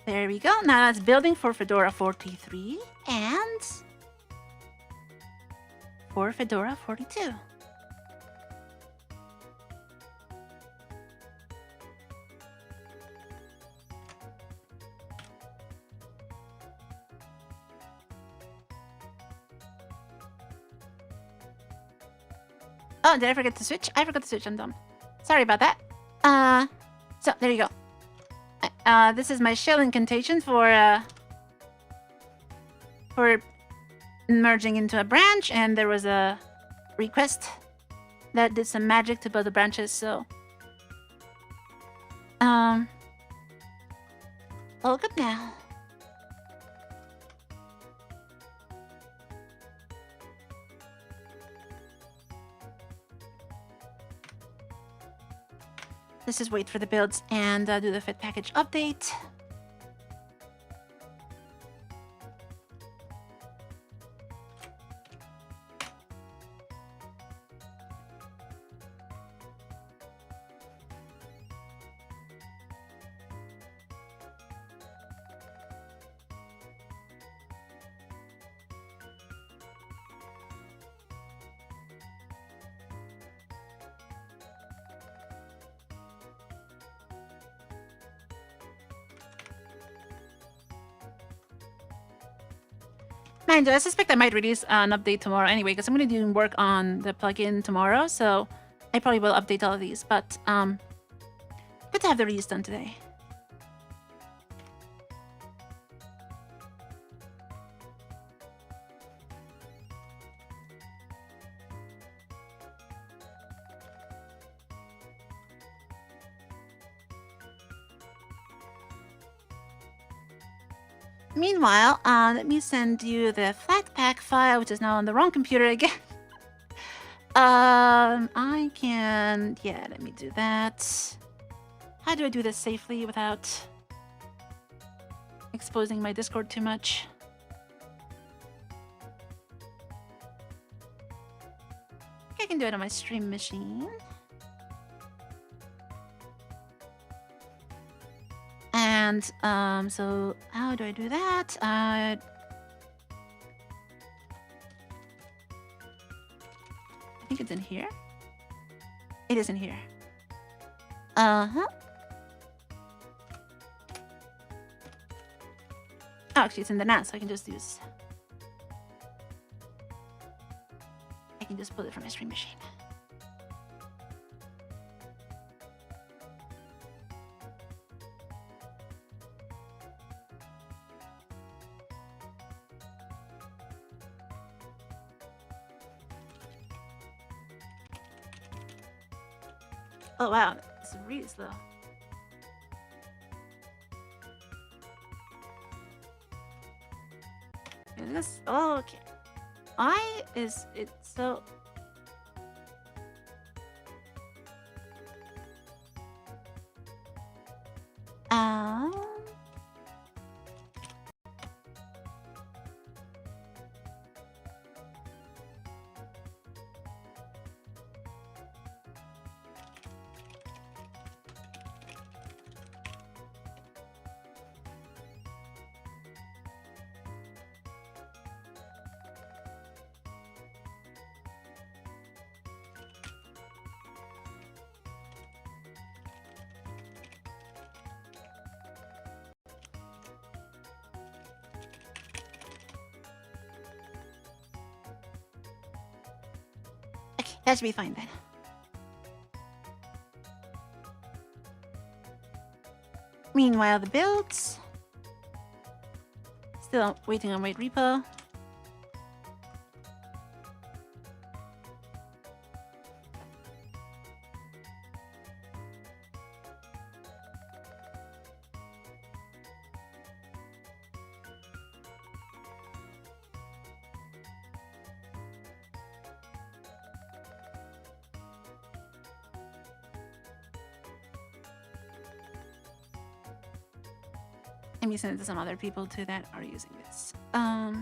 There we go. Now that's building for Fedora 43 and for Fedora 42. Oh, did I forget to switch? I forgot to switch. I'm dumb. Sorry about that. So there you go. This is my shell incantation for merging into a branch, and there was a request that did some magic to build the branches, so all good now. Let's just wait for the builds and do the fit package update. Mind you, I suspect I might release an update tomorrow anyway, because I'm going to do work on the plugin tomorrow, so I probably will update all of these, but good to have the release done today. Meanwhile, let me send you the Flatpak file, which is now on the wrong computer again. I can... yeah, let me do that. How do I do this safely without exposing my Discord too much? I think I can do it on my stream machine. And, so how do I do that? I think it's in here. It is in here. Uh-huh. Oh, actually, it's in the NAS, so I can just use... I can just pull it from my stream machine. Oh wow, it's really slow. Is this? Oh, okay. Why is it so? That should be fine then. Meanwhile, the builds. Still waiting on white repo. Let me send it to some other people too that are using this. Downloads.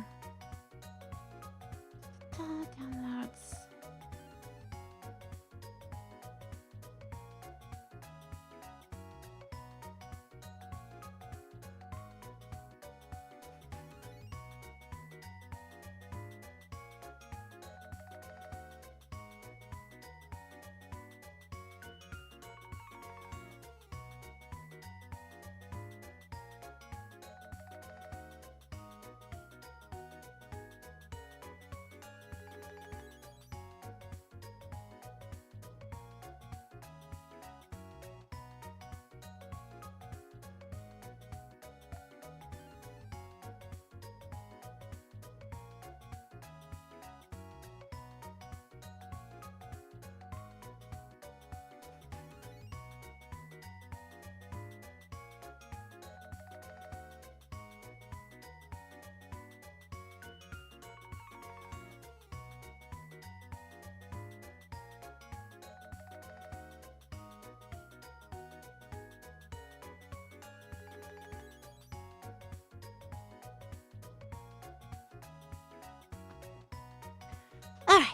Alright.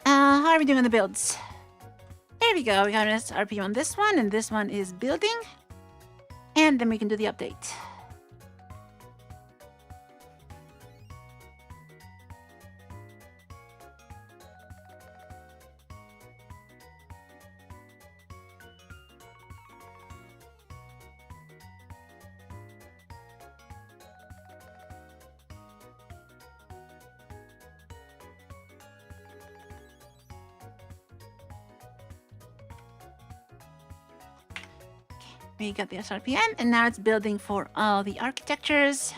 How are we doing on the builds? There we go. We got an RP on this one, and this one is building. And then we can do the update. We got the SRPN, and now it's building for all the architectures.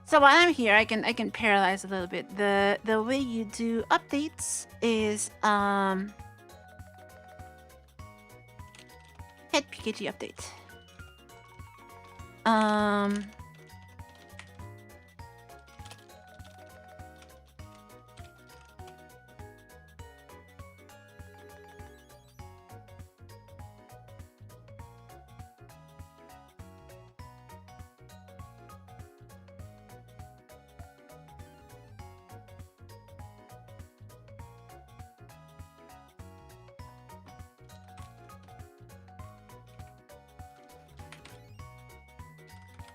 So while I'm here, I can parallelize a little bit. The way you do updates is hit PKG update.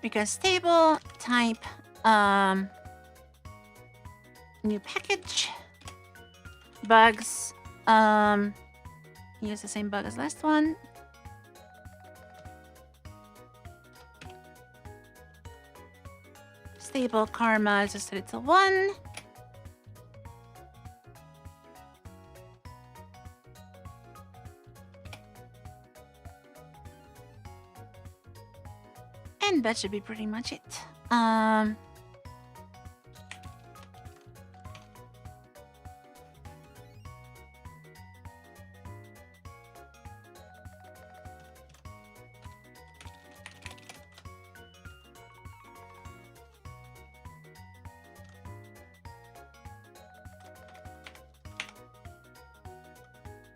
Because table type new package bugs use the same bug as last one. Stable karma just set it to 1. And that should be pretty much it.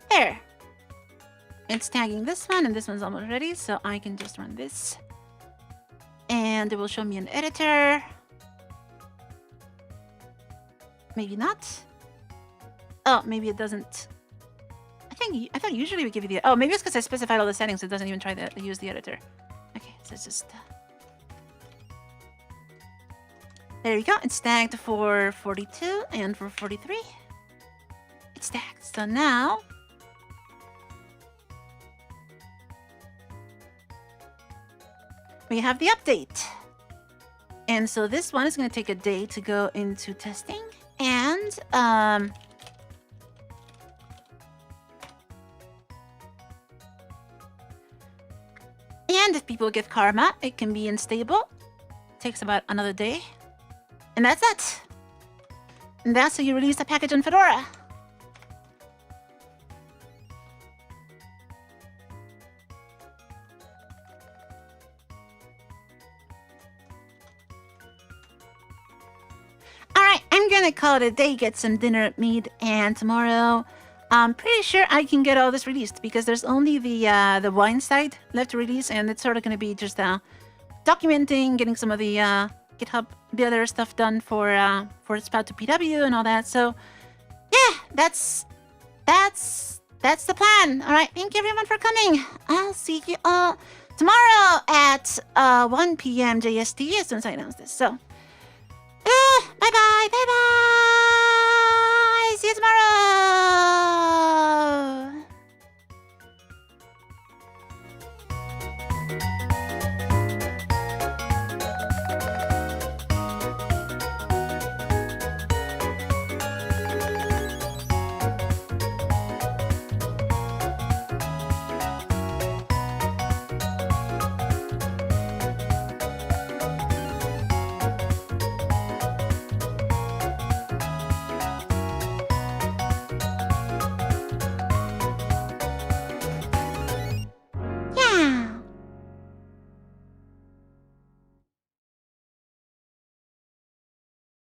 There. It's tagging this one, and this one's almost ready, so I can just run this. And it will show me an editor. Maybe not. Oh, maybe it doesn't. I thought usually we give you the. Oh, maybe it's because I specified all the settings. It doesn't even try to use the editor. Okay, so it's just. There you go. It's tagged for 42 and for 43. It's tagged. So now. we have the update. And so this one is going to take a day to go into testing. And and if people get karma, it can be unstable. Takes about another day. And that's it. And that's how you release the package on Fedora. Alright, I'm gonna call it a day, get some dinner made, and tomorrow I'm pretty sure I can get all this released because there's only the wine side left to release, and it's sort of gonna be just documenting, getting some of the GitHub builder stuff done for Spout2 PW and all that. So yeah, that's the plan. All right, thank you everyone for coming. I'll see you all tomorrow at 1 p.m. JST as soon as I announce this. So bye bye. See you tomorrow.